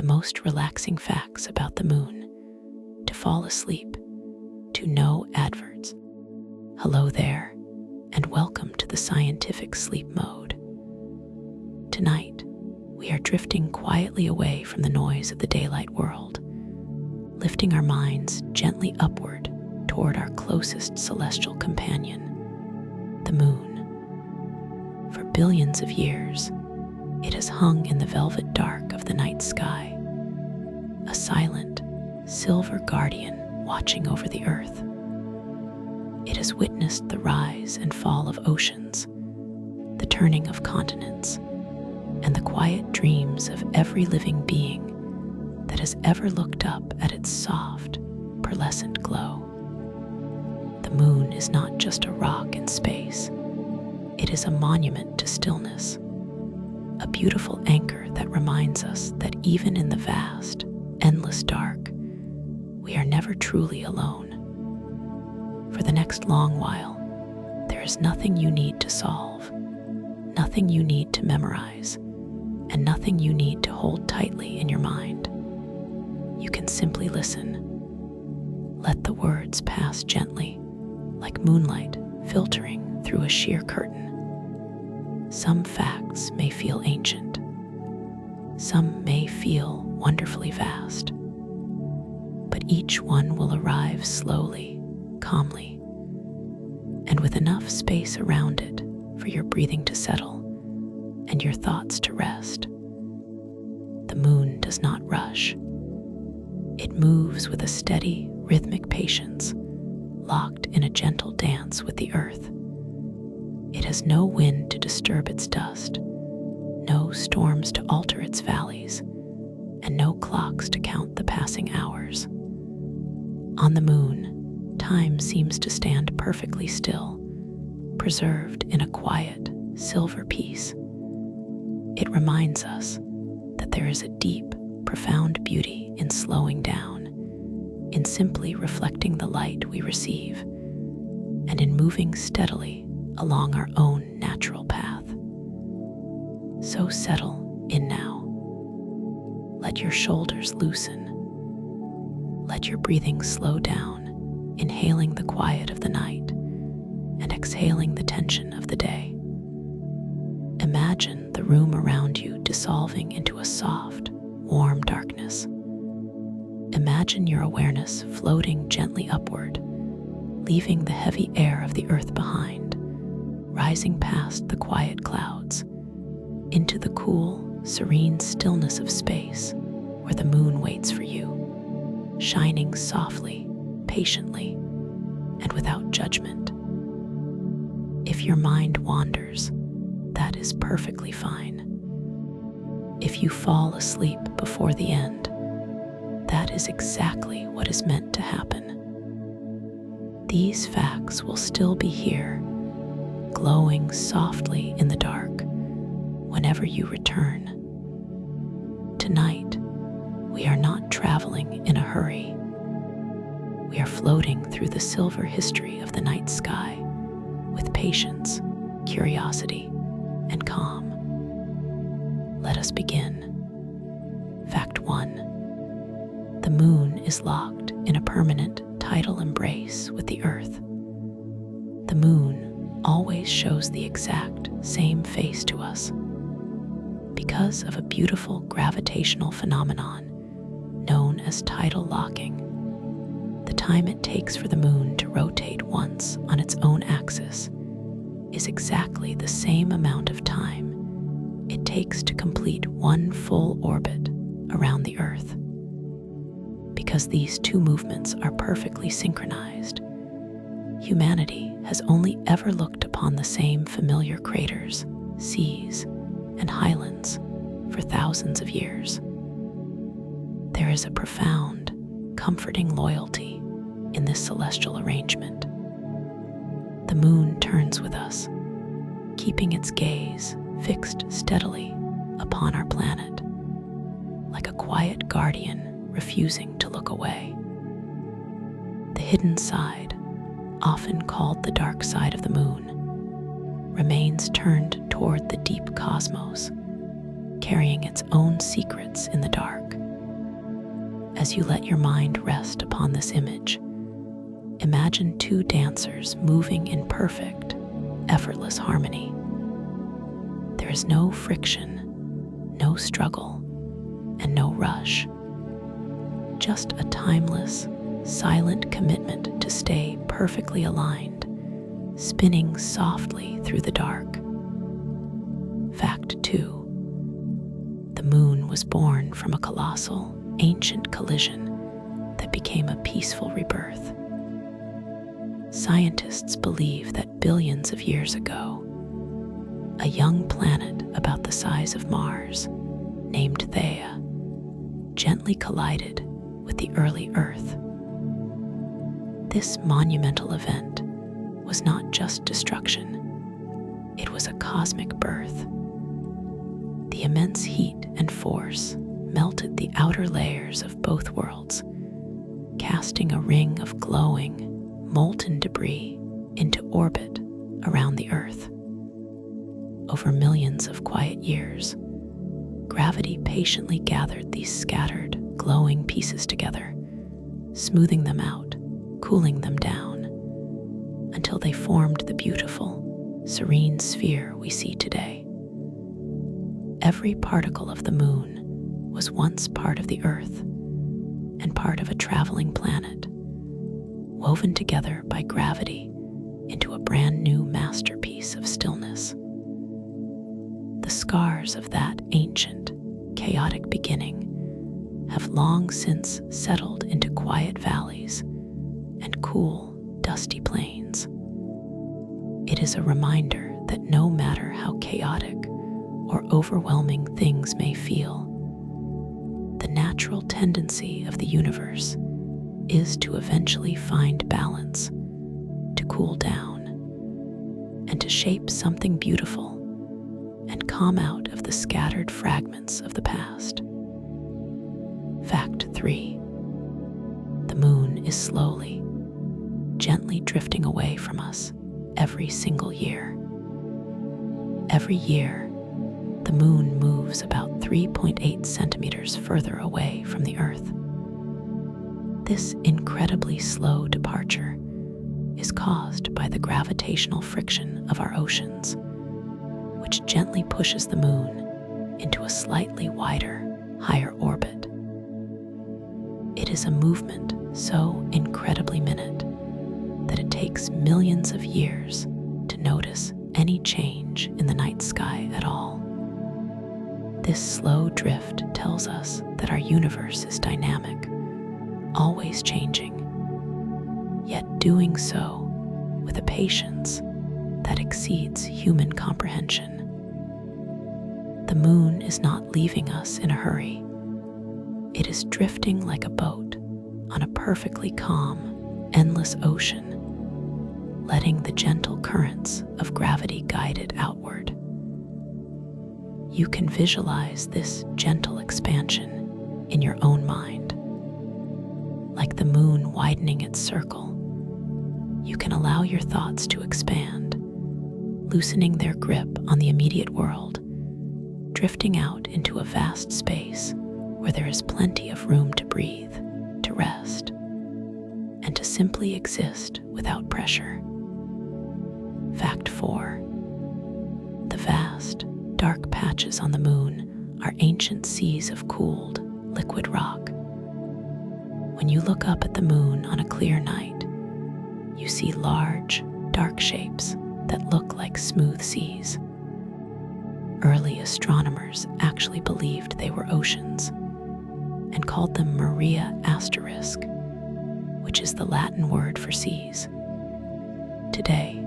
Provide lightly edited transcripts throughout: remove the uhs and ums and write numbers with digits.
most relaxing facts about the moon, to fall asleep, to no adverts. Hello there, and welcome to the scientific sleep mode. Tonight, we are drifting quietly away from the noise of the daylight world, lifting our minds gently upward toward our closest celestial companion, the moon. For billions of years, it has hung in the velvet dark of the night sky, a silent, silver guardian watching over the earth. It has witnessed the rise and fall of oceans, the turning of continents, and the quiet dreams of every living being that has ever looked up at its soft, pearlescent glow. The moon is not just a rock in space. It is a monument to stillness, a beautiful anchor that reminds us that even in the vast, endless dark, we are never truly alone. For the next long while, there is nothing you need to solve, nothing you need to memorize, and nothing you need to hold tightly in your mind. You can simply listen. Let the words pass gently, like moonlight filtering through a sheer curtain. Some facts may feel ancient. Some may feel wonderfully vast. But each one will arrive slowly, calmly, and with enough space around it for your breathing to settle and your thoughts to rest. The moon does not rush. It moves with a steady, rhythmic patience, locked in a gentle dance with the earth. It has no wind to disturb its dust, no storms to alter its valleys, and no clocks to count the passing hours. On the moon, time seems to stand perfectly still, preserved in a quiet, silver peace. It reminds us that there is a deep, profound beauty in slowing down, in simply reflecting the light we receive, and in moving steadily along our own natural path. So settle in now. Let your shoulders loosen. Let your breathing slow down, inhaling the quiet of the night and exhaling the tension of the day. Imagine the room around you dissolving into a soft, warm darkness. Imagine your awareness floating gently upward, leaving the heavy air of the earth behind, rising past the quiet clouds, into the cool, serene stillness of space where the moon waits for you, shining softly, patiently, and without judgment. If your mind wanders, that is perfectly fine. If you fall asleep before the end, that is exactly what is meant to happen. These facts will still be here, glowing softly in the dark, whenever you return. Tonight, we are not traveling in a hurry. We are floating through the silver history of the night sky with patience, curiosity, and calm. Let us begin. Fact 1. The moon is locked in a permanent tidal embrace with the earth. The moon always shows the exact same face to us because of a beautiful gravitational phenomenon known as tidal locking. The time it takes for the moon to rotate once on its own axis is exactly the same amount of time it takes to complete one full orbit around the Earth. Because these two movements are perfectly synchronized, humanity has only ever looked upon the same familiar craters, seas, and highlands for thousands of years. There is a profound, comforting loyalty in this celestial arrangement. The moon turns with us, keeping its gaze fixed steadily upon our planet, like a quiet guardian refusing to look away. The hidden side, often called the dark side of the moon, remains turned toward the deep cosmos, carrying its own secrets in the dark, As you let your mind rest upon this image, imagine two dancers moving in perfect, effortless harmony. There is no friction, no struggle, and no rush. Just a timeless, silent commitment to stay perfectly aligned, spinning softly through the dark. Fact 2. The moon was born from a colossal, ancient collision that became a peaceful rebirth. Scientists believe that billions of years ago, a young planet about the size of Mars, named Thea, gently collided with the early Earth. This monumental event was not just destruction, it was a cosmic birth. The immense heat and force melted the outer layers of both worlds, casting a ring of glowing, molten debris into orbit around the Earth. Over millions of quiet years, gravity patiently gathered these scattered, glowing pieces together, smoothing them out, cooling them down, until they formed the beautiful, serene sphere we see today. Every particle of the moon was once part of the Earth and part of a traveling planet, woven together by gravity into a brand new masterpiece of stillness. The scars of that ancient, chaotic beginning have long since settled into quiet valleys and cool, dusty plains. It is a reminder that no matter how chaotic or overwhelming things may feel, the natural tendency of the universe is to eventually find balance, to cool down, and to shape something beautiful and come out of the scattered fragments of the past. Fact 3. The moon is slowly, gently drifting away from us every single year. Every year, the moon moves about 3.8 centimeters further away from the Earth. This incredibly slow departure is caused by the gravitational friction of our oceans, which gently pushes the moon into a slightly wider, higher orbit. It is a movement so incredibly minute that it takes millions of years to notice any change in the night sky at all. This slow drift tells us that our universe is dynamic, always changing, yet doing so with a patience that exceeds human comprehension. The moon is not leaving us in a hurry. It is drifting like a boat on a perfectly calm, endless ocean, letting the gentle currents of gravity guide it outward. You can visualize this gentle expansion in your own mind. Like the moon widening its circle, you can allow your thoughts to expand, loosening their grip on the immediate world, drifting out into a vast space where there is plenty of room to breathe, to rest, and to simply exist without pressure. Fact 4. The vast, dark patches on the moon are ancient seas of cooled, liquid rock. When you look up at the moon on a clear night, you see large, dark shapes that look like smooth seas. Early astronomers actually believed they were oceans and called them Maria asterisk, which is the Latin word for seas. Today,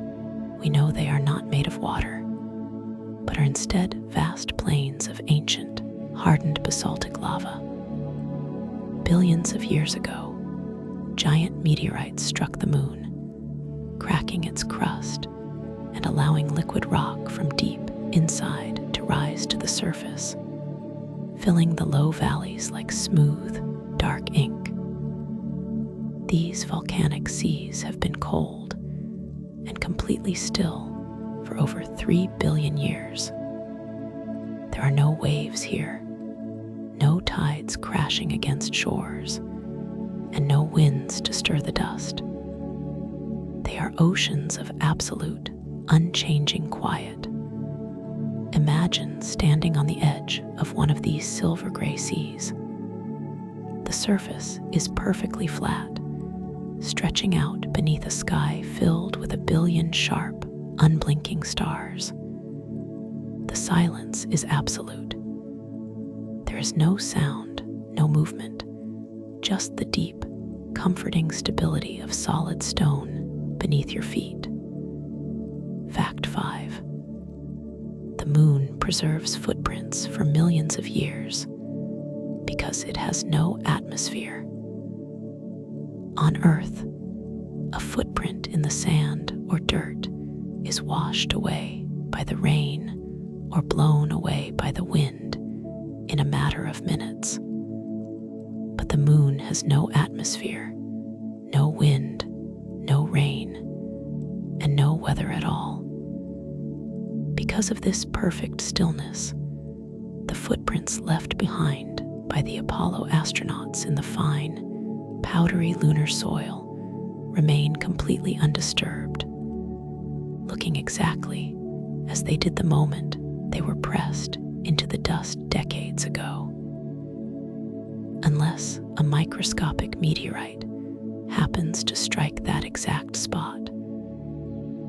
we know they are not made of water, but are instead vast plains of ancient, hardened basaltic lava. Billions of years ago, giant meteorites struck the moon, cracking its crust and allowing liquid rock from deep inside to rise to the surface, filling the low valleys like smooth, dark ink. These volcanic seas have been cold and completely still for over 3 billion years. There are no waves here, no tides crashing against shores, winds to stir the dust. They are oceans of absolute, unchanging quiet. Imagine standing on the edge of one of these silver-gray seas. The surface is perfectly flat, stretching out beneath a sky filled with a billion sharp, unblinking stars. The silence is absolute. There is no sound, no movement, just the deep, comforting stability of solid stone beneath your feet. Fact 5. The moon preserves footprints for millions of years because it has no atmosphere. On Earth, a footprint in the sand or dirt is washed away by the rain or blown away by the wind in a matter of minutes. But the moon has no atmosphere, no wind, no rain, and no weather at all. Because of this perfect stillness, the footprints left behind by the Apollo astronauts in the fine, powdery lunar soil remain completely undisturbed, looking exactly as they did the moment they were pressed into the dust decades ago. Unless a microscopic meteorite happens to strike that exact spot,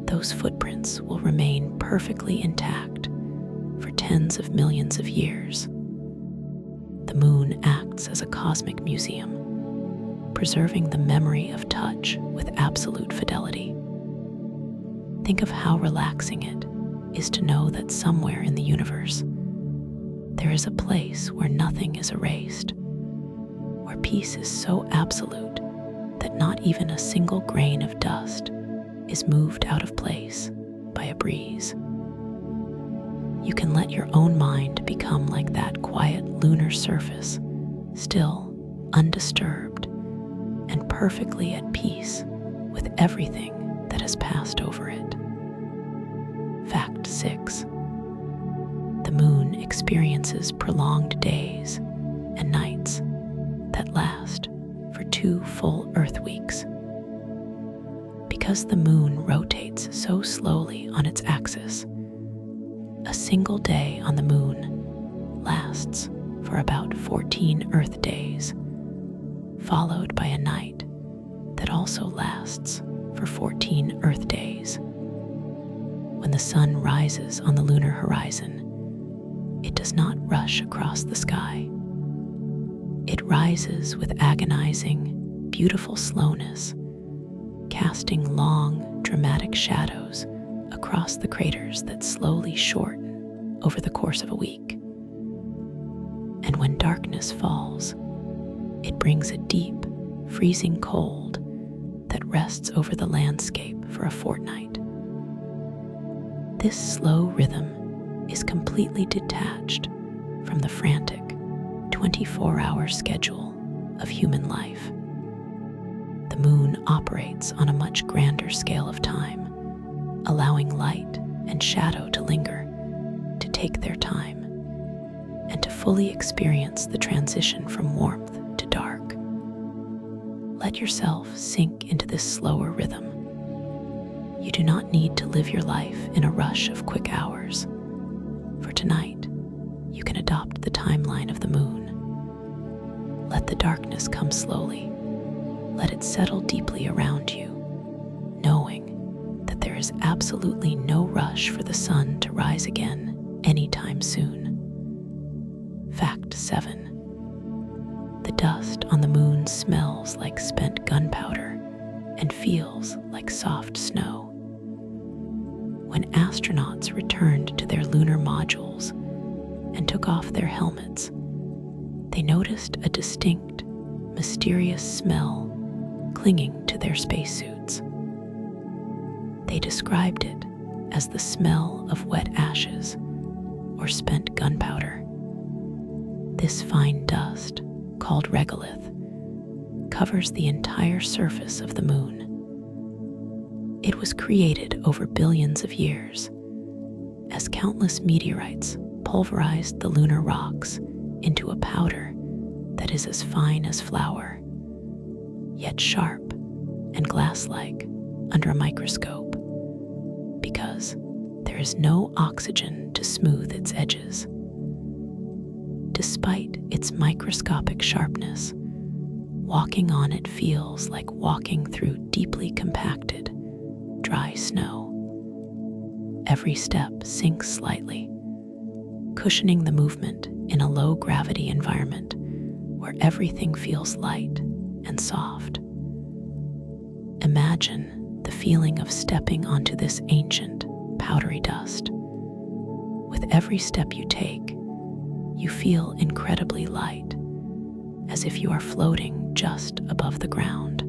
those footprints will remain perfectly intact for tens of millions of years. The moon acts as a cosmic museum, preserving the memory of touch with absolute fidelity. Think of how relaxing it is to know that somewhere in the universe, there is a place where nothing is erased, where peace is so absolute that not even a single grain of dust is moved out of place by a breeze. You can let your own mind become like that quiet lunar surface, still, undisturbed, and perfectly at peace with everything that has passed over it. Fact 6. The moon experiences prolonged days and nights that last for 2 full Earth weeks. Because the moon rotates so slowly on its axis, a single day on the moon lasts for about 14 Earth days, followed by a night that also lasts for 14 Earth days. When the sun rises on the lunar horizon, it does not rush across the sky. It rises with agonizing, beautiful slowness, casting long, dramatic shadows across the craters that slowly shorten over the course of a week. And when darkness falls, it brings a deep, freezing cold that rests over the landscape for a fortnight. This slow rhythm is completely detached from the frantic 24-hour schedule of human life. The moon operates on a much grander scale of time, allowing light and shadow to linger, to take their time, and to fully experience the transition from warmth to dark. Let yourself sink into this slower rhythm. You do not need to live your life in a rush of quick hours. For tonight, you can adopt the timeline of the moon. Let the darkness come slowly. Let it settle deeply around you, knowing that there is absolutely no rush for the sun to rise again anytime soon. Fact 7. The dust on the moon smells like spent gunpowder and feels like soft snow. When astronauts returned to their lunar modules and took off their helmets, they noticed a distinct, mysterious smell clinging to their spacesuits. They described it as the smell of wet ashes or spent gunpowder. This fine dust, called regolith, covers the entire surface of the moon. It was created over billions of years as countless meteorites pulverized the lunar rocks into a powder that is as fine as flour. yet sharp and glass-like under a microscope, because there is no oxygen to smooth its edges. Despite its microscopic sharpness, walking on it feels like walking through deeply compacted, dry snow. Every step sinks slightly, cushioning the movement in a low-gravity environment where everything feels light and soft. Imagine the feeling of stepping onto this ancient, powdery dust. With every step you take, you feel incredibly light, as if you are floating just above the ground.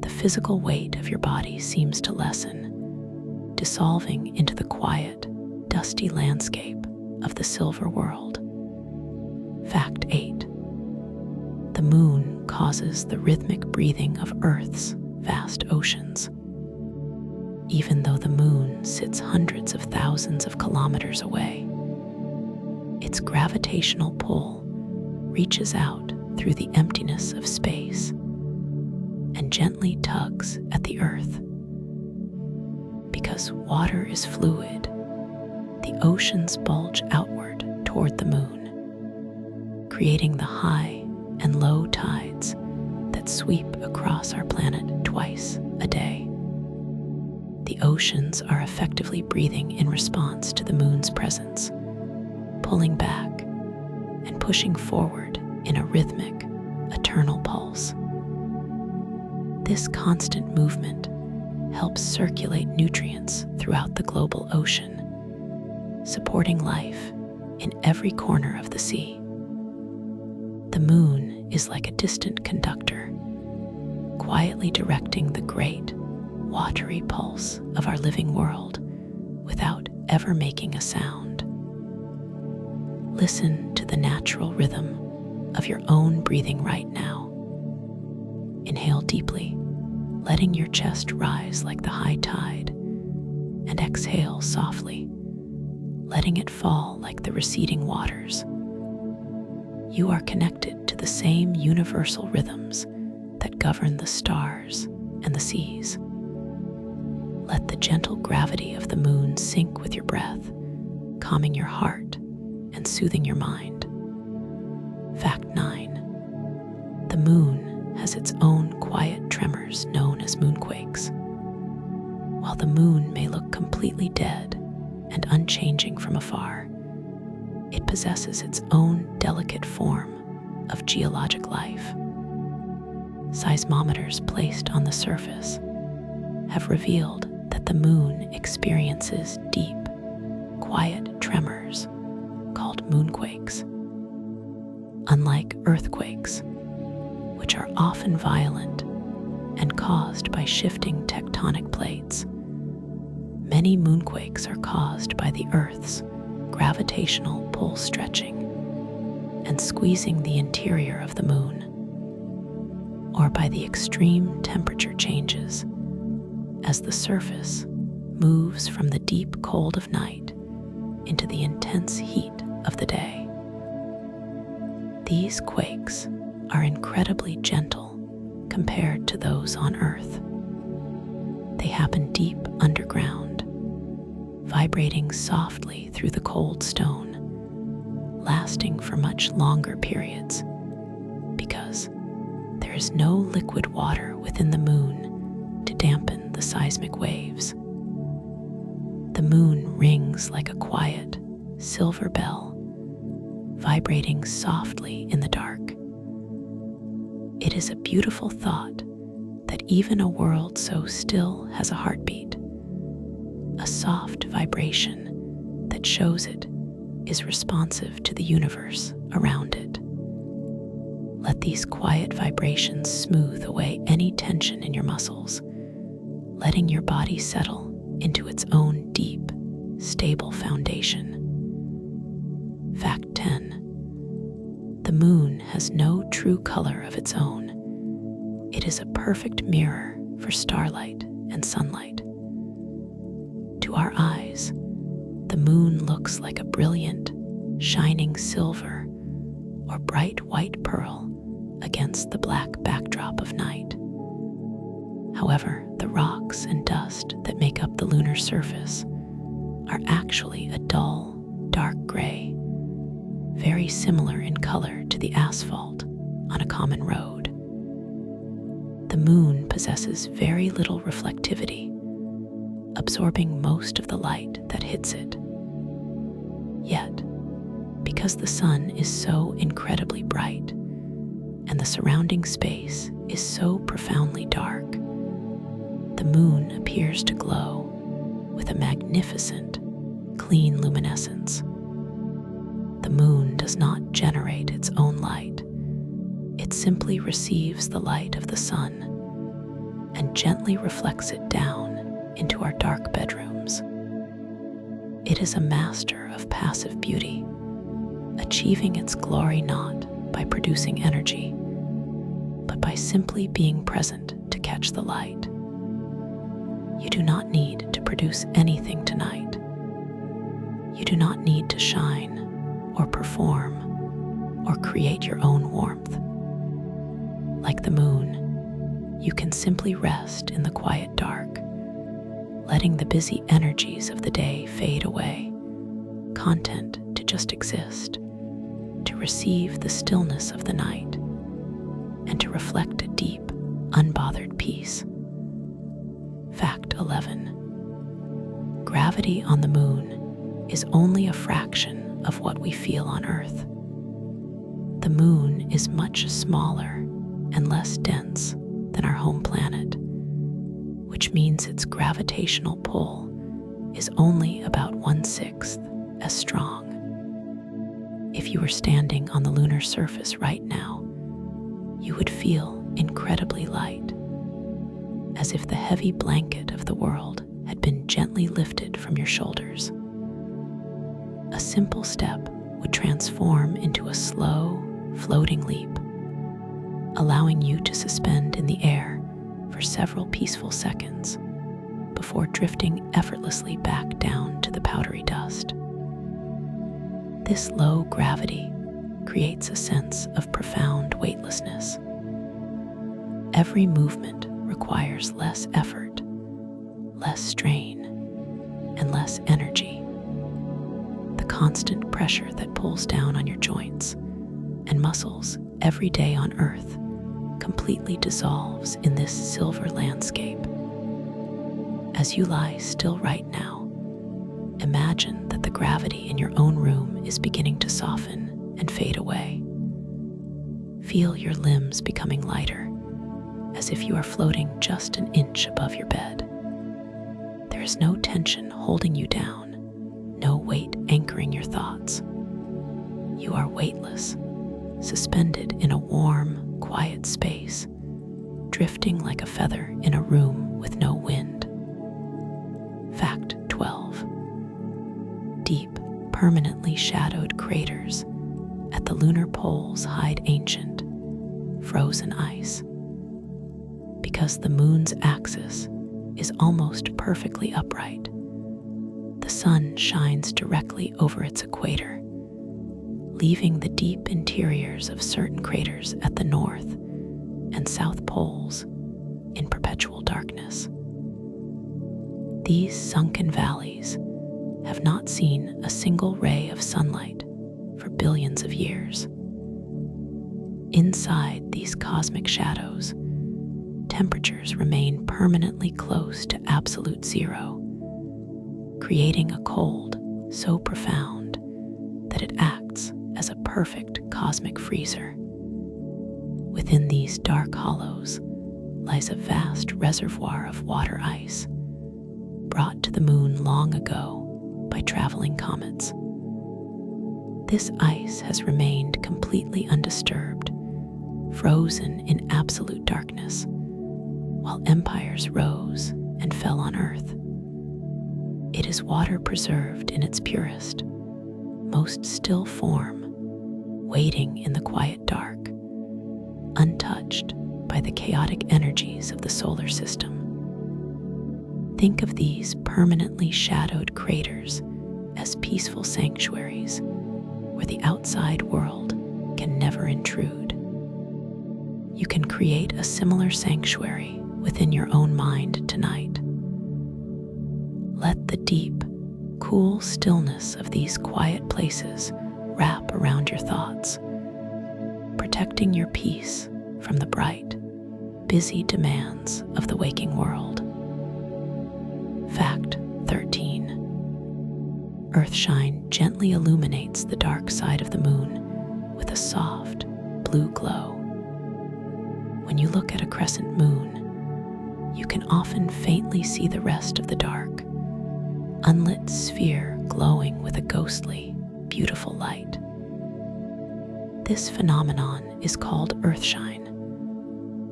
The physical weight of your body seems to lessen, dissolving into the quiet, dusty landscape of the silver world. Fact 8. The moon causes the rhythmic breathing of Earth's vast oceans. Even though the moon sits hundreds of thousands of kilometers away, its gravitational pull reaches out through the emptiness of space and gently tugs at the Earth. Because water is fluid, the oceans bulge outward toward the moon, creating the high and low tides that sweep across our planet twice a day. The oceans are effectively breathing in response to the moon's presence, pulling back and pushing forward in a rhythmic, eternal pulse. This constant movement helps circulate nutrients throughout the global ocean, supporting life in every corner of the sea. The moon is like a distant conductor, quietly directing the great, watery pulse of our living world without ever making a sound. Listen to the natural rhythm of your own breathing right now. Inhale deeply, letting your chest rise like the high tide, and exhale softly, letting it fall like the receding waters. You are connected to the same universal rhythms that govern the stars and the seas. Let the gentle gravity of the moon sink with your breath, calming your heart and soothing your mind. Fact 9. The moon has its own quiet tremors known as moonquakes. While the moon may look completely dead and unchanging from afar, it possesses its own delicate form of geologic life. Seismometers placed on the surface have revealed that the moon experiences deep, quiet tremors called moonquakes. Unlike earthquakes, which are often violent and caused by shifting tectonic plates, many moonquakes are caused by the Earth's gravitational pull stretching and squeezing the interior of the moon, or by the extreme temperature changes as the surface moves from the deep cold of night into the intense heat of the day. These quakes are incredibly gentle compared to those on Earth. They happen deep underground, vibrating softly through the cold stone, lasting for much longer periods, because there is no liquid water within the moon to dampen the seismic waves. The moon rings like a quiet, silver bell, vibrating softly in the dark. It is a beautiful thought that even a world so still has a heartbeat, a soft vibration that shows it is responsive to the universe around it. Let these quiet vibrations smooth away any tension in your muscles, letting your body settle into its own deep, stable foundation. Fact 10. The moon has no true color of its own. It is a perfect mirror for starlight and sunlight. To our eyes, the moon looks like a brilliant, shining silver or bright white pearl against the black backdrop of night. However, the rocks and dust that make up the lunar surface are actually a dull, dark gray, very similar in color to the asphalt on a common road. The moon possesses very little reflectivity, absorbing most of the light that hits it. Yet, because the sun is so incredibly bright and the surrounding space is so profoundly dark, the moon appears to glow with a magnificent, clean luminescence. The moon does not generate its own light. It simply receives the light of the sun and gently reflects it down into our dark bedrooms. It is a master of passive beauty, achieving its glory not by producing energy, but by simply being present to catch the light. You do not need to produce anything tonight. You do not need to shine or perform or create your own warmth. Like the moon, you can simply rest in the quiet dark, letting the busy energies of the day fade away, content to just exist, to receive the stillness of the night, and to reflect a deep, unbothered peace. Fact 11. Gravity on the moon is only a fraction of what we feel on Earth. The moon is much smaller and less dense than our home planet, which means its gravitational pull is only about 1/6 as strong. If you were standing on the lunar surface right now, you would feel incredibly light, as if the heavy blanket of the world had been gently lifted from your shoulders. A simple step would transform into a slow, floating leap, allowing you to suspend in the air for several peaceful seconds before drifting effortlessly back down to the powdery dust. This low gravity creates a sense of profound weightlessness. Every movement requires less effort, less strain, and less energy. The constant pressure that pulls down on your joints and muscles every day on Earth completely dissolves in this silver landscape. As you lie still right now, imagine that the gravity in your own room is beginning to soften and fade away. Feel your limbs becoming lighter, as if you are floating just an inch above your bed. There is no tension holding you down, no weight anchoring your thoughts. You are weightless, suspended in a warm, quiet space, drifting like a feather in a room with no wind. Fact 12. Deep, permanently shadowed craters at the lunar poles hide ancient, frozen ice. Because the moon's axis is almost perfectly upright, the sun shines directly over its equator, leaving the deep interiors of certain craters at the north and south poles in perpetual darkness. These sunken valleys have not seen a single ray of sunlight for billions of years. Inside these cosmic shadows, temperatures remain permanently close to absolute zero, creating a cold so profound that it acts as a perfect cosmic freezer. Within these dark hollows lies a vast reservoir of water ice, brought to the moon long ago by traveling comets. This ice has remained completely undisturbed, frozen in absolute darkness, while empires rose and fell on Earth. It is water preserved in its purest, most still form, waiting in the quiet dark, untouched by the chaotic energies of the solar system. Think of these permanently shadowed craters as peaceful sanctuaries where the outside world can never intrude. you can create a similar sanctuary within your own mind tonight. Let the deep, cool stillness of these quiet places wrap around your thoughts, protecting your peace from the bright, busy demands of the waking world. Fact 13. Earthshine gently illuminates the dark side of the moon with a soft, blue glow. When you look at a crescent moon, you can often faintly see the rest of the dark, unlit sphere glowing with a ghostly, beautiful light. This phenomenon is called Earthshine,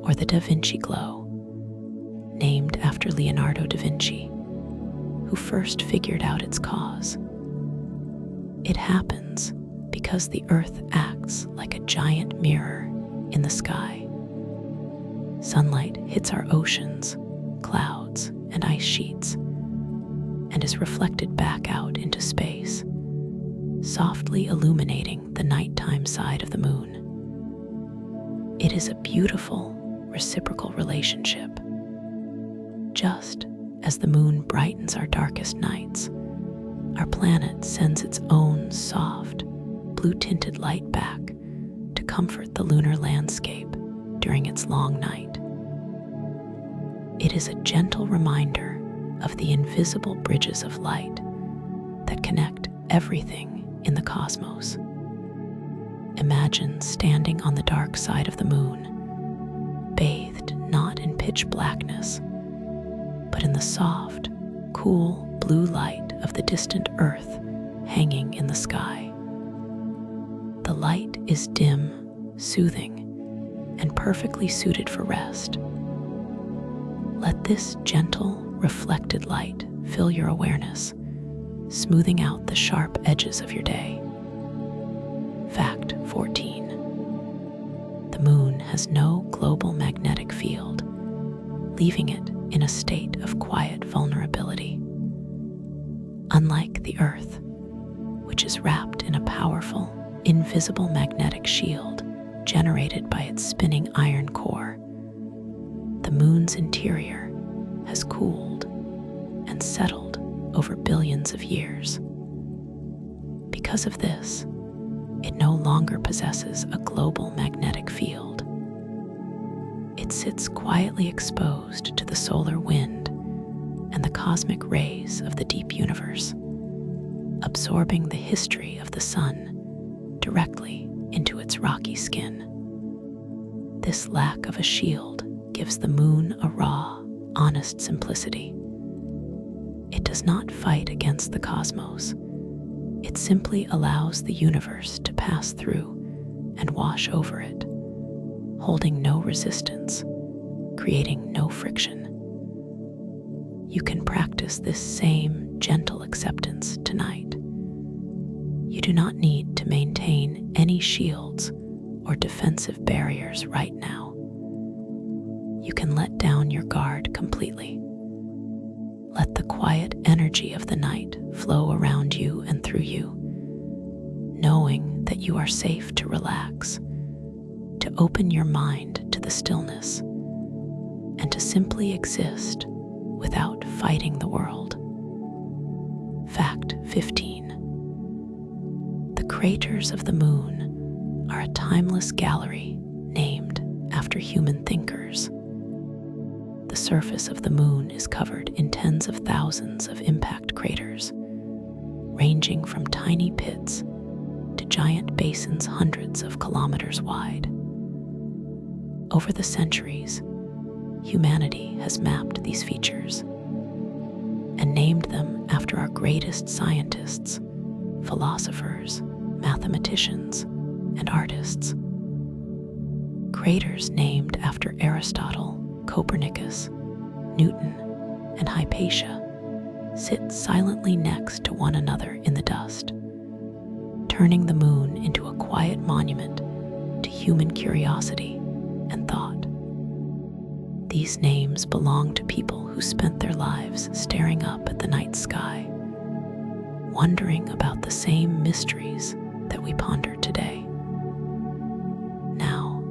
or the Da Vinci glow, named after Leonardo da Vinci, who first figured out its cause. It happens because the Earth acts like a giant mirror in the sky. Sunlight hits our oceans, clouds, and ice sheets, and is reflected back out into space, softly illuminating the nighttime side of the moon. It is a beautiful, reciprocal relationship. Just as the moon brightens our darkest nights, our planet sends its own soft, blue-tinted light back to comfort the lunar landscape during its long night. It is a gentle reminder of the invisible bridges of light that connect everything in the cosmos. Imagine standing on the dark side of the moon, bathed not in pitch blackness, but in the soft, cool blue light of the distant Earth hanging in the sky. The light is dim, soothing, and perfectly suited for rest. Let this gentle, reflected light fill your awareness, smoothing out the sharp edges of your day. Fact 14. The moon has no global magnetic field, leaving it in a state of quiet vulnerability. Unlike the Earth, which is wrapped in a powerful, invisible magnetic shield generated by its spinning iron core, the moon's interior has cooled and settled over billions of years. Because of this, it no longer possesses a global magnetic field. It sits quietly exposed to the solar wind and the cosmic rays of the deep universe, absorbing the history of the sun directly into its rocky skin. This lack of a shield gives the moon a raw, honest simplicity. It does not fight against the cosmos. It simply allows the universe to pass through and wash over it, holding no resistance, creating no friction. You can practice this same gentle acceptance tonight. You do not need to maintain any shields or defensive barriers right now. You can let down your guard completely. Let the quiet energy of the night flow around you and through you, knowing that you are safe to relax, to open your mind to the stillness, and to simply exist without fighting the world. Fact 15. The craters of the moon are a timeless gallery named after human thinkers. The surface of the moon is covered in tens of thousands of impact craters, ranging from tiny pits to giant basins hundreds of kilometers wide. Over the centuries, humanity has mapped these features and named them after our greatest scientists, philosophers, mathematicians, and artists. Craters named after Aristotle, Copernicus, Newton, and Hypatia sit silently next to one another in the dust, turning the moon into a quiet monument to human curiosity and thought. These names belong to people who spent their lives staring up at the night sky, wondering about the same mysteries that we ponder today. Now,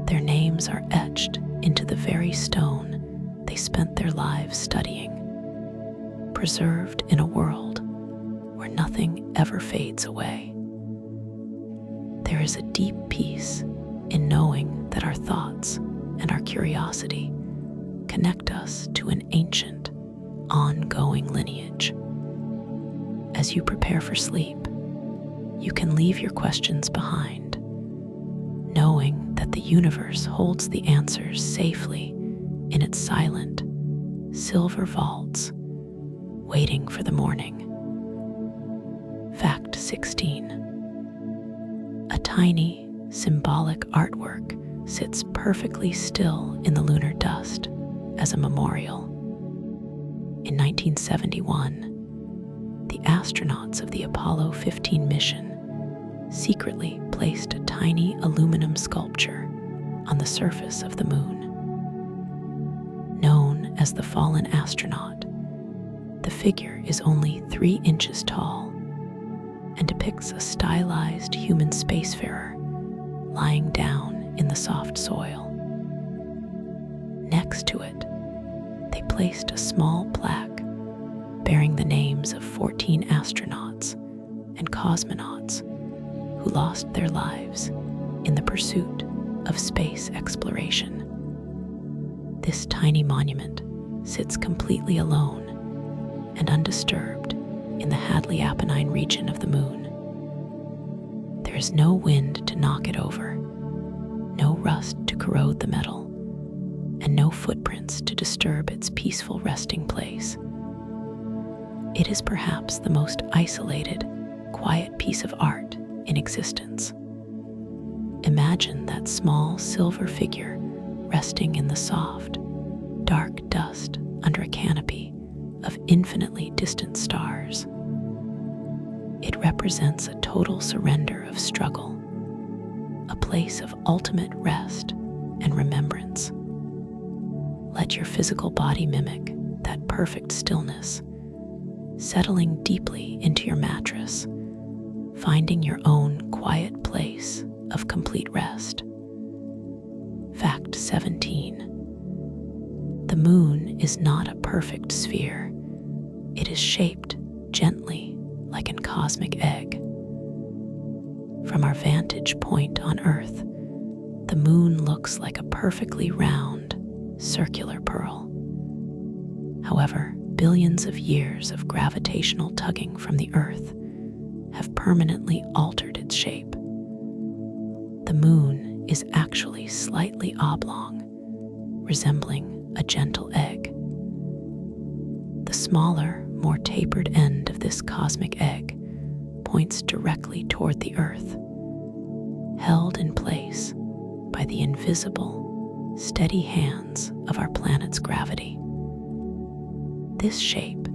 their names names are etched into the very stone they spent their lives studying, preserved in a world where nothing ever fades away. There is a deep peace in knowing that our thoughts and our curiosity connect us to an ancient, ongoing lineage. As you prepare for sleep, you can leave your questions behind, knowing that the universe holds the answers safely in its silent, silver vaults, waiting for the morning. Fact 16. A tiny, symbolic artwork sits perfectly still in the lunar dust as a memorial. In 1971, the astronauts of the Apollo 15 mission secretly placed a tiny aluminum sculpture on the surface of the moon. Known as the Fallen Astronaut, the figure is only 3 inches tall and depicts a stylized human spacefarer lying down in the soft soil. Next to it, they placed a small plaque bearing the names of 14 astronauts and cosmonauts who lost their lives in the pursuit of space exploration. This tiny monument sits completely alone and undisturbed in the Hadley Apennine region of the moon. There is no wind to knock it over, no rust to corrode the metal, and no footprints to disturb its peaceful resting place. It is perhaps the most isolated, quiet piece of art in existence. Imagine that small silver figure resting in the soft, dark dust under a canopy of infinitely distant stars. It represents a total surrender of struggle, a place of ultimate rest and remembrance. Let your physical body mimic that perfect stillness, settling deeply into your mattress, finding your own quiet place of complete rest. Fact 17. The moon is not a perfect sphere. It is shaped gently like a cosmic egg. From our vantage point on Earth, the moon looks like a perfectly round, circular pearl. However, billions of years of gravitational tugging from the Earth have permanently altered its shape. The moon is actually slightly oblong, resembling a gentle egg. The smaller, more tapered end of this cosmic egg points directly toward the Earth, held in place by the invisible, steady hands of our planet's gravity. This shape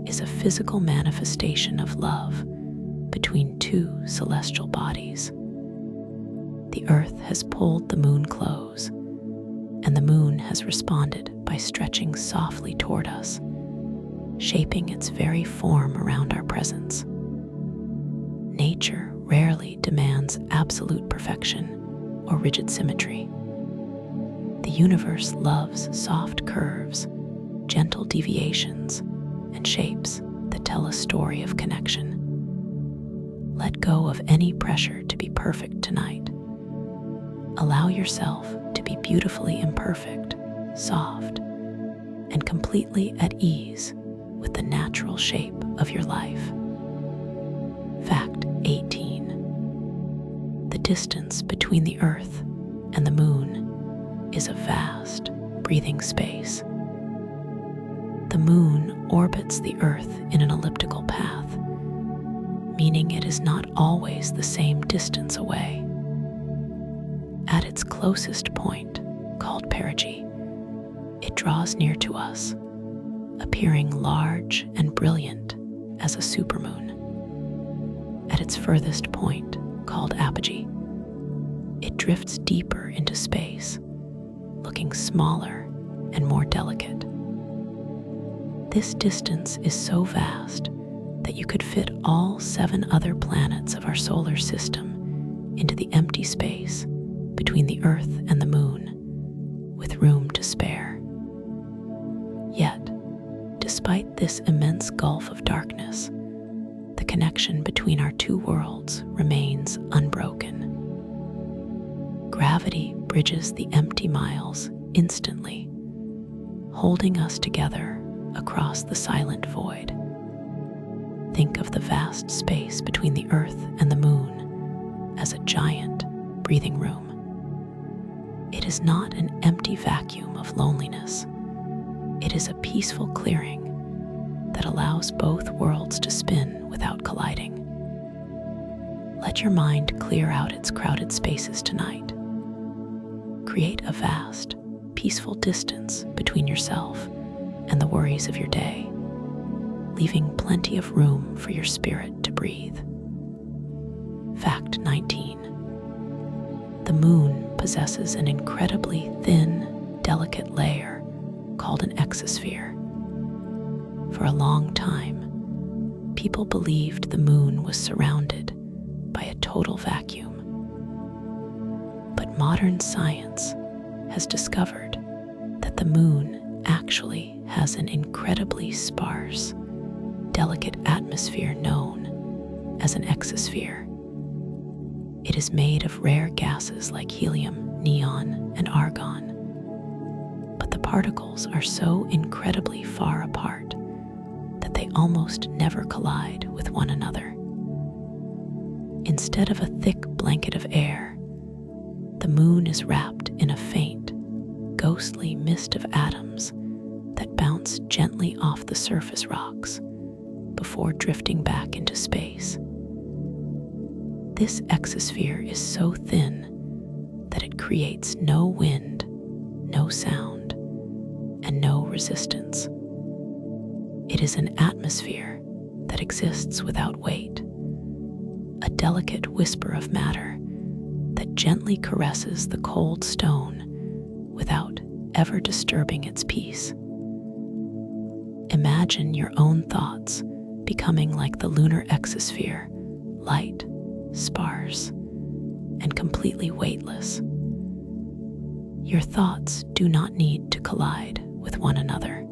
is a physical manifestation of love between 2 celestial bodies. The Earth has pulled the moon close, and the moon has responded by stretching softly toward us, shaping its very form around our presence. Nature rarely demands absolute perfection or rigid symmetry. The universe loves soft curves, gentle deviations, and shapes that tell a story of connection. Let go of any pressure to be perfect tonight. Allow yourself to be beautifully imperfect, soft, and completely at ease with the natural shape of your life. Fact 18. The distance between the Earth and the moon is a vast, breathing space. The moon orbits the Earth in an elliptical path, meaning it is not always the same distance away. At its closest point, called perigee, it draws near to us, appearing large and brilliant as a supermoon. At its furthest point, called apogee, it drifts deeper into space, looking smaller and more delicate. This distance is so vast that you could fit all 7 other planets of our solar system into the empty space between the Earth and the moon with room to spare. Yet, despite this immense gulf of darkness, the connection between our two worlds remains unbroken. Gravity bridges the empty miles instantly, holding us together across the silent void. Think of the vast space between the Earth and the Moon as a giant breathing room. It is not an empty vacuum of loneliness. It is a peaceful clearing that allows both worlds to spin without colliding. Let your mind clear out its crowded spaces tonight. Create a vast, peaceful distance between yourself and the worries of your day, leaving plenty of room for your spirit to breathe. Fact 19. The Moon possesses an incredibly thin, delicate layer called an exosphere. For a long time, people believed the Moon was surrounded by a total vacuum. But modern science has discovered that the Moon actually has an incredibly sparse, delicate atmosphere known as an exosphere. It is made of rare gases like helium, neon, and argon. But the particles are so incredibly far apart that they almost never collide with one another. Instead of a thick blanket of air, the Moon is wrapped in a faint, ghostly mist of atoms that bounce gently off the surface rocks before drifting back into space. This exosphere is so thin that it creates no wind, no sound, and no resistance. It is an atmosphere that exists without weight, a delicate whisper of matter that gently caresses the cold stone without ever disturbing its peace. Imagine your own thoughts becoming like the lunar exosphere, light, sparse, and completely weightless. Your thoughts do not need to collide with one another.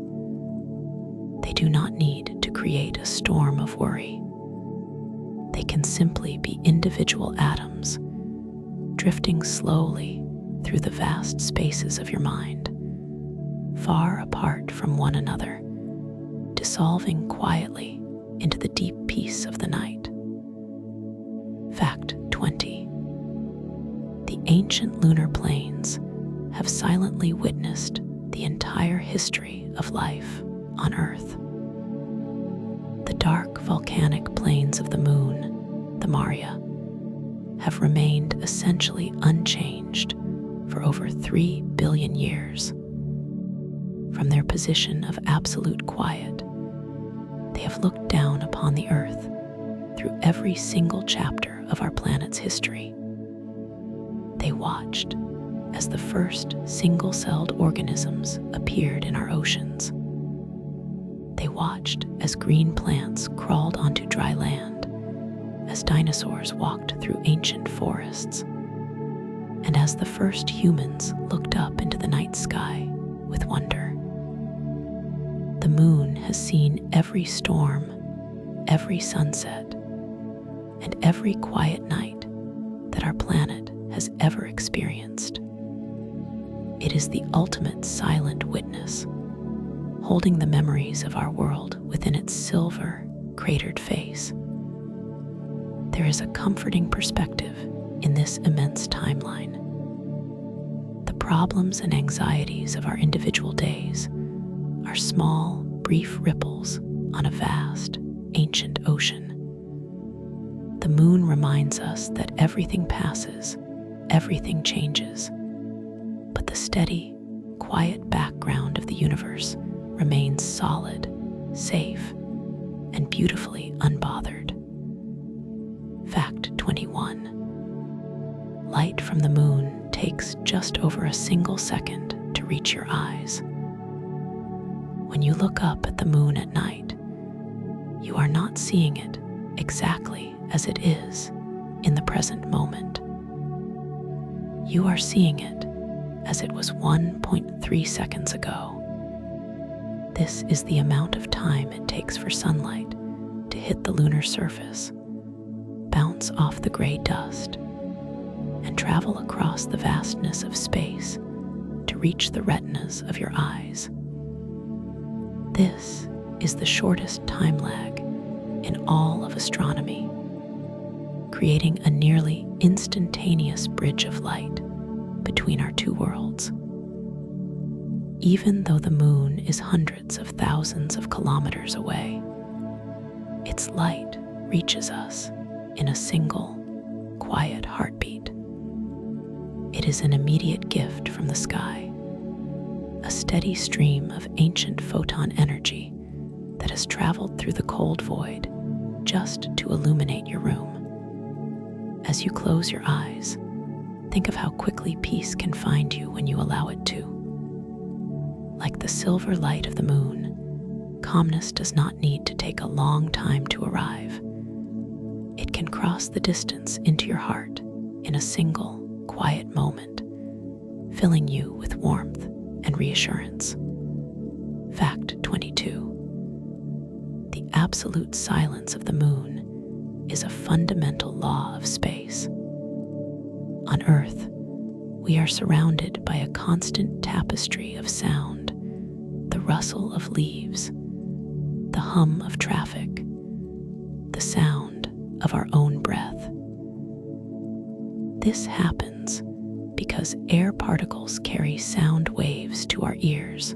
They do not need to create a storm of worry. They can simply be individual atoms, drifting slowly through the vast spaces of your mind, far apart from one another, dissolving quietly into the deep peace of the night. Fact 20. The ancient lunar plains have silently witnessed the entire history of life on Earth. The dark volcanic plains of the Moon, the Maria, have remained essentially unchanged for over 3 billion years. From their position of absolute quiet, they have looked down upon the Earth through every single chapter of our planet's history. They watched as the first single-celled organisms appeared in our oceans. They watched as green plants crawled onto dry land, as dinosaurs walked through ancient forests, and as the first humans looked up into the night sky with wonder. The Moon has seen every storm, every sunset, and every quiet night that our planet has ever experienced. It is the ultimate silent witness, holding the memories of our world within its silver, cratered face. There is a comforting perspective in this immense timeline. The problems and anxieties of our individual days are small, brief ripples on a vast, ancient ocean. The Moon reminds us that everything passes, everything changes, but the steady, quiet background of the universe remains solid, safe, and beautifully unbothered. Fact 21. Light from the Moon takes just over a single second to reach your eyes. When you look up at the Moon at night, you are not seeing it exactly as it is in the present moment. You are seeing it as it was 1.3 seconds ago. This is the amount of time it takes for sunlight to hit the lunar surface, bounce off the gray dust, and travel across the vastness of space to reach the retinas of your eyes. This is the shortest time lag in all of astronomy, creating a nearly instantaneous bridge of light between our two worlds. Even though the moon is hundreds of thousands of kilometers away, its light reaches us in a single, quiet heartbeat. It is an immediate gift from the sky, a steady stream of ancient photon energy that has traveled through the cold void just to illuminate your room. As you close your eyes, think of how quickly peace can find you when you allow it to. Like the silver light of the moon, calmness does not need to take a long time to arrive. It can cross the distance into your heart in a single, quiet moment, filling you with warmth and reassurance. Fact 22. The absolute silence of the moon is a fundamental law of space. On Earth, we are surrounded by a constant tapestry of sound, the rustle of leaves, the hum of traffic, the sound of our own breath. This happens because air particles carry sound waves to our ears.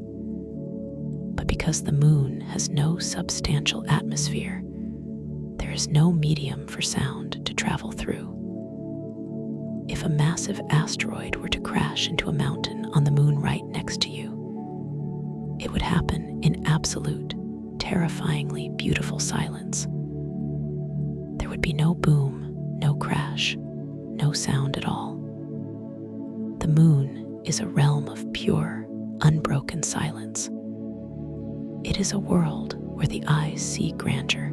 But because the moon has no substantial atmosphere, there is no medium for sound to travel through. If a massive asteroid were to crash into a mountain on the moon right next to you, it would happen in absolute, terrifyingly beautiful silence. There would be no boom, no crash, no sound at all. The moon is a realm of pure, unbroken silence. It is a world where the eyes see grandeur,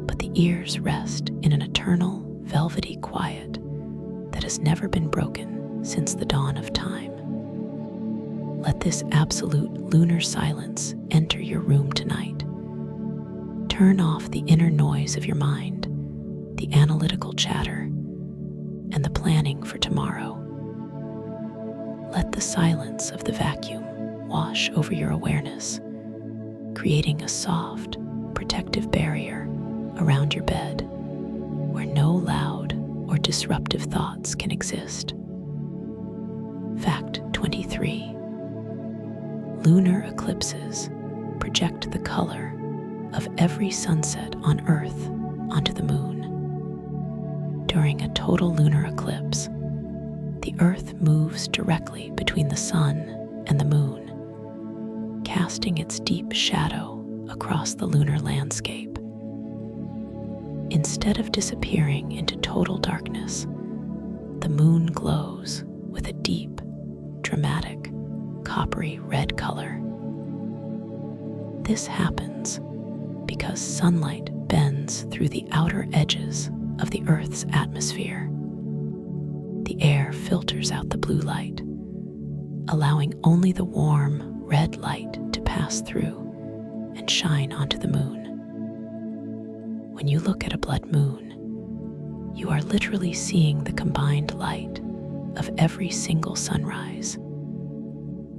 but the ears rest in an eternal, velvety quiet that has never been broken since the dawn of time. Let this absolute lunar silence enter your room tonight. Turn off the inner noise of your mind, the analytical chatter, and the planning for tomorrow. Let the silence of the vacuum wash over your awareness, creating a soft, protective barrier around your bed where no loud or disruptive thoughts can exist. Fact 23. Lunar eclipses project the color of every sunset on Earth onto the moon. During a total lunar eclipse, the Earth moves directly between the sun and the moon, casting its deep shadow across the lunar landscape. Instead of disappearing into total darkness, the moon glows with a deep, dramatic, coppery red color. This happens because sunlight bends through the outer edges of the Earth's atmosphere. The air filters out the blue light, allowing only the warm, red light to pass through and shine onto the moon. When you look at a blood moon, you are literally seeing the combined light of every single sunrise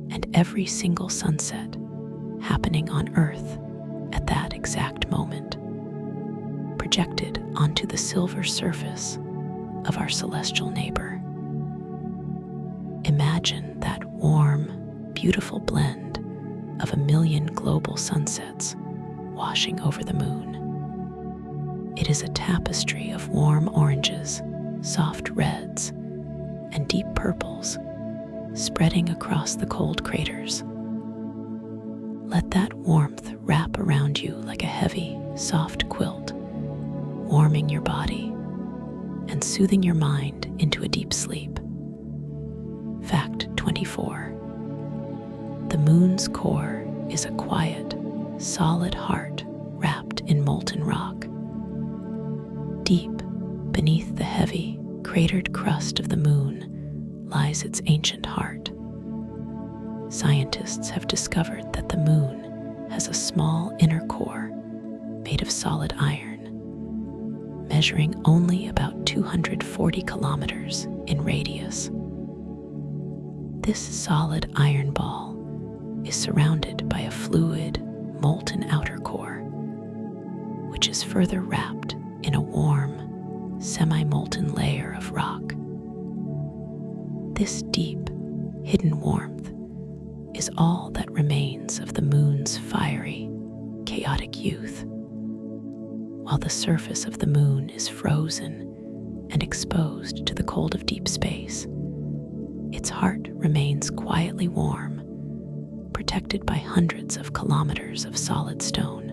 and every single sunset happening on Earth at that exact moment, projected onto the silver surface of our celestial neighbor. Imagine that warm, beautiful blend of a million global sunsets washing over the moon. It is a tapestry of warm oranges, soft reds, and deep purples spreading across the cold craters. Let that warmth wrap around you like a heavy, soft quilt, warming your body and soothing your mind into a deep sleep. Fact 24. The moon's core is a quiet, solid heart wrapped in molten rock. Deep beneath the heavy, cratered crust of the moon lies its ancient heart. Scientists have discovered that the moon has a small inner core made of solid iron, measuring only about 240 kilometers in radius. This solid iron ball is surrounded by a fluid, molten outer core, which is further wrapped in a warm, semi-molten layer of rock. This deep, hidden warmth is all that remains of the moon's fiery, chaotic youth. While the surface of the moon is frozen and exposed to the cold of deep space, its heart remains quietly warm, protected by hundreds of kilometers of solid stone.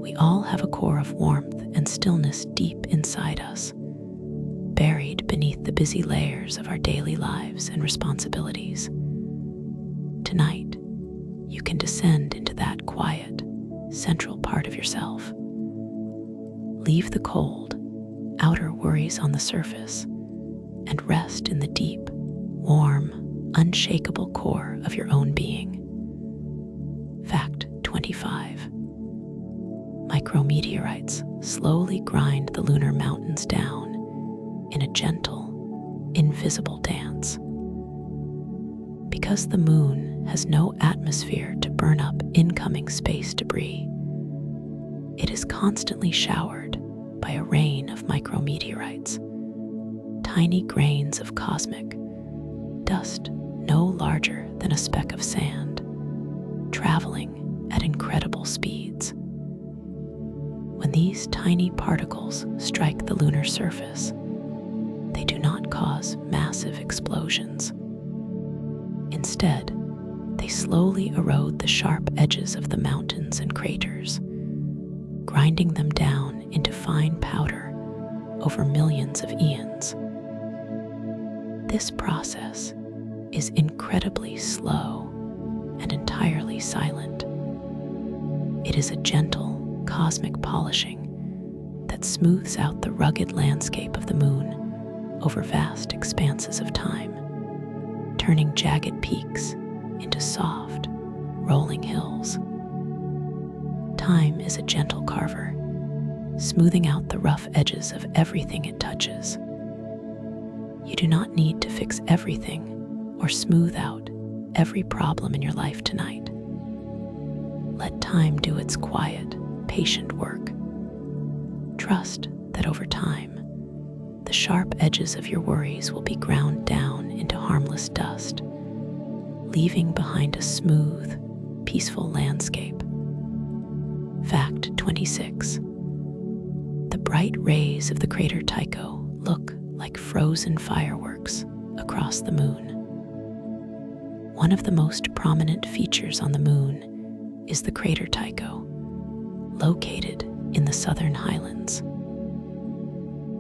We all have a core of warmth and stillness deep inside us, buried beneath the busy layers of our daily lives and responsibilities. Tonight, you can descend into that quiet, central part of yourself. Leave the cold, outer worries on the surface, and rest in the deep, warm, unshakable core of your own being. Fact 25. Micrometeorites slowly grind the lunar mountains down in a gentle, invisible dance. Because the moon has no atmosphere to burn up incoming space debris, it is constantly showered by a rain of micrometeorites, tiny grains of cosmic dust no larger than a speck of sand, traveling at incredible speeds. When these tiny particles strike the lunar surface, they do not cause massive explosions. Instead, they slowly erode the sharp edges of the mountains and craters, grinding them down into fine powder over millions of eons. This process is incredibly slow and entirely silent. It is a gentle, cosmic polishing that smooths out the rugged landscape of the moon over vast expanses of time, turning jagged peaks into soft, rolling hills. Time is a gentle carver, smoothing out the rough edges of everything it touches. You do not need to fix everything or smooth out every problem in your life tonight. Let time do its quiet, patient work. Trust that over time, the sharp edges of your worries will be ground down into harmless dust, leaving behind a smooth, peaceful landscape. Fact 26. The bright rays of the crater Tycho look like frozen fireworks across the moon. One of the most prominent features on the moon is the crater Tycho, located in the southern highlands.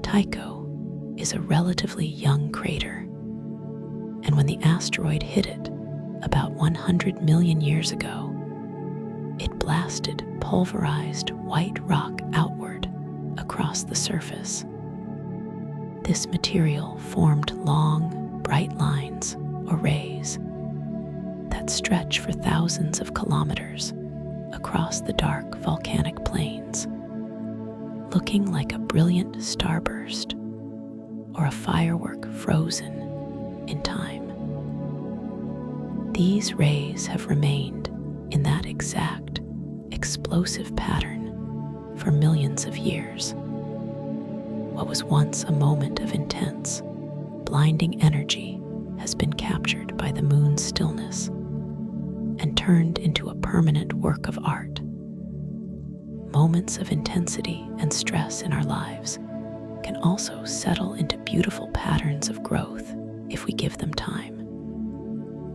Tycho is a relatively young crater, and when the asteroid hit it about 100 million years ago, it blasted pulverized white rock outward across the surface. This material formed long, bright lines or rays that stretch for thousands of kilometers across the dark volcanic plains, looking like a brilliant starburst or a firework frozen in time. These rays have remained in that exact, explosive pattern for millions of years. What was once a moment of intense, blinding energy has been captured by the moon's stillness and turned into a permanent work of art. Moments of intensity and stress in our lives can also settle into beautiful patterns of growth if we give them time.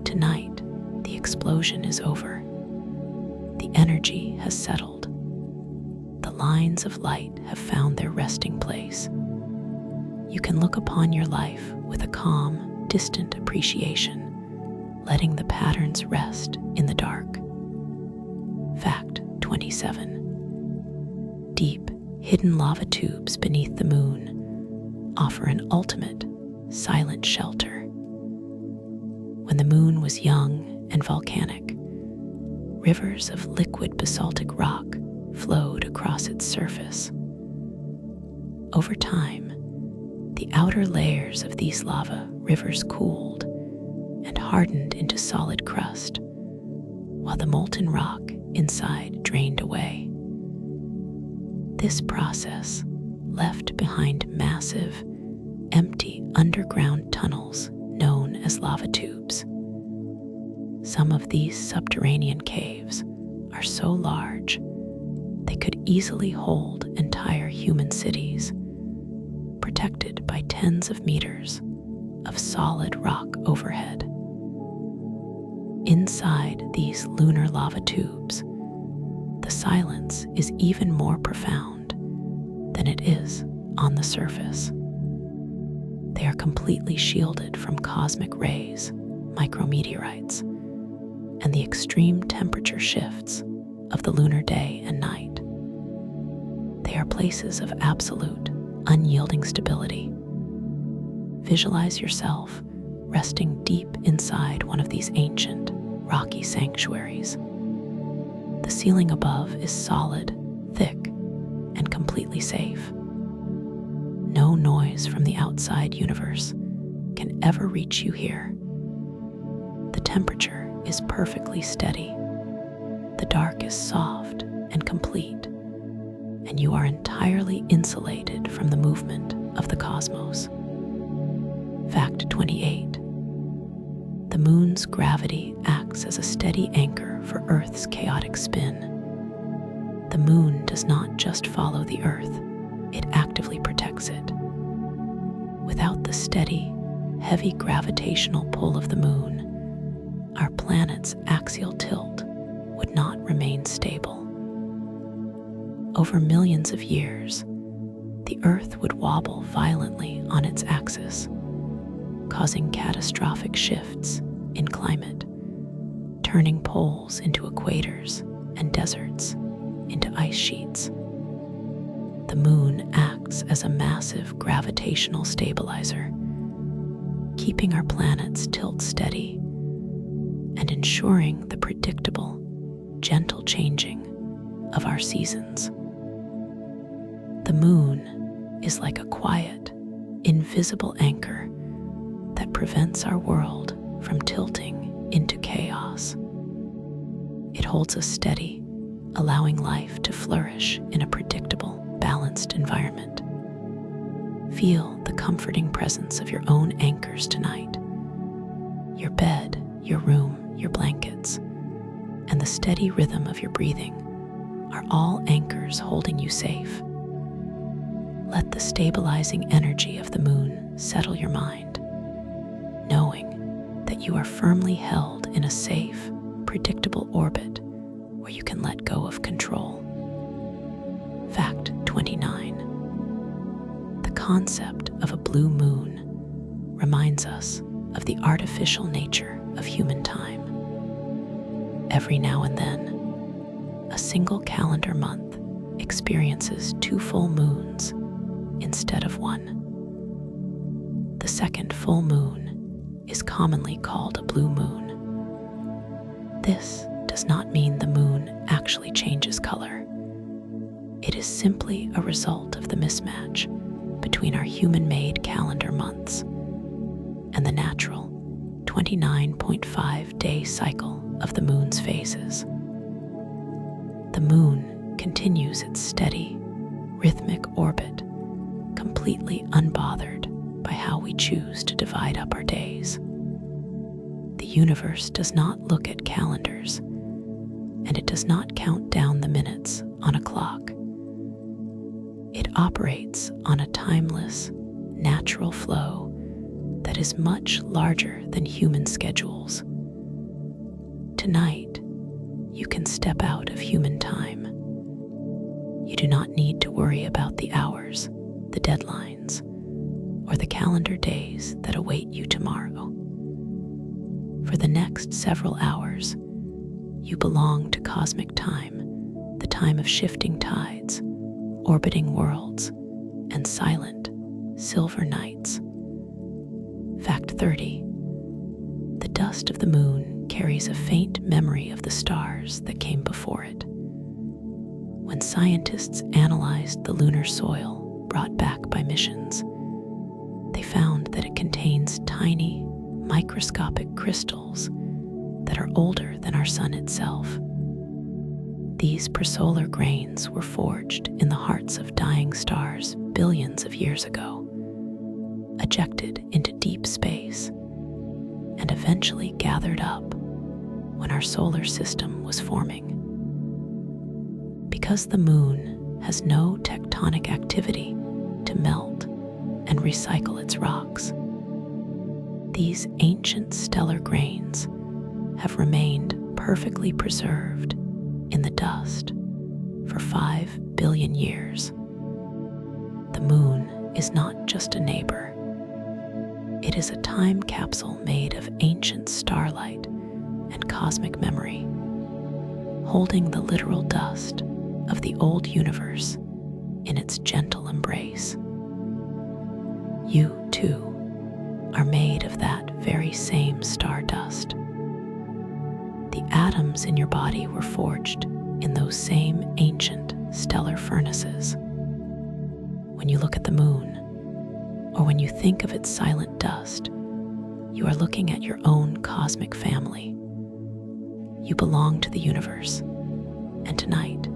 Tonight, the explosion is over. The energy has settled. The lines of light have found their resting place. You can look upon your life with a calm, distant appreciation, letting the patterns rest in the dark. Fact 27. Deep, hidden lava tubes beneath the moon offer an ultimate, silent shelter. When the moon was young and volcanic, rivers of liquid basaltic rock flowed across its surface. Over time, the outer layers of these lava rivers cooled and hardened into solid crust, while the molten rock inside drained away. This process left behind massive, empty underground tunnels known as lava tubes. Some of these subterranean caves are so large they could easily hold entire human cities, protected by tens of meters of solid rock overhead. Inside these lunar lava tubes, the silence is even more profound than it is on the surface. They are completely shielded from cosmic rays, micrometeorites, and the extreme temperature shifts of the lunar day and night. They are places of absolute, unyielding stability. Visualize yourself resting deep inside one of these ancient, rocky sanctuaries. The ceiling above is solid, thick, and completely safe. No noise from the outside universe can ever reach you here. The temperature is perfectly steady. The dark is soft and complete, and you are entirely insulated from the movement of the cosmos. Fact 28. The moon's gravity acts as a steady anchor for Earth's chaotic spin. The moon does not just follow the Earth, it actively protects it. Without the steady, heavy gravitational pull of the moon, our planet's axial tilt would not remain stable. Over millions of years, the Earth would wobble violently on its axis, causing catastrophic shifts in climate, turning poles into equators and deserts into ice sheets. The moon acts as a massive gravitational stabilizer, keeping our planet's tilt steady and ensuring the predictable, gentle changing of our seasons. The moon is like a quiet, invisible anchor that prevents our world from tilting into chaos. It holds us steady, allowing life to flourish in a predictable, balanced environment. Feel the comforting presence of your own anchors tonight. Your bed, your room, your blankets, and the steady rhythm of your breathing are all anchors holding you safe. Let the stabilizing energy of the moon settle your mind, knowing that you are firmly held in a safe, predictable orbit where you can let go of control. Fact 29. The concept of a blue moon reminds us of the artificial nature of human time. Every now and then, a single calendar month experiences 2 full moons instead of 1. The second full moon is commonly called a blue moon. This does not mean the moon actually changes color. It is simply a result of the mismatch between our human-made calendar months and the natural 29.5-day cycle of the moon's phases. The moon continues its steady, rhythmic orbit, completely unbothered by how we choose to divide up our days. The universe does not look at calendars, and it does not count down the minutes on a clock. It operates on a timeless, natural flow that is much larger than human schedules. Tonight, you can step out of human time. You do not need to worry about the hours, the deadlines, or the calendar days that await you tomorrow. For the next several hours, you belong to cosmic time, the time of shifting tides, orbiting worlds, and silent, silver nights. Fact 30. The dust of the moon carries a faint memory of the stars that came before it. When scientists analyzed the lunar soil brought back by missions, they found that it contains tiny, microscopic crystals that are older than our sun itself. These presolar grains were forged in the hearts of dying stars billions of years ago, ejected into deep space, and eventually gathered up when our solar system was forming. Because the moon has no tectonic activity to melt and recycle its rocks, these ancient stellar grains have remained perfectly preserved in the dust for 5 billion years. The moon is not just a neighbor. It is a time capsule made of ancient starlight and cosmic memory, holding the literal dust of the old universe in its gentle embrace. You, too, are made of that very same stardust. The atoms in your body were forged in those same ancient stellar furnaces. When you look at the moon, or when you think of its silent dust, you are looking at your own cosmic family. You belong to the universe, and tonight,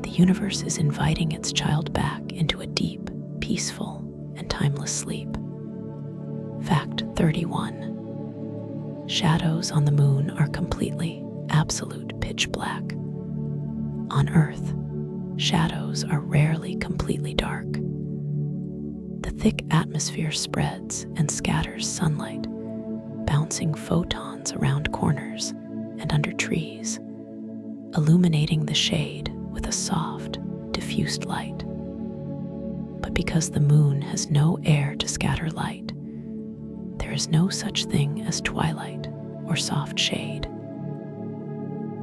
the universe is inviting its child back into a deep, peaceful, and timeless sleep. Fact 31. Shadows on the moon are completely, absolute pitch black. On Earth, shadows are rarely completely dark. The thick atmosphere spreads and scatters sunlight, bouncing photons around corners and under trees, illuminating the shade with a soft, diffused light. But because the moon has no air to scatter light, there is no such thing as twilight or soft shade.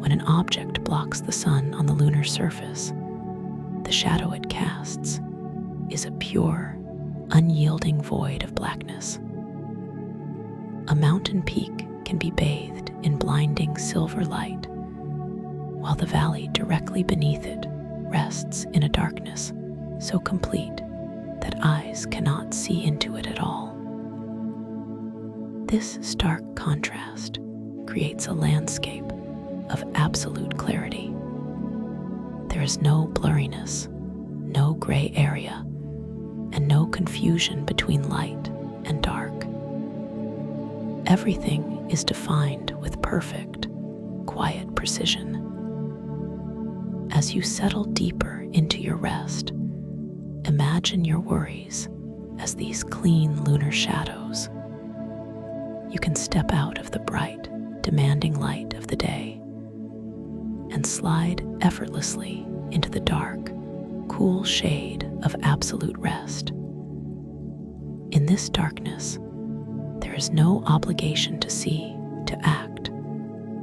When an object blocks the sun on the lunar surface, the shadow it casts is a pure, unyielding void of blackness. A mountain peak can be bathed in blinding silver light, while the valley directly beneath it rests in a darkness so complete that eyes cannot see into it at all. This stark contrast creates a landscape of absolute clarity. There is no blurriness, no gray area, and no confusion between light and dark. Everything is defined with perfect, quiet precision. As you settle deeper into your rest, imagine your worries as these clean lunar shadows. You can step out of the bright, demanding light of the day and slide effortlessly into the dark, cool shade of absolute rest. In this darkness, there is no obligation to see, to act,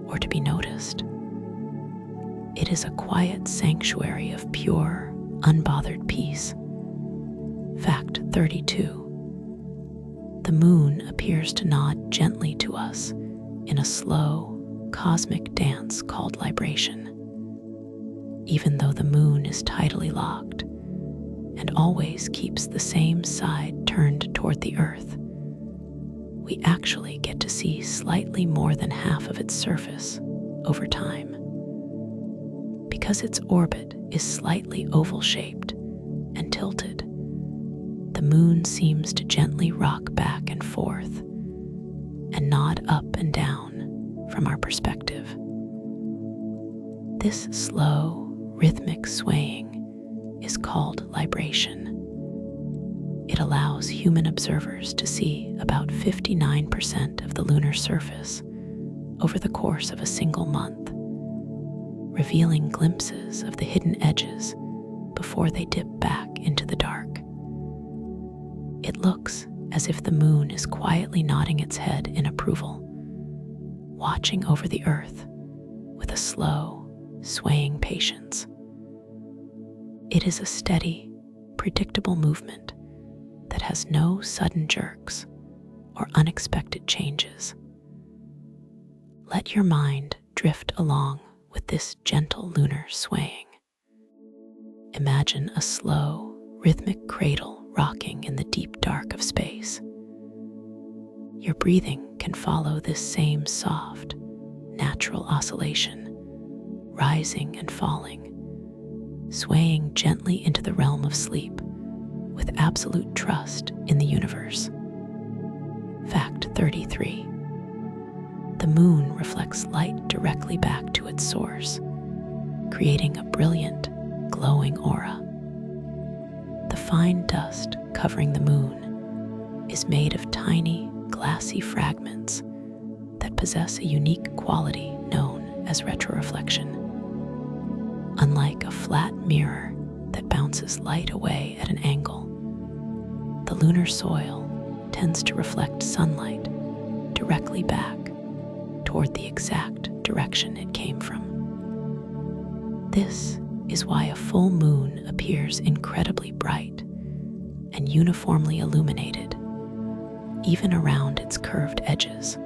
or to be noticed. It is a quiet sanctuary of pure, unbothered peace. Fact 32. The moon appears to nod gently to us in a slow, cosmic dance called libration. Even though the moon is tidally locked and always keeps the same side turned toward the Earth, we actually get to see slightly more than half of its surface over time. Because its orbit is slightly oval-shaped and tilted, the moon seems to gently rock back and forth and nod up and down from our perspective. This slow, rhythmic swaying is called libration. It allows human observers to see about 59% of the lunar surface over the course of a single month, revealing glimpses of the hidden edges before they dip back into the dark. It looks as if the moon is quietly nodding its head in approval, watching over the Earth with a slow, swaying patience. It is a steady, predictable movement that has no sudden jerks or unexpected changes. Let your mind drift along with this gentle lunar swaying. Imagine a slow, rhythmic cradle rocking in the deep dark of space. Your breathing can follow this same soft, natural oscillation, rising and falling, swaying gently into the realm of sleep with absolute trust in the universe. Fact 33. The moon reflects light directly back to its source, creating a brilliant, glowing aura. The fine dust covering the moon is made of tiny, glassy fragments that possess a unique quality known as retroreflection. Unlike a flat mirror that bounces light away at an angle, the lunar soil tends to reflect sunlight directly back toward the exact direction it came from. This is why a full moon appears incredibly bright and uniformly illuminated, even around its curved edges.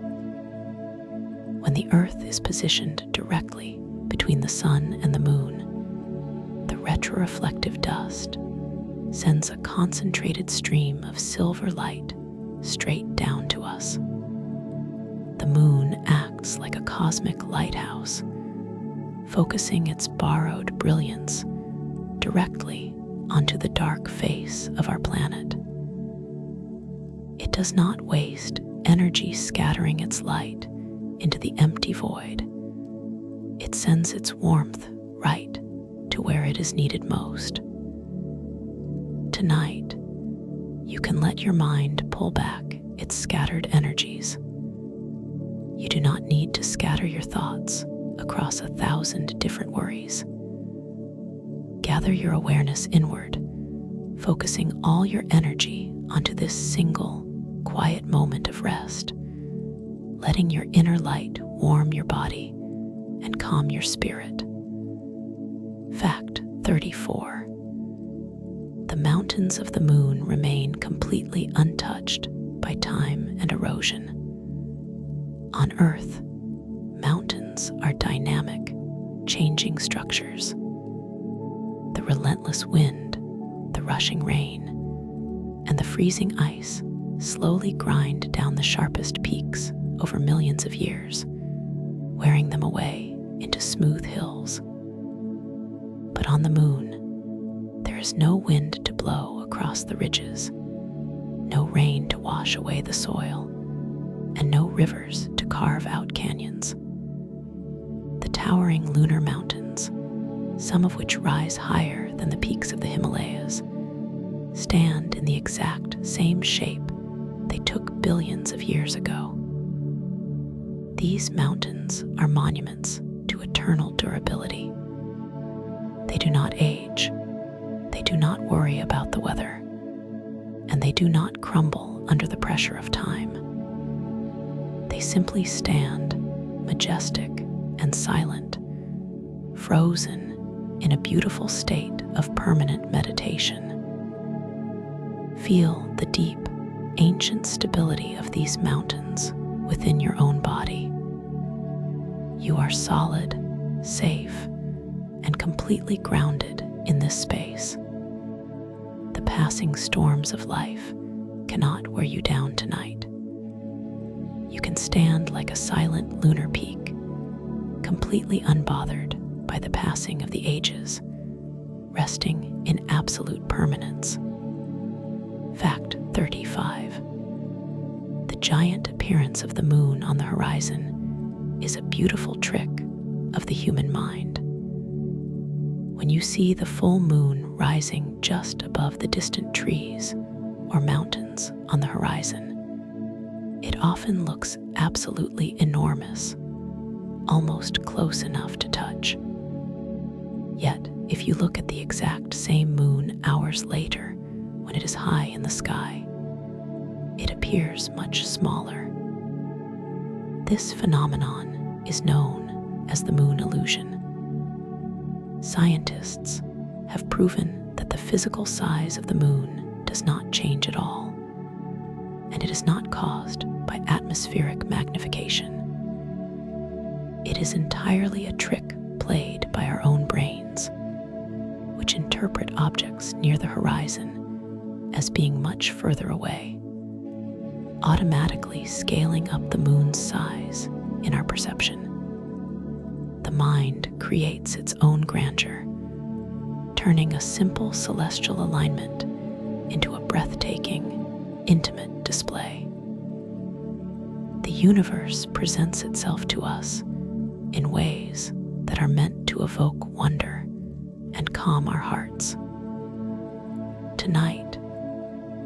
When the Earth is positioned directly between the sun and the moon, the retroreflective dust sends a concentrated stream of silver light straight down to us. The moon acts like a cosmic lighthouse, focusing its borrowed brilliance directly onto the dark face of our planet. It does not waste energy scattering its light into the empty void. It sends its warmth right to where it is needed most. Tonight, you can let your mind pull back its scattered energies. You do not need to scatter your thoughts across 1,000 different worries. Gather your awareness inward, focusing all your energy onto this single, quiet moment of rest, letting your inner light warm your body and calm your spirit. Fact 34. The mountains of the moon remain completely untouched by time and erosion. On Earth, mountains are dynamic, changing structures. The relentless wind, the rushing rain, and the freezing ice slowly grind down the sharpest peaks over millions of years, wearing them away into smooth hills. But on the moon, there is no wind to blow across the ridges, no rain to wash away the soil, and no rivers to carve out canyons. The towering lunar mountains, some of which rise higher than the peaks of the Himalayas, stand in the exact same shape they took billions of years ago. These mountains are monuments to eternal durability. They do not age, they do not worry about the weather, and they do not crumble under the pressure of time. They simply stand, majestic and silent, frozen in a beautiful state of permanent meditation. Feel the deep, ancient stability of these mountains within your own body. You are solid, safe, and completely grounded in this space. The passing storms of life cannot wear you down tonight. You can stand like a silent lunar peak, completely unbothered by the passing of the ages, resting in absolute permanence. Fact 35. The giant appearance of the moon on the horizon is a beautiful trick of the human mind. When you see the full moon rising just above the distant trees or mountains on the horizon, it often looks absolutely enormous, almost close enough to touch. Yet, if you look at the exact same moon hours later, when it is high in the sky, it appears much smaller. This phenomenon is known as the moon illusion. Scientists have proven that the physical size of the moon does not change at all, and it is not caused by atmospheric magnification. It is entirely a trick played by our own brains, which interpret objects near the horizon as being much further away, automatically scaling up the moon's size in our perception. The mind creates its own grandeur, turning a simple celestial alignment into a breathtaking, intimate display. The universe presents itself to us in ways that are meant to evoke wonder and calm our hearts. Tonight,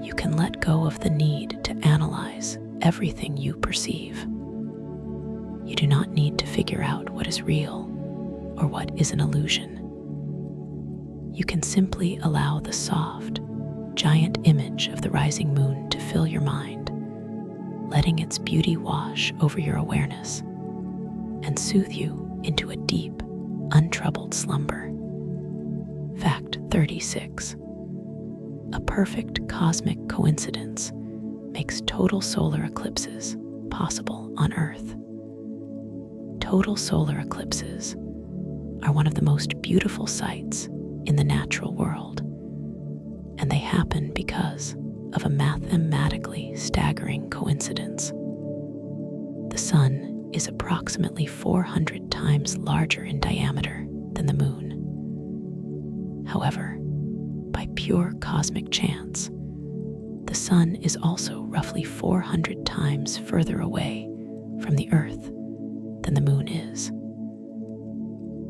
you can let go of the need to analyze everything you perceive. You do not need to figure out what is real or what is an illusion. You can simply allow the soft, giant image of the rising moon to fill your mind, letting its beauty wash over your awareness and soothe you into a deep, untroubled slumber. Fact 36. A perfect cosmic coincidence makes total solar eclipses possible on Earth. Total solar eclipses are one of the most beautiful sights in the natural world, and they happen because of a mathematically staggering coincidence. The sun is approximately 400 times larger in diameter than the moon. However, by pure cosmic chance, the sun is also roughly 400 times further away from the Earth than the moon is.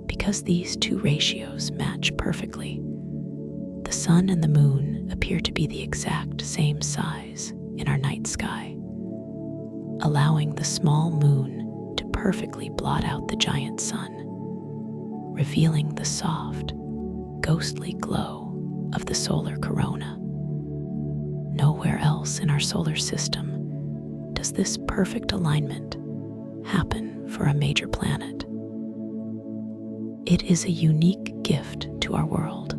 Because these two ratios match perfectly, the sun and the moon appear to be the exact same size in our night sky, allowing the small moon to perfectly blot out the giant sun, revealing the soft, ghostly glow of the solar corona. Nowhere else in our solar system does this perfect alignment happen for a major planet. It is a unique gift to our world,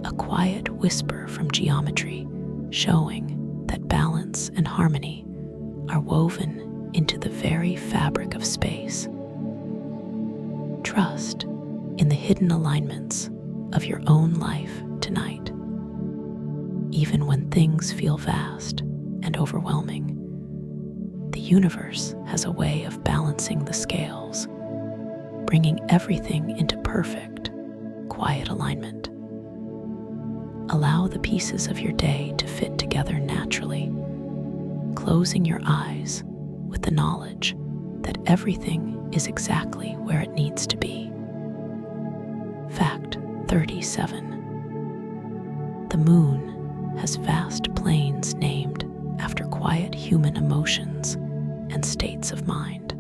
a quiet whisper from geometry showing that balance and harmony are woven into the very fabric of space. Trust in the hidden alignments of your own life tonight. Even when things feel vast and overwhelming, the universe has a way of balancing the scales, bringing everything into perfect, quiet alignment. Allow the pieces of your day to fit together naturally, closing your eyes with the knowledge that everything is exactly where it needs to be. Fact 37. The moon has vast plains named after quiet human emotions and states of mind.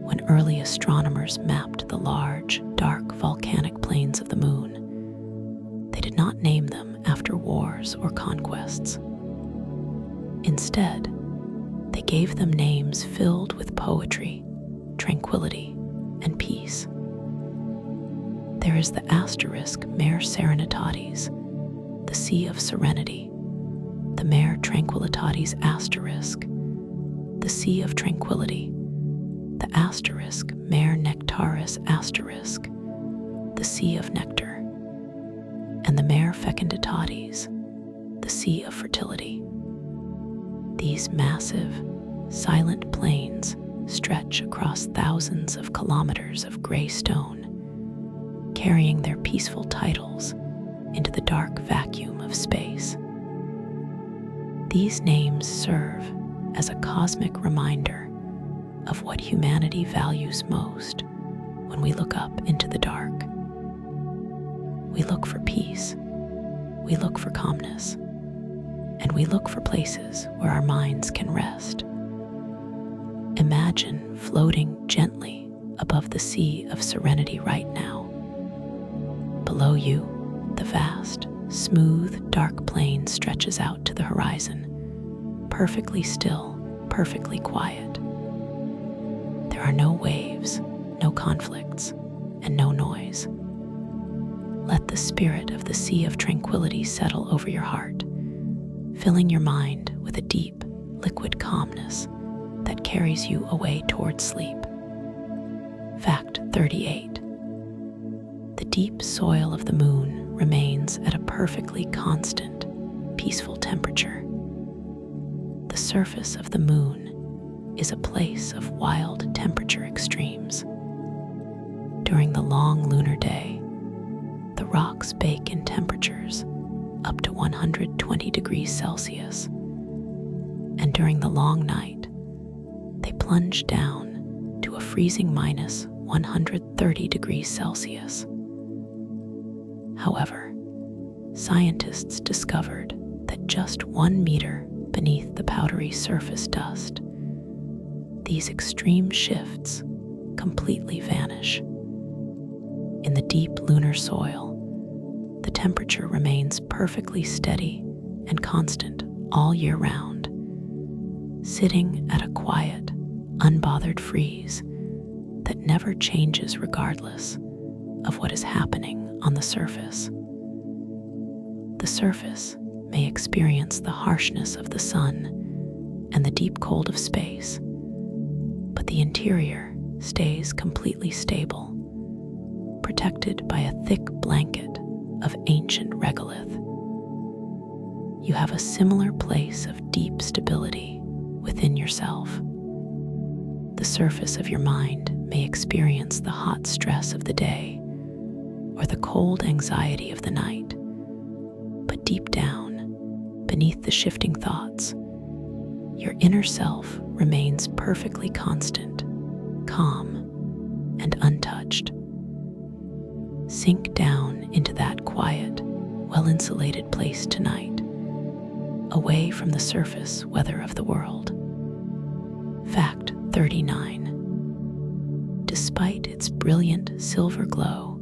When early astronomers mapped the large, dark volcanic plains of the moon, they did not name them after wars or conquests. Instead, they gave them names filled with poetry, tranquility, and peace. There is the asterisk Mare Serenitatis, the Sea of Serenity, the Mare Tranquillitatis asterisk, the Sea of Tranquility, the asterisk Mare Nectaris asterisk, the Sea of Nectar, and the Mare Fecunditatis, the Sea of Fertility. These massive, silent plains stretch across thousands of kilometers of gray stone, carrying their peaceful titles into the dark vacuum of space. These names serve as a cosmic reminder of what humanity values most when we look up into the dark. We look for peace, we look for calmness, and we look for places where our minds can rest. Imagine floating gently above the Sea of Serenity right now. Below you, the vast, smooth, dark plain stretches out to the horizon, perfectly still, perfectly quiet. There are no waves, no conflicts, and no noise. Let the spirit of the Sea of Tranquility settle over your heart, filling your mind with a deep, liquid calmness that carries you away toward sleep. Fact 38. The deep soil of the moon remains at a perfectly constant, peaceful temperature. The surface of the moon is a place of wild temperature extremes. During the long lunar day, the rocks bake in temperatures up to 120 degrees Celsius, and during the long night, they plunge down to a freezing minus 130 degrees Celsius. However, scientists discovered that just 1 meter beneath the powdery surface dust, these extreme shifts completely vanish. In the deep lunar soil, the temperature remains perfectly steady and constant all year round, sitting at a quiet, unbothered freeze that never changes regardless of what is happening on the surface. The surface may experience the harshness of the sun and the deep cold of space, but the interior stays completely stable, protected by a thick blanket of ancient regolith. You have a similar place of deep stability within yourself. The surface of your mind may experience the hot stress of the day or the cold anxiety of the night, but deep down, beneath the shifting thoughts, your inner self remains perfectly constant, calm, and untouched. Sink down into that quiet, well-insulated place tonight, away from the surface weather of the world. Fact 39. Despite its brilliant silver glow,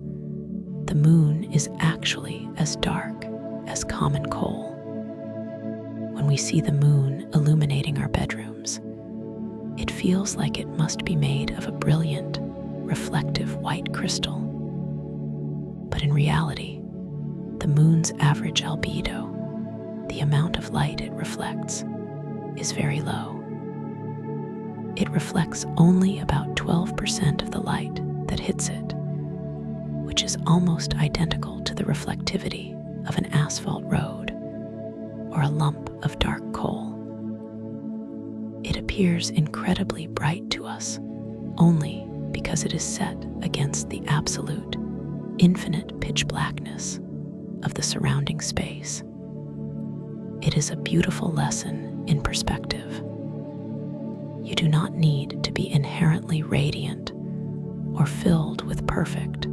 the moon is actually as dark as common coal. When we see the moon illuminating our bedrooms, it feels like it must be made of a brilliant, reflective white crystal. But in reality, the moon's average albedo, the amount of light it reflects, is very low. It reflects only about 12% of the light that hits it, which is almost identical to the reflectivity of an asphalt road or a lump of dark coal. It appears incredibly bright to us only because it is set against the absolute, infinite pitch blackness of the surrounding space. It is a beautiful lesson in perspective. You do not need to be inherently radiant or filled with perfect,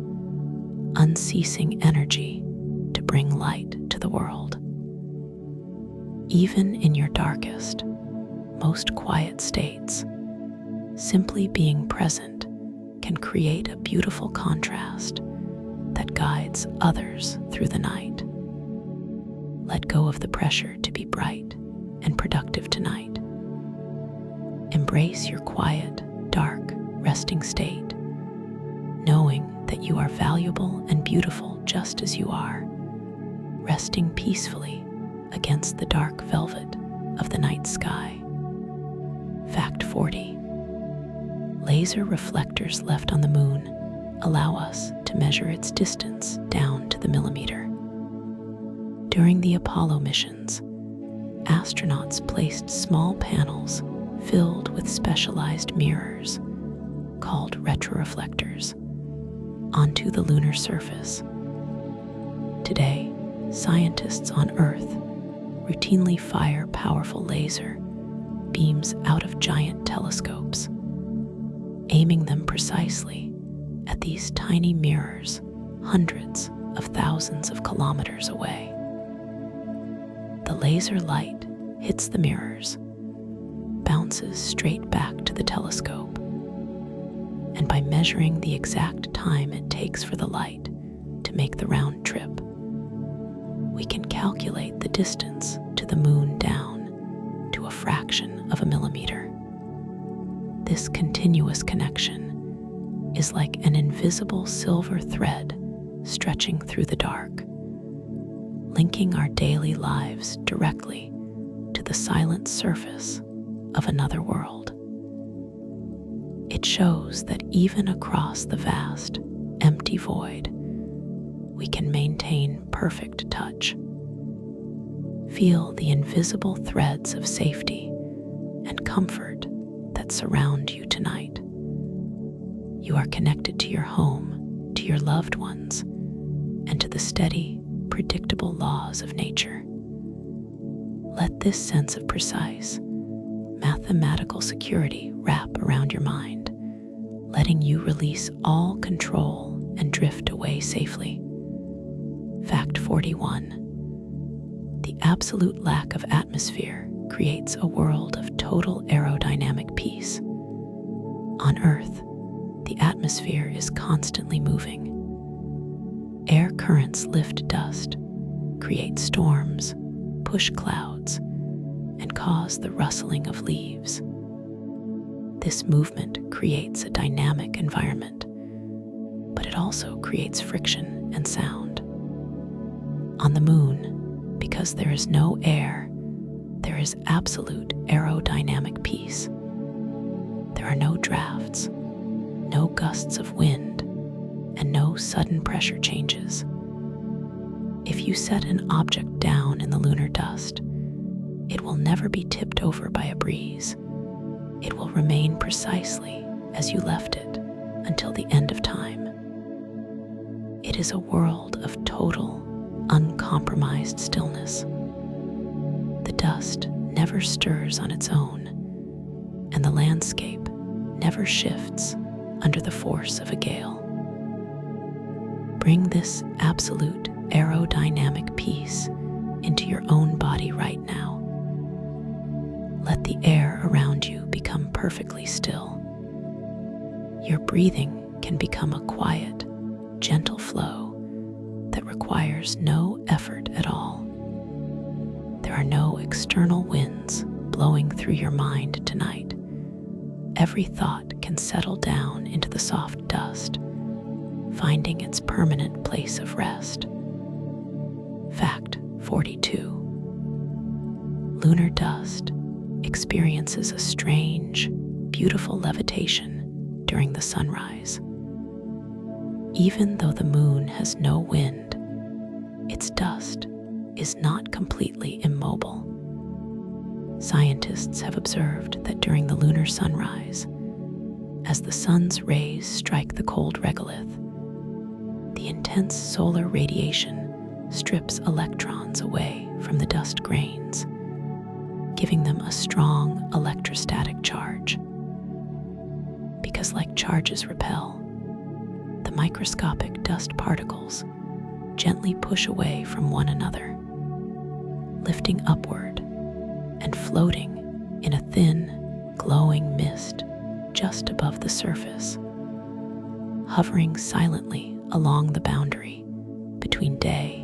unceasing energy to bring light to the world. Even in your darkest, most quiet states, simply being present can create a beautiful contrast that guides others through the night. Let go of the pressure to be bright and productive tonight. Embrace your quiet, dark, resting state, knowing that you are valuable and beautiful just as you are, resting peacefully against the dark velvet of the night sky. Fact 40. Laser reflectors left on the moon allow us to measure its distance down to the millimeter. During the Apollo missions, astronauts placed small panels filled with specialized mirrors, called retroreflectors, onto the lunar surface. Today, scientists on Earth routinely fire powerful laser beams out of giant telescopes, aiming them precisely at these tiny mirrors hundreds of thousands of kilometers away. The laser light hits the mirrors, bounces straight back to the telescope, and by measuring the exact time it takes for the light to make the round trip, we can calculate the distance to the moon down to a fraction of a millimeter. This continuous connection is like an invisible silver thread stretching through the dark, linking our daily lives directly the silent surface of another world. It shows that even across the vast, empty void, we can maintain perfect touch. Feel the invisible threads of safety and comfort that surround you tonight. You are connected to your home, to your loved ones, and to the steady, predictable laws of nature. Let this sense of precise, mathematical security wrap around your mind, letting you release all control and drift away safely. Fact 41. The absolute lack of atmosphere creates a world of total aerodynamic peace. On Earth, the atmosphere is constantly moving. Air currents lift dust, create storms, push clouds, and cause the rustling of leaves. This movement creates a dynamic environment, but it also creates friction and sound. On the moon, because there is no air, there is absolute aerodynamic peace. There are no drafts, no gusts of wind, and no sudden pressure changes. If you set an object down in the lunar dust, it will never be tipped over by a breeze. It will remain precisely as you left it until the end of time. It is a world of total, uncompromised stillness. The dust never stirs on its own, and the landscape never shifts under the force of a gale. Bring this absolute aerodynamic peace into your own body right now. Let the air around you become perfectly still. Your breathing can become a quiet, gentle flow that requires no effort at all. There are no external winds blowing through your mind tonight. Every thought can settle down into the soft dust, finding its permanent place of rest. Fact 42. Lunar dust experiences a strange, beautiful levitation during the sunrise. Even though the moon has no wind, its dust is not completely immobile. Scientists have observed that during the lunar sunrise, as the sun's rays strike the cold regolith, the intense solar radiation strips electrons away from the dust grains, giving them a strong electrostatic charge. Because like charges repel, the microscopic dust particles gently push away from one another, lifting upward and floating in a thin, glowing mist just above the surface, hovering silently along the boundary between day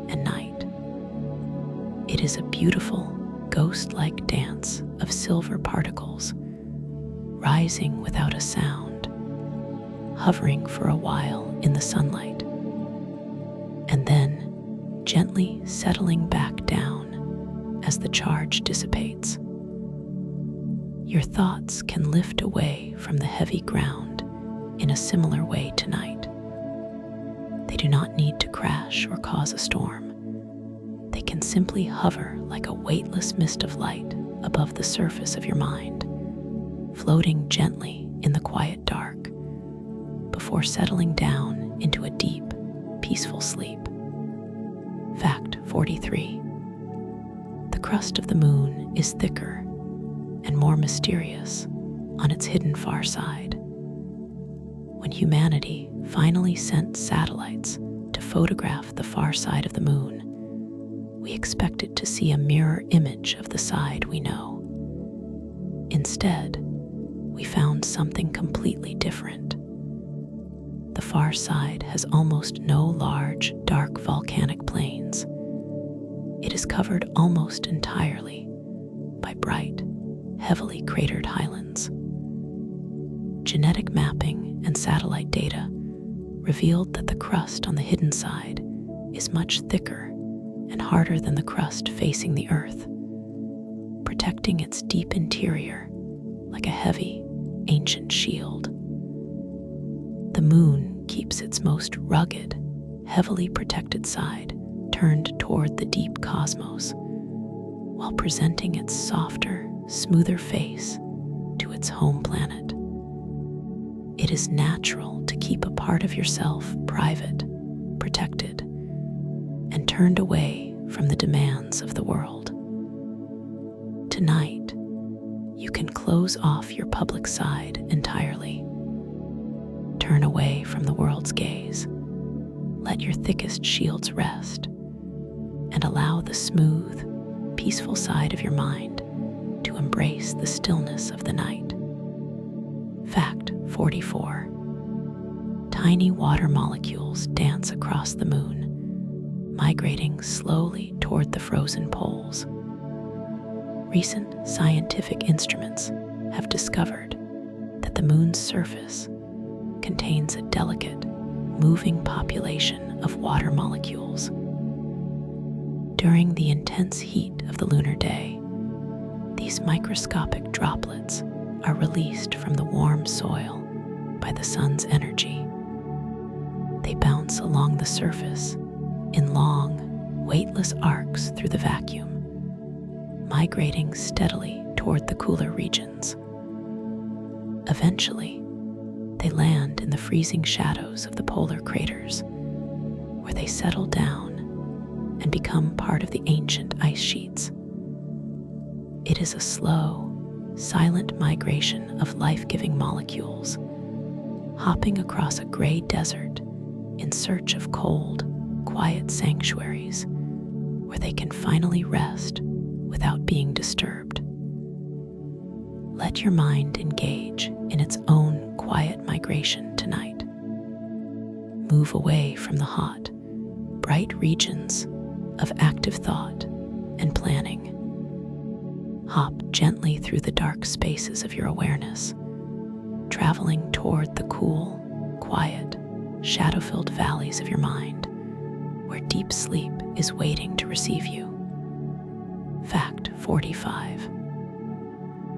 and night. It is a beautiful, ghost-like dance of silver particles, rising without a sound, hovering for a while in the sunlight, and then gently settling back down as the charge dissipates. Your thoughts can lift away from the heavy ground in a similar way tonight. They do not need to crash or cause a storm. They can simply hover like a weightless mist of light above the surface of your mind, floating gently in the quiet dark before settling down into a deep, peaceful sleep. Fact 43. The crust of the moon is thicker and more mysterious on its hidden far side. When humanity finally sent satellites to photograph the far side of the moon, we expected to see a mirror image of the side we know. Instead, we found something completely different. The far side has almost no large, dark volcanic plains. It is covered almost entirely by bright, heavily cratered highlands. Genetic mapping and satellite data revealed that the crust on the hidden side is much thicker and harder than the crust facing the Earth. protecting its deep interior like a heavy, ancient shield. The moon keeps its most rugged, heavily protected side turned toward the deep cosmos, while presenting its softer, smoother face to its home planet. It is natural to keep a part of yourself private, protected, and turned away from the demands of the world. Tonight, you can close off your public side entirely. Turn away from the world's gaze. Let your thickest shields rest, and allow the smooth, peaceful side of your mind to embrace the stillness of the night. Fact 44. Tiny water molecules dance across the moon, migrating slowly toward the frozen poles. Recent scientific instruments have discovered that the moon's surface contains a delicate, moving population of water molecules. During the intense heat of the lunar day, these microscopic droplets are released from the warm soil by the sun's energy. They bounce along the surface in long, weightless arcs through the vacuum, migrating steadily toward the cooler regions. Eventually, they land in the freezing shadows of the polar craters, where they settle down and become part of the ancient ice sheets. It is a slow, silent migration of life-giving molecules, hopping across a gray desert in search of cold, quiet sanctuaries where they can finally rest without being disturbed. Let your mind engage in its own quiet migration tonight. Move away from the hot, bright regions of active thought and planning. Hop gently through the dark spaces of your awareness, traveling toward the cool, quiet, shadow-filled valleys of your mind, where deep sleep is waiting to receive you. Fact 45.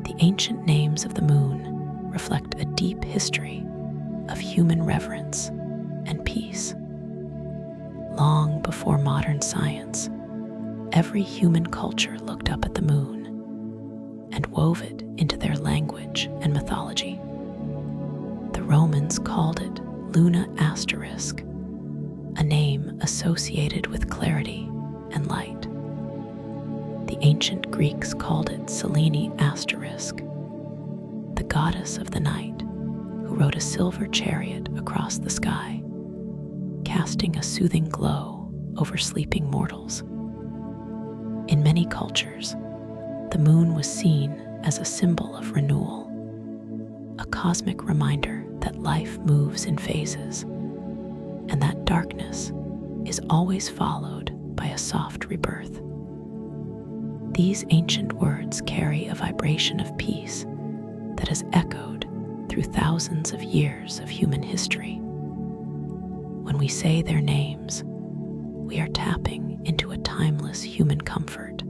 The ancient names of the moon reflect a deep history of human reverence and peace. Long before modern science, every human culture looked up at the moon and wove it into their language and mythology. The Romans called it Luna Asterisk, a name associated with clarity and light. The ancient Greeks called it Selene Asterisk, the goddess of the night, who rode a silver chariot across the sky, casting a soothing glow over sleeping mortals. In many cultures, the moon was seen as a symbol of renewal, a cosmic reminder that life moves in phases, and that darkness is always followed by a soft rebirth. These ancient words carry a vibration of peace that has echoed through thousands of years of human history. When we say their names, we are tapping into a timeless human comfort.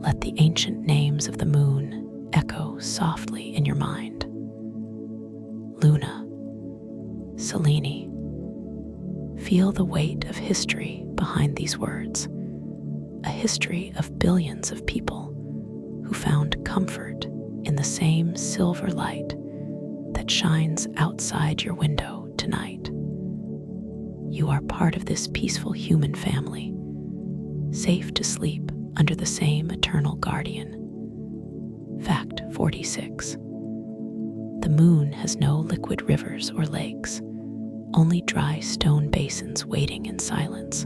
Let the ancient names of the moon echo softly in your mind. Luna, Selene. Feel the weight of history behind these words, a history of billions of people who found comfort in the same silver light that shines outside your window tonight. You are part of this peaceful human family, safe to sleep under the same eternal guardian. Fact 46. The moon has no liquid rivers or lakes, only dry stone basins waiting in silence.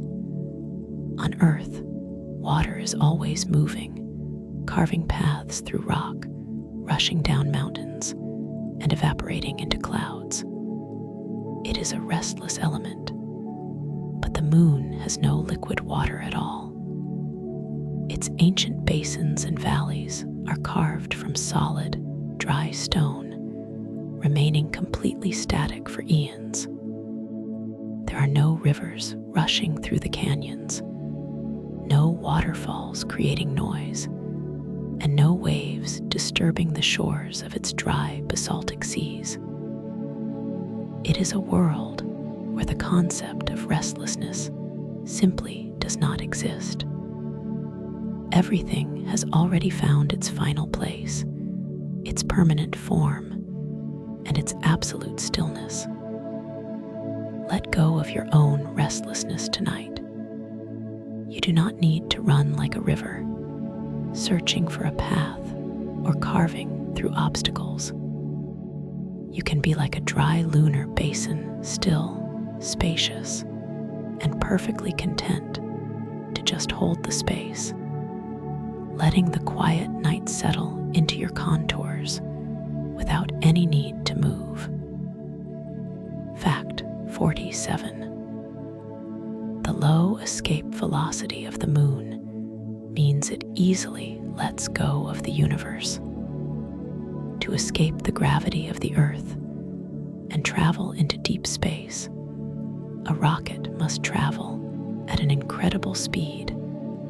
On Earth, water is always moving, carving paths through rock, rushing down mountains, and evaporating into clouds. It is a restless element, but the moon has no liquid water at all. Its ancient basins and valleys are carved from solid, dry stone, remaining completely static for eons. There are no rivers rushing through the canyons, no waterfalls creating noise, and no waves disturbing the shores of its dry basaltic seas. It is a world where the concept of restlessness simply does not exist. Everything has already found its final place, its permanent form, and its absolute stillness. Let go of your own restlessness tonight. You do not need to run like a river, searching for a path or carving through obstacles. You can be like a dry lunar basin, still, spacious, and perfectly content to just hold the space, letting the quiet night settle into your contours without any need to move. Fact 47. The low escape velocity of the moon means it easily lets go of the universe. To escape the gravity of the Earth and travel into deep space, a rocket must travel at an incredible speed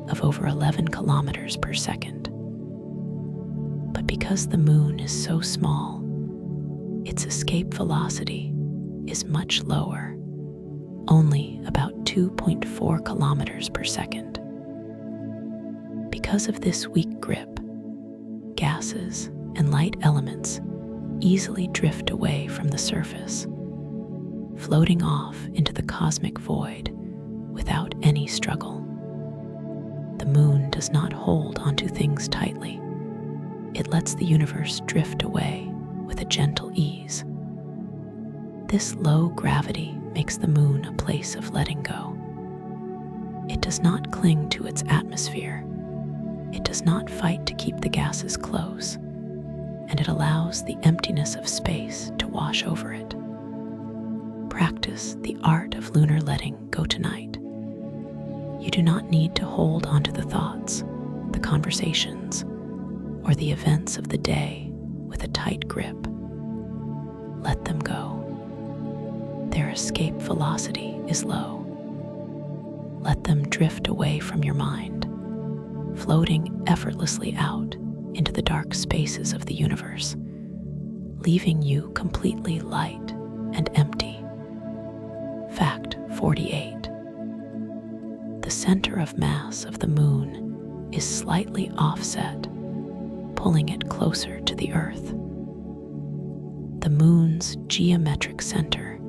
of over 11 kilometers per second. But because the moon is so small, its escape velocity is much lower, only about 2.4 kilometers per second. Because of this weak grip, gases and light elements easily drift away from the surface, floating off into the cosmic void without any struggle. The moon does not hold onto things tightly. It lets the universe drift away with a gentle ease. This low gravity makes the moon a place of letting go. It does not cling to its atmosphere. It does not fight to keep the gases close, and it allows the emptiness of space to wash over it. Practice the art of lunar letting go tonight. You do not need to hold onto the thoughts, the conversations, or the events of the day with a tight grip. Let them go. Their escape velocity is low. Let them drift away from your mind, floating effortlessly out into the dark spaces of the universe, leaving you completely light and empty. Fact 48. The center of mass of the moon is slightly offset, pulling it closer to the Earth. The moon's geometric center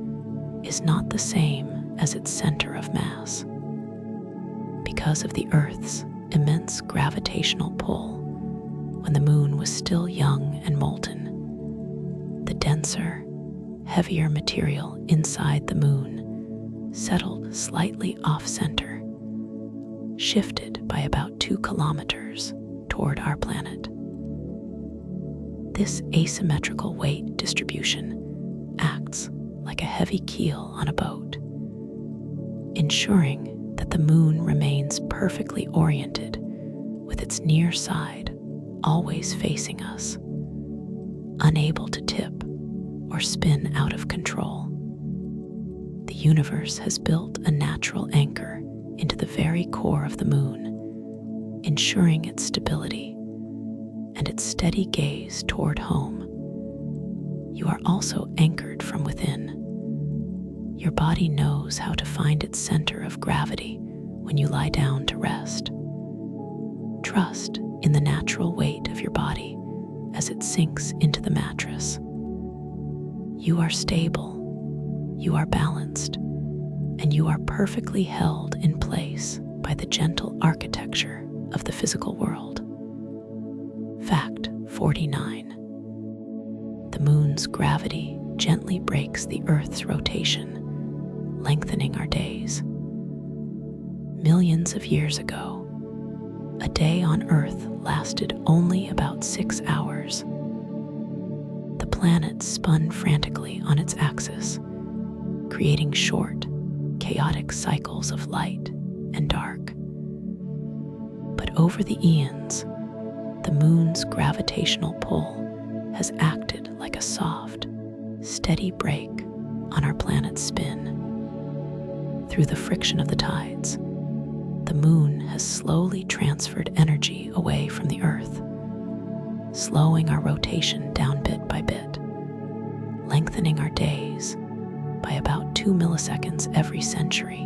is not the same as its center of mass. Because of the Earth's immense gravitational pull, when the moon was still young and molten, the denser, heavier material inside the moon settled slightly off-center, shifted by about 2 kilometers toward our planet. This asymmetrical weight distribution acts like a heavy keel on a boat, ensuring that the moon remains perfectly oriented with its near side always facing us, unable to tip or spin out of control. The universe has built a natural anchor into the very core of the moon, ensuring its stability and its steady gaze toward home. You are also anchored from within. Your body knows how to find its center of gravity when you lie down to rest. Trust in the natural weight of your body as it sinks into the mattress. You are stable, you are balanced, and you are perfectly held in place by the gentle architecture of the physical world. Fact 49. The moon's gravity gently breaks the Earth's rotation, lengthening our days. Millions of years ago, a day on Earth lasted only about 6 hours. The planet spun frantically on its axis, creating short, chaotic cycles of light and dark. But over the eons, the moon's gravitational pull has acted like a soft, steady brake on our planet's spin. Through the friction of the tides, the moon has slowly transferred energy away from the Earth, slowing our rotation down bit by bit, lengthening our days by about 2 milliseconds every century,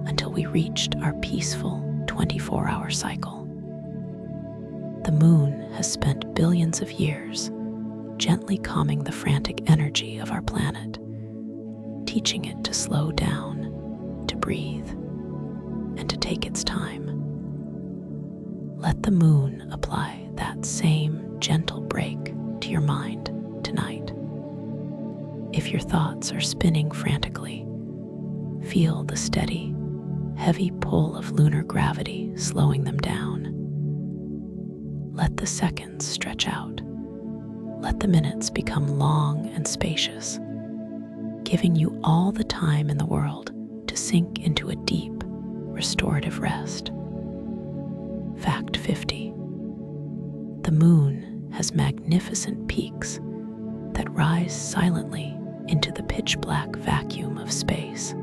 until we reached our peaceful 24-hour cycle. The moon has spent billions of years gently calming the frantic energy of our planet, teaching it to slow down, to breathe, and to take its time. Let the moon apply that same gentle break to your mind tonight. If your thoughts are spinning frantically, feel the steady, heavy pull of lunar gravity slowing them down. Let the seconds stretch out. Let the minutes become long and spacious, giving you all the time in the world to sink into a deep, restorative rest. Fact 50. The moon has magnificent peaks that rise silently into the pitch-black vacuum of space.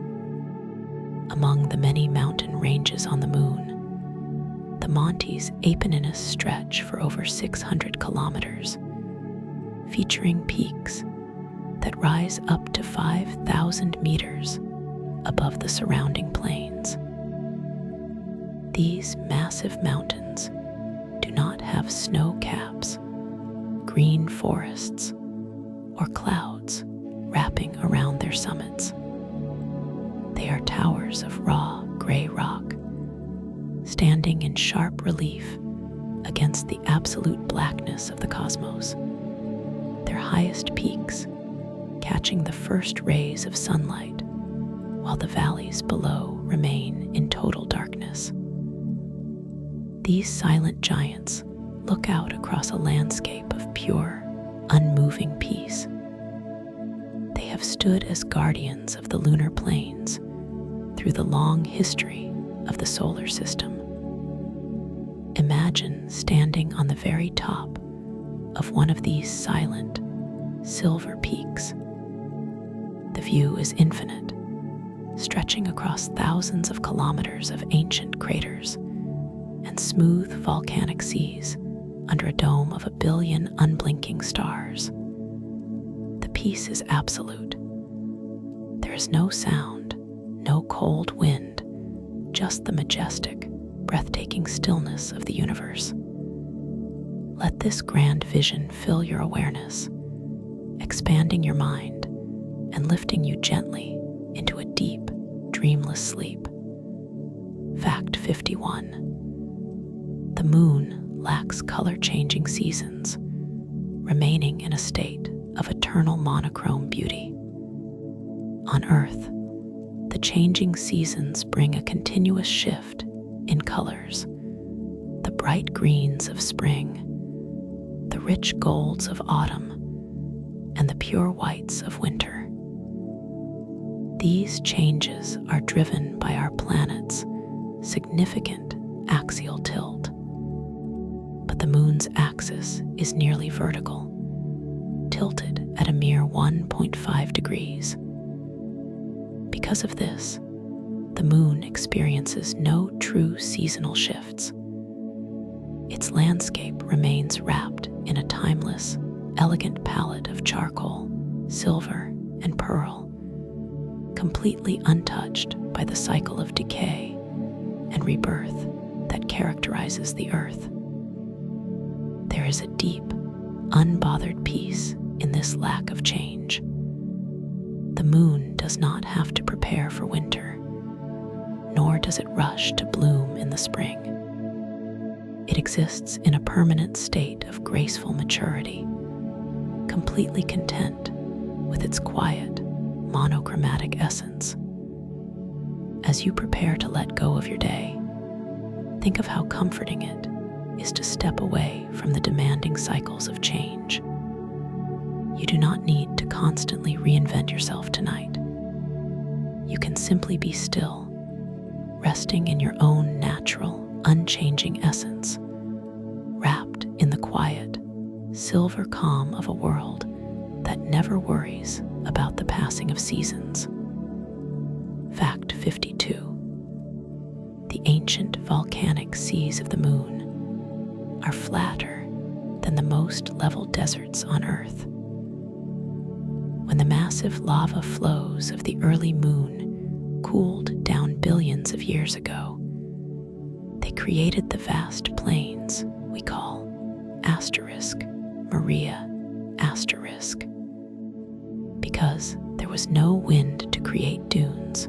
Among the many mountain ranges on the moon, the Montes Apenninus stretch for over 600 kilometers, featuring peaks that rise up to 5,000 meters above the surrounding plains. These massive mountains do not have snow caps, green forests, or clouds wrapping around their summits. They are towers of raw gray rock, standing in sharp relief against the absolute blackness of the cosmos, their highest peaks catching the first rays of sunlight, while the valleys below remain in total darkness. These silent giants look out across a landscape of pure, unmoving peace. They have stood as guardians of the lunar plains through the long history of the solar system. Imagine standing on the very top of one of these silent, silver peaks. The view is infinite, stretching across thousands of kilometers of ancient craters and smooth volcanic seas under a dome of 1 billion unblinking stars. The peace is absolute. There is no sound, no cold wind, just the majestic, breathtaking stillness of the universe. Let this grand vision fill your awareness, expanding your mind and lifting you gently into a deep, dreamless sleep. Fact 51. The moon lacks color-changing seasons, remaining in a state of eternal monochrome beauty. On Earth, the changing seasons bring a continuous shift in colors: the bright greens of spring, the rich golds of autumn, and the pure whites of winter. These changes are driven by our planet's significant axial tilt. But the moon's axis is nearly vertical, tilted at a mere 1.5 degrees. Because of this, the moon experiences no true seasonal shifts. Its landscape remains wrapped in a timeless, elegant palette of charcoal, silver, and pearl, completely untouched by the cycle of decay and rebirth that characterizes the Earth. There is a deep, unbothered peace in this lack of change. The moon does not have to prepare for winter, nor does it rush to bloom in the spring. It exists in a permanent state of graceful maturity, completely content with its quiet, monochromatic essence. As you prepare to let go of your day, think of how comforting it is to step away from the demanding cycles of change. You do not need to constantly reinvent yourself tonight. You can simply be still, resting in your own natural, unchanging essence, wrapped in the quiet, silver calm of a world that never worries about the passing of seasons. Fact 52. The ancient volcanic seas of the moon are flatter than the most level deserts on Earth. When the massive lava flows of the early moon cooled down billions of years ago, they created the vast plains we call Maria asterisk. Because there was no wind to create dunes,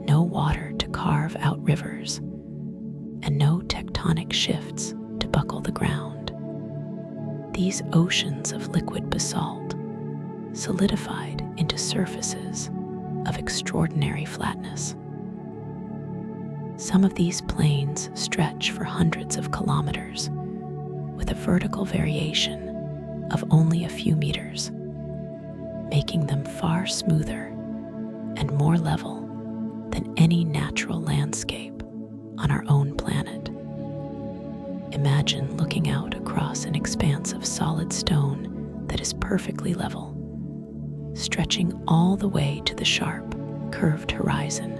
no water to carve out rivers, and no tectonic shifts to buckle the ground, these oceans of liquid basalt solidified into surfaces of extraordinary flatness. Some of these plains stretch for hundreds of kilometers, with a vertical variation of only a few meters, making them far smoother and more level than any natural landscape on our own planet. Imagine looking out across an expanse of solid stone that is perfectly level, stretching all the way to the sharp, curved horizon.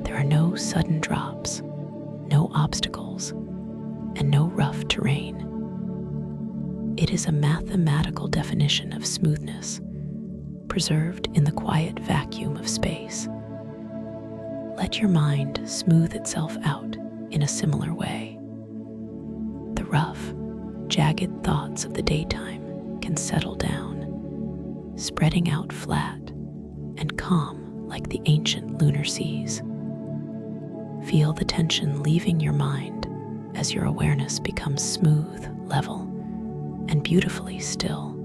There are no sudden drops, no obstacles, and no rough terrain. It is a mathematical definition of smoothness, preserved in the quiet vacuum of space. Let your mind smooth itself out in a similar way. The rough, jagged thoughts of the daytime can settle down, spreading out flat and calm like the ancient lunar seas. Feel the tension leaving your mind as your awareness becomes smooth, level, and beautifully still,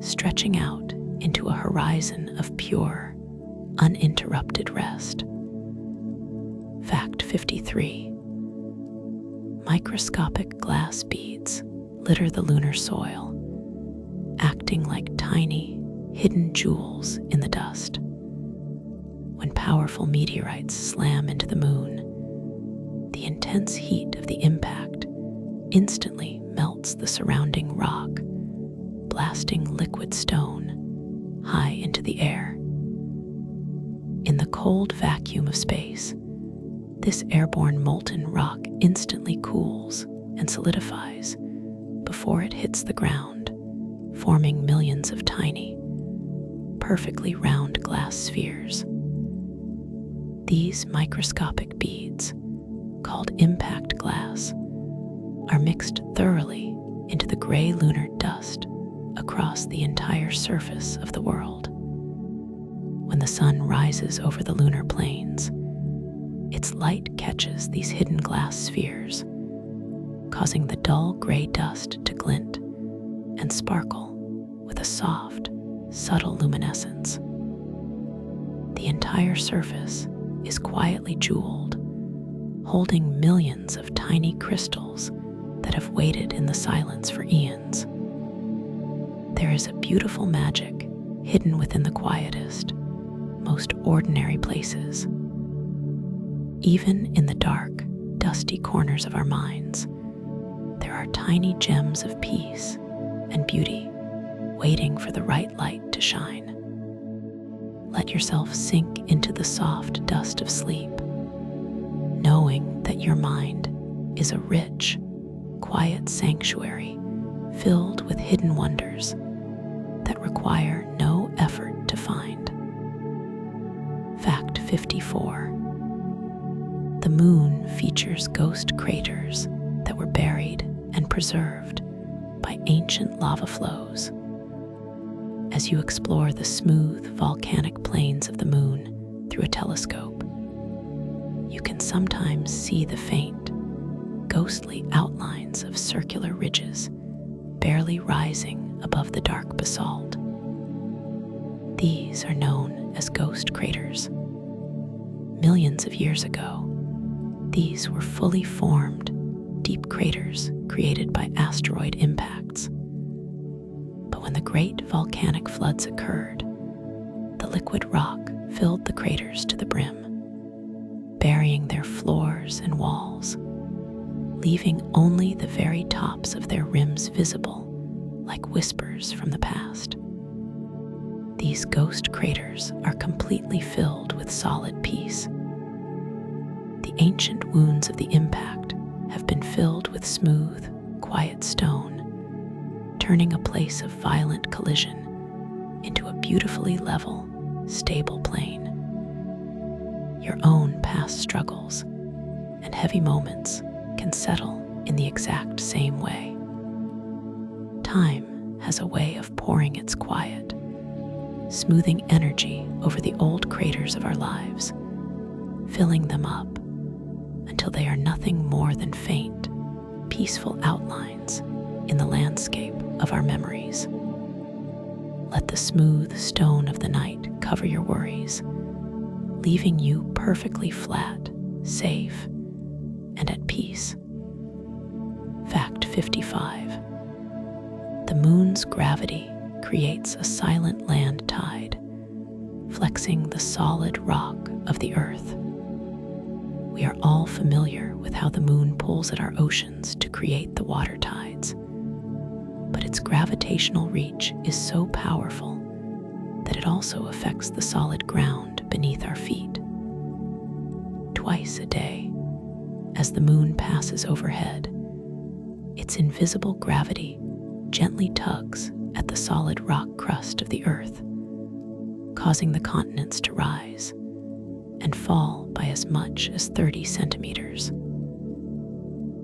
stretching out into a horizon of pure, uninterrupted rest. Fact 53. Microscopic glass beads litter the lunar soil, acting like tiny, hidden jewels in the dust. When powerful meteorites slam into the moon, the intense heat of the impact instantly melts the surrounding rock, blasting liquid stone high into the air. In the cold vacuum of space, this airborne molten rock instantly cools and solidifies before it hits the ground, forming millions of tiny, perfectly round glass spheres. These microscopic beads, called impact glass, are mixed thoroughly into the gray lunar dust across the entire surface of the world. When the sun rises over the lunar plains, its light catches these hidden glass spheres, causing the dull gray dust to glint and sparkle with a soft, subtle luminescence. The entire surface is quietly jeweled, holding millions of tiny crystals that have waited in the silence for eons. There is a beautiful magic hidden within the quietest, most ordinary places. Even in the dark, dusty corners of our minds, there are tiny gems of peace and beauty waiting for the right light to shine. Let yourself sink into the soft dust of sleep, knowing that your mind is a rich, quiet sanctuary filled with hidden wonders that require no effort to find. Fact 54. The moon features ghost craters that were buried and preserved by ancient lava flows. As you explore the smooth volcanic plains of the moon through a telescope, you can sometimes see the faint, ghostly outlines of circular ridges barely rising above the dark basalt. These are known as ghost craters. Millions of years ago, these were fully formed, deep craters created by asteroid impacts. But when the great volcanic floods occurred, the liquid rock filled the craters to the brim, burying their floors and walls, leaving only the very tops of their rims visible, like whispers from the past. These ghost craters are completely filled with solid peace. The ancient wounds of the impact have been filled with smooth, quiet stone, turning a place of violent collision into a beautifully level, stable plane. Your own past struggles and heavy moments can settle in the exact same way. Time has a way of pouring its quiet, smoothing energy over the old craters of our lives, filling them up until they are nothing more than faint, peaceful outlines in the landscape of our memories. Let the smooth stone of the night cover your worries, leaving you perfectly flat, safe, and at peace. Fact 55. The moon's gravity creates a silent land tide, flexing the solid rock of the earth. We are all familiar with how the moon pulls at our oceans to create the water tides, but its gravitational reach is so powerful that it also affects the solid ground beneath our feet. Twice a day, as the moon passes overhead, its invisible gravity gently tugs at the solid rock crust of the earth, causing the continents to rise and fall by as much as 30 centimeters.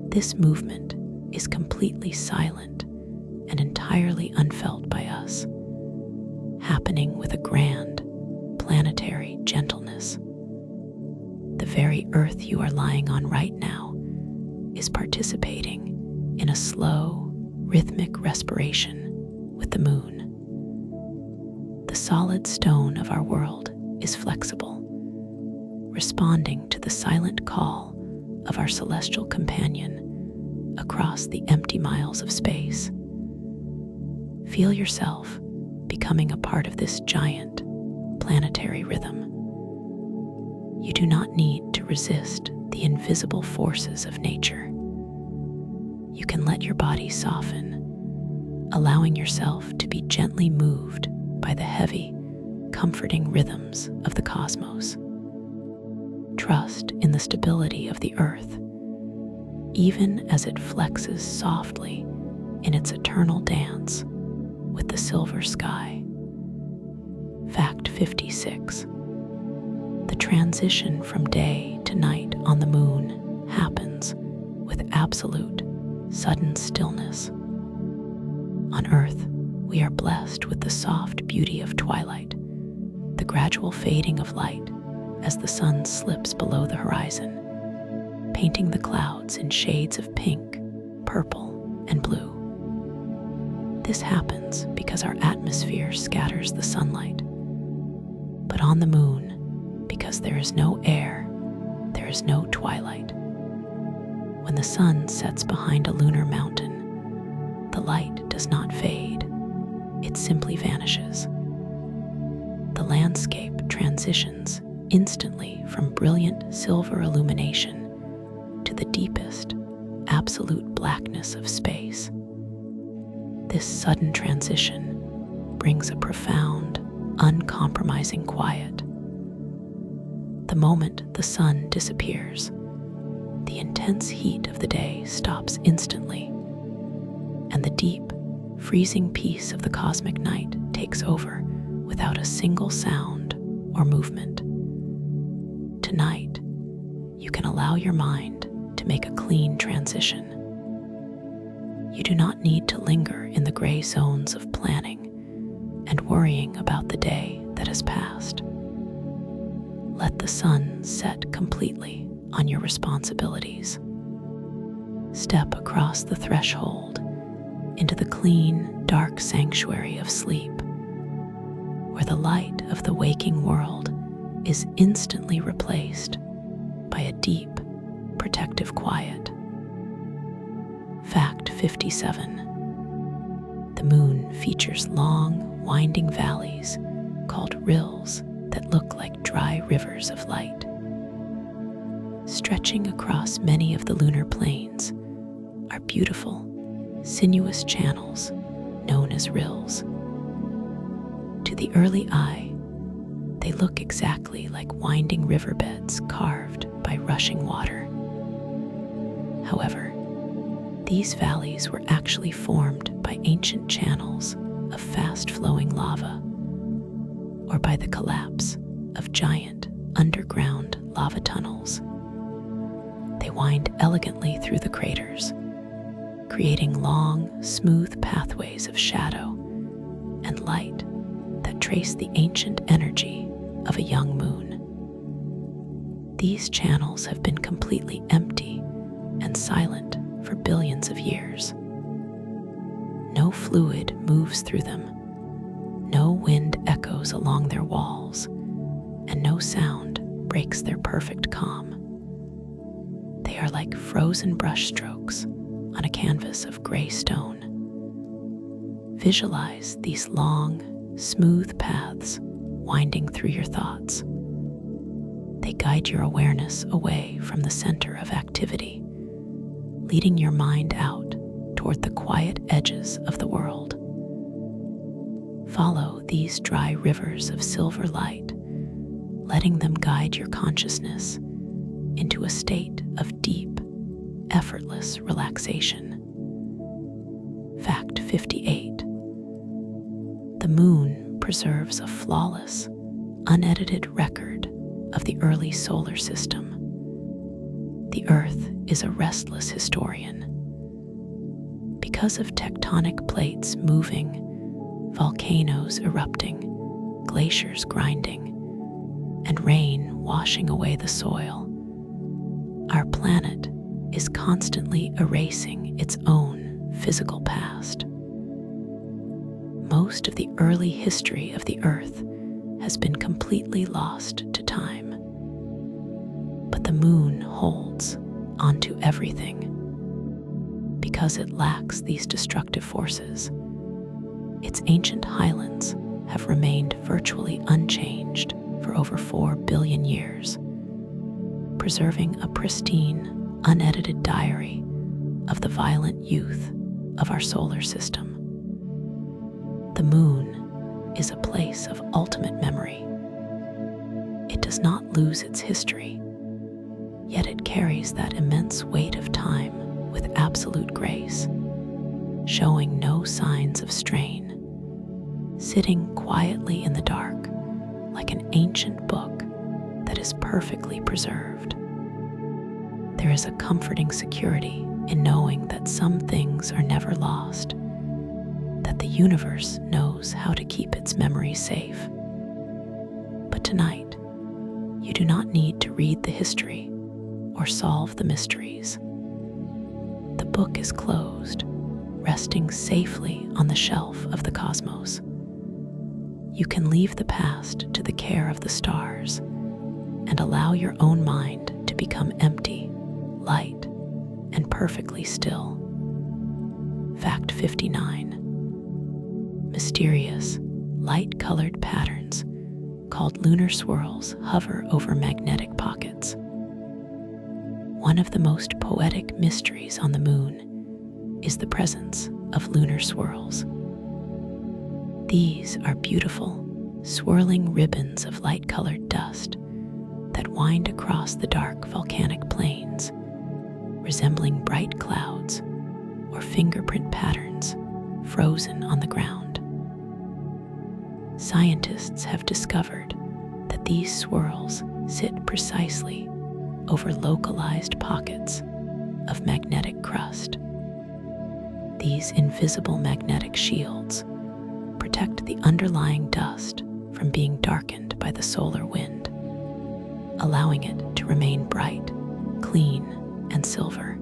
This movement is completely silent and entirely unfelt by us, happening with a grand, planetary gentleness. The very earth you are lying on right now is participating in a slow, rhythmic respiration with the moon. The solid stone of our world is flexible, responding to the silent call of our celestial companion across the empty miles of space. Feel yourself becoming a part of this giant planetary rhythm. You do not need to resist the invisible forces of nature. You can let your body soften, allowing yourself to be gently moved by the heavy, comforting rhythms of the cosmos. Trust in the stability of the earth, even as it flexes softly in its eternal dance with the silver sky. Fact 56. The transition from day to night on the moon happens with absolute, sudden stillness. On Earth, we are blessed with the soft beauty of twilight, the gradual fading of light as the sun slips below the horizon, painting the clouds in shades of pink, purple, and blue. This happens because our atmosphere scatters the sunlight. But on the moon, because there is no air, there is no twilight. When the sun sets behind a lunar mountain, the light does not fade, it simply vanishes. The landscape transitions instantly from brilliant silver illumination to the deepest, absolute blackness of space. This sudden transition brings a profound, uncompromising quiet. The moment the sun disappears, the intense heat of the day stops instantly, and the deep, freezing peace of the cosmic night takes over without a single sound or movement. Tonight, you can allow your mind to make a clean transition. You do not need to linger in the gray zones of planning and worrying about the day that has passed. Let the sun set completely on your responsibilities. Step across the threshold into the clean, dark sanctuary of sleep, where the light of the waking world is instantly replaced by a deep, protective quiet. Fact 57. The moon features long, winding valleys called rills that look like dry rivers of light. Stretching across many of the lunar plains are beautiful, sinuous channels known as rills. To the early eye, they look exactly like winding riverbeds carved by rushing water. However, These valleys were actually formed by ancient channels of fast-flowing lava, or by the collapse of giant underground lava tunnels. They wind elegantly through the craters, creating long, smooth pathways of shadow and light that trace the ancient energy of a young moon. These channels have been completely empty and silent for billions of years. No fluid moves through them, no wind echoes along their walls, and no sound breaks their perfect calm. They are like frozen brushstrokes on a canvas of gray stone. Visualize these long, smooth paths winding through your thoughts. They guide your awareness away from the center of activity, leading your mind out toward the quiet edges of the world. Follow these dry rivers of silver light, letting them guide your consciousness into a state of deep, effortless relaxation. Fact 58. The moon preserves a flawless, unedited record of the early solar system. The Earth is a restless historian. Because of tectonic plates moving, volcanoes erupting, glaciers grinding, and rain washing away the soil, our planet is constantly erasing its own physical past. Most of the early history of the Earth has been completely lost to time. But the moon holds onto everything. Because it lacks these destructive forces, its ancient highlands have remained virtually unchanged for over 4 billion years, preserving a pristine, unedited diary of the violent youth of our solar system. The moon is a place of ultimate memory. It does not lose its history, yet it carries that immense weight of time with absolute grace, showing no signs of strain, sitting quietly in the dark like an ancient book that is perfectly preserved. There is a comforting security in knowing that some things are never lost, that the universe knows how to keep its memories safe. But tonight, you do not need to read the history or solve the mysteries. The book is closed, resting safely on the shelf of the cosmos. You can leave the past to the care of the stars and allow your own mind to become empty, light, and perfectly still. Fact 59. Mysterious, light-colored patterns called lunar swirls hover over magnetic pockets. One of the most poetic mysteries on the moon is the presence of lunar swirls. These are beautiful, swirling ribbons of light-colored dust that wind across the dark volcanic plains, resembling bright clouds or fingerprint patterns frozen on the ground. Scientists have discovered that these swirls sit precisely over localized pockets of magnetic crust. These invisible magnetic shields protect the underlying dust from being darkened by the solar wind, allowing it to remain bright, clean, and silver.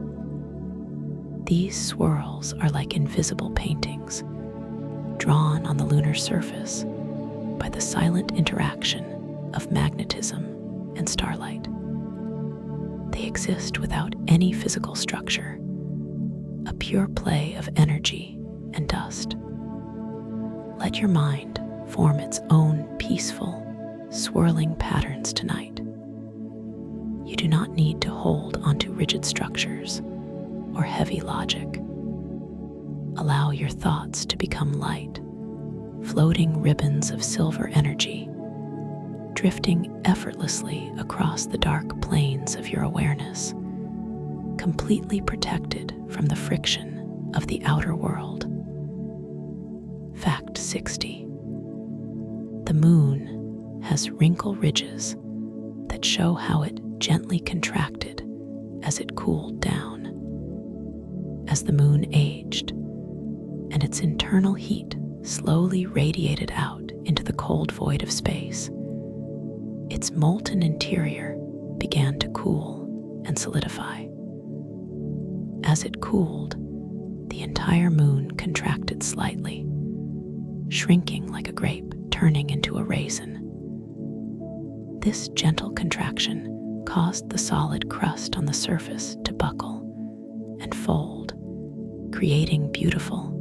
These swirls are like invisible paintings, drawn on the lunar surface by the silent interaction of magnetism and starlight. They exist without any physical structure, a pure play of energy and dust. Let your mind form its own peaceful, swirling patterns tonight. You do not need to hold onto rigid structures or heavy logic. Allow your thoughts to become light, floating ribbons of silver energy, drifting effortlessly across the dark plains of your awareness, completely protected from the friction of the outer world. Fact 60. The moon has wrinkle ridges that show how it gently contracted as it cooled down. As the moon aged, and its internal heat slowly radiated out into the cold void of space, its molten interior began to cool and solidify. As it cooled, the entire moon contracted slightly, shrinking like a grape turning into a raisin. This gentle contraction caused the solid crust on the surface to buckle and fold, creating beautiful,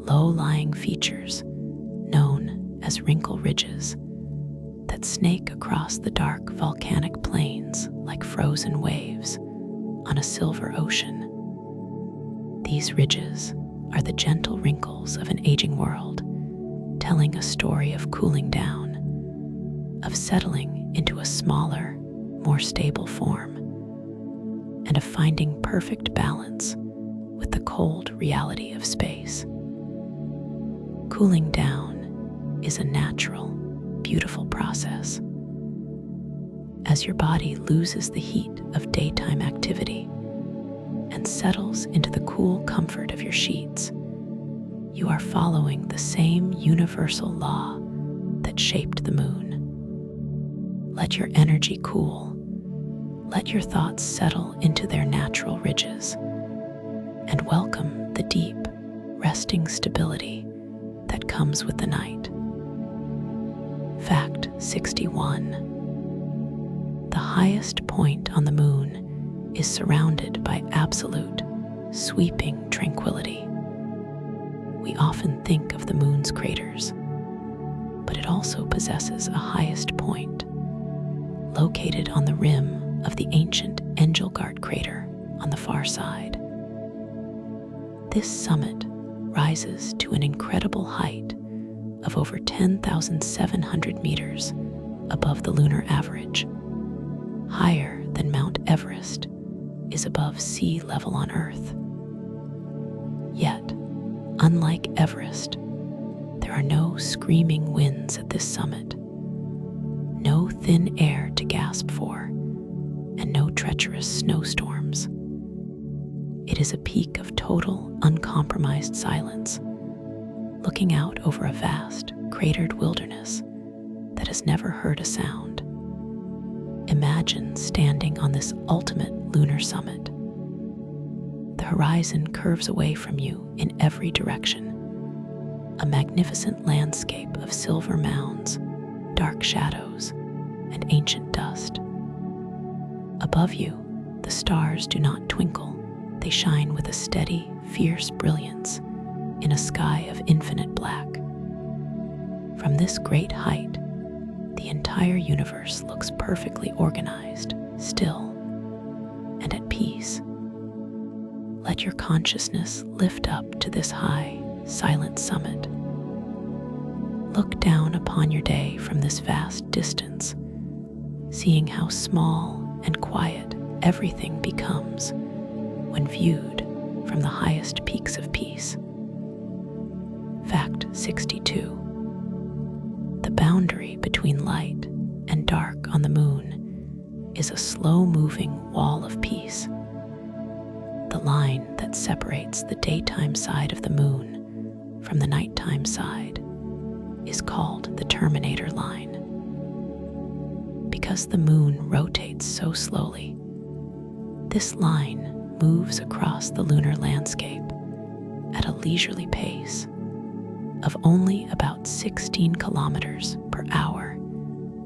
low-lying features known as wrinkle ridges that snake across the dark volcanic plains like frozen waves on a silver ocean. These ridges are the gentle wrinkles of an aging world, telling a story of cooling down, of settling into a smaller, more stable form, and of finding perfect balance with the cold reality of space. Cooling down is a natural, beautiful process. As your body loses the heat of daytime activity and settles into the cool comfort of your sheets, you are following the same universal law that shaped the moon. Let your energy cool. Let your thoughts settle into their natural ridges, and welcome the deep, resting stability that comes with the night. Fact 61. The highest point on the moon is surrounded by absolute, sweeping tranquility. We often think of the moon's craters, but it also possesses a highest point, located on the rim of the ancient Engelgard crater on the far side. This summit rises to an incredible height of over 10,700 meters above the lunar average, higher than Mount Everest is above sea level on Earth. Yet, unlike Everest, there are no screaming winds at this summit, no thin air to gasp for, and no treacherous snowstorms. It is a peak of total, uncompromised silence, looking out over a vast, cratered wilderness that has never heard a sound. Imagine standing on this ultimate lunar summit. The horizon curves away from you in every direction, a magnificent landscape of silver mounds, dark shadows, and ancient dust. Above you, the stars do not twinkle. They shine with a steady, fierce brilliance in a sky of infinite black. From this great height, the entire universe looks perfectly organized, still, and at peace. Let your consciousness lift up to this high, silent summit. Look down upon your day from this vast distance, seeing how small and quiet everything becomes when viewed from the highest peaks of peace. Fact 62. The boundary between light and dark on the moon is a slow-moving wall of peace. The line that separates the daytime side of the moon from the nighttime side is called the Terminator line. Because the moon rotates so slowly, this line moves across the lunar landscape at a leisurely pace of only about 16 kilometers per hour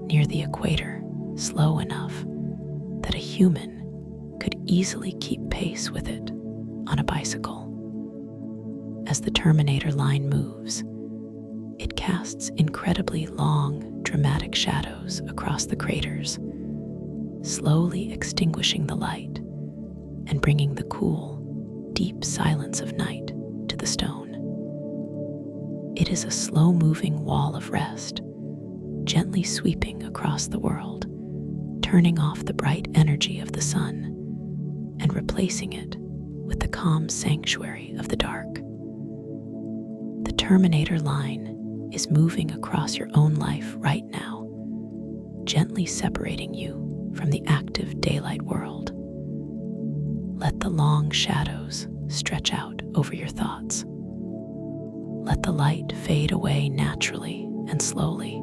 near the equator, slow enough that a human could easily keep pace with it on a bicycle. As the Terminator line moves, it casts incredibly long, dramatic shadows across the craters, slowly extinguishing the light and bringing the cool, deep silence of night to the stone. It is a slow-moving wall of rest, gently sweeping across the world, turning off the bright energy of the sun and replacing it with the calm sanctuary of the dark. The Terminator line is moving across your own life right now, gently separating you from the active daylight world. Let the long shadows stretch out over your thoughts. Let the light fade away naturally and slowly,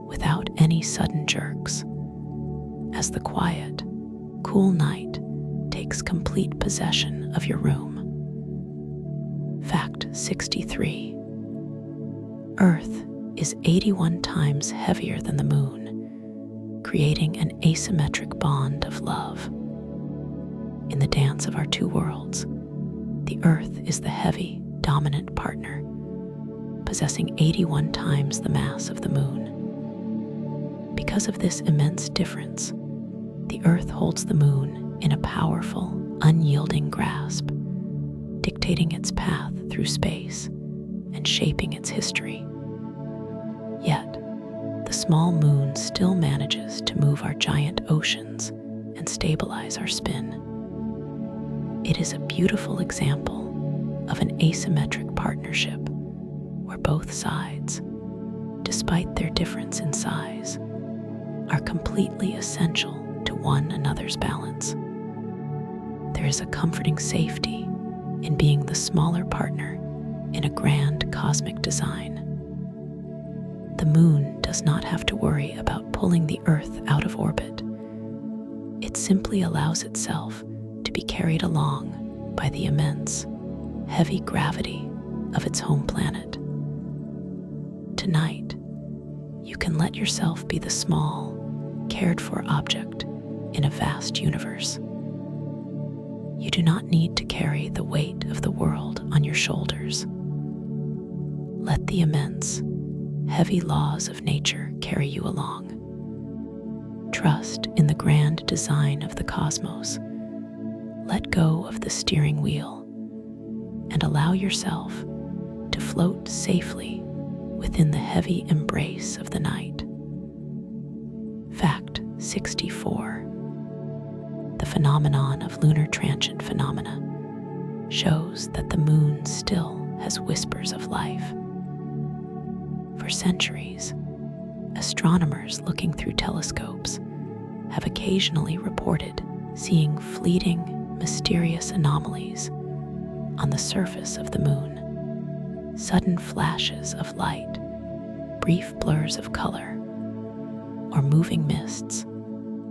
without any sudden jerks, as the quiet, cool night takes complete possession of your room. Fact 63. Earth is 81 times heavier than the moon, creating an asymmetric bond of love. In the dance of our two worlds, the Earth is the heavy, dominant partner, possessing 81 times the mass of the moon. Because of this immense difference, the Earth holds the moon in a powerful, unyielding grasp, dictating its path through space and shaping its history. Yet, the small moon still manages to move our giant oceans and stabilize our spin. It is a beautiful example of an asymmetric partnership where both sides, despite their difference in size, are completely essential to one another's balance. There is a comforting safety in being the smaller partner in a grand cosmic design. The moon does not have to worry about pulling the Earth out of orbit. It simply allows itself to be carried along by the immense, heavy gravity of its home planet. Tonight, you can let yourself be the small, cared-for object in a vast universe. You do not need to carry the weight of the world on your shoulders. Let the immense, heavy laws of nature carry you along. Trust in the grand design of the cosmos. Let go of the steering wheel and allow yourself to float safely within the heavy embrace of the night. Fact 64. The phenomenon of lunar transient phenomena shows that the moon still has whispers of life. For centuries, astronomers looking through telescopes have occasionally reported seeing fleeting, mysterious anomalies on the surface of the moon. Sudden flashes of light, brief blurs of color, or moving mists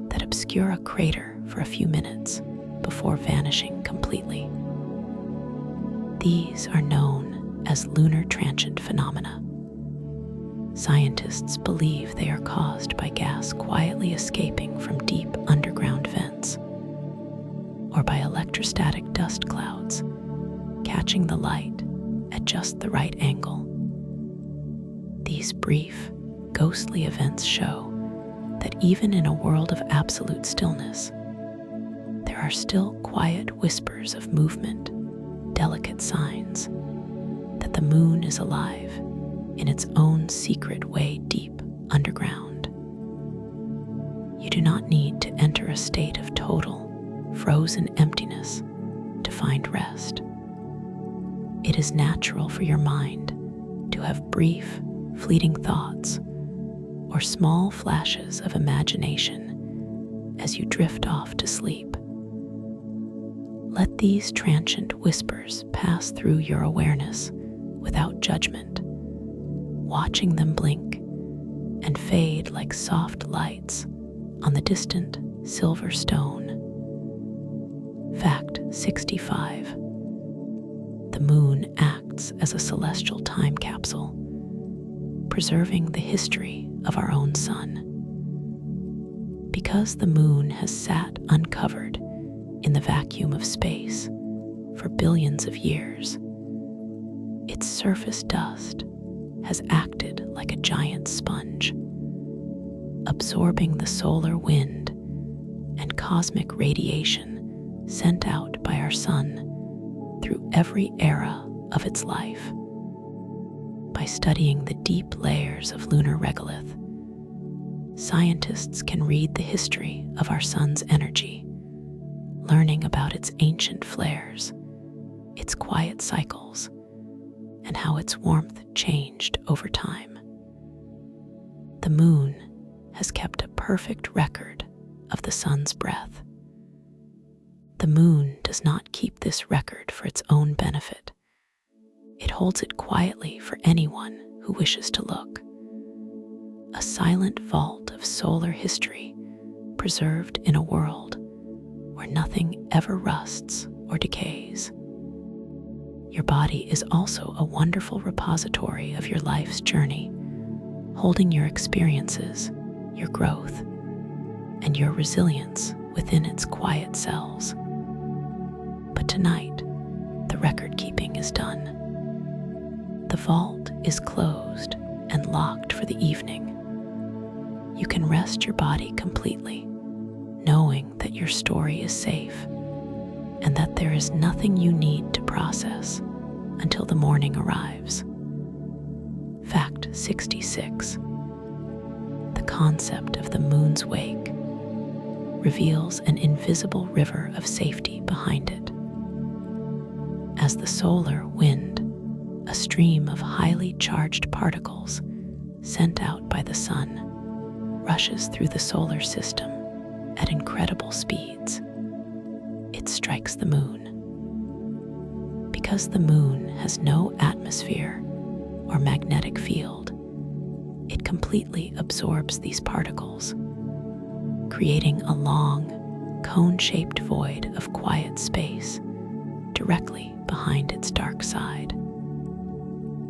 that obscure a crater for a few minutes before vanishing completely. These are known as lunar transient phenomena. Scientists believe they are caused by gas quietly escaping from deep underground vents, or by electrostatic dust clouds catching the light at just the right angle. These brief, ghostly events show that even in a world of absolute stillness, there are still quiet whispers of movement, delicate signs that the moon is alive in its own secret way deep underground. You do not need to enter a state of total, frozen emptiness to find rest. It is natural for your mind to have brief, fleeting thoughts or small flashes of imagination as you drift off to sleep. Let these transient whispers pass through your awareness without judgment, watching them blink and fade like soft lights on the distant silver stone. Fact 65. The moon acts as a celestial time capsule, preserving the history of our own sun. Because the moon has sat uncovered in the vacuum of space for billions of years, its surface dust has acted like a giant sponge, absorbing the solar wind and cosmic radiation sent out by our sun through every era of its life. By studying the deep layers of lunar regolith, scientists can read the history of our sun's energy, learning about its ancient flares, its quiet cycles, and how its warmth changed over time. The moon has kept a perfect record of the sun's breath. The moon does not keep this record for its own benefit. It holds it quietly for anyone who wishes to look. A silent vault of solar history preserved in a world where nothing ever rusts or decays. Your body is also a wonderful repository of your life's journey, holding your experiences, your growth, and your resilience within its quiet cells. But tonight, the record keeping is done. The vault is closed and locked for the evening. You can rest your body completely, knowing that your story is safe and that there is nothing you need to process until the morning arrives. Fact 66. The concept of the moon's wake reveals an invisible river of safety behind it. As the solar wind, a stream of highly charged particles sent out by the sun, rushes through the solar system at incredible speeds, it strikes the moon. Because the moon has no atmosphere or magnetic field, it completely absorbs these particles, creating a long, cone-shaped void of quiet space directly behind its dark side.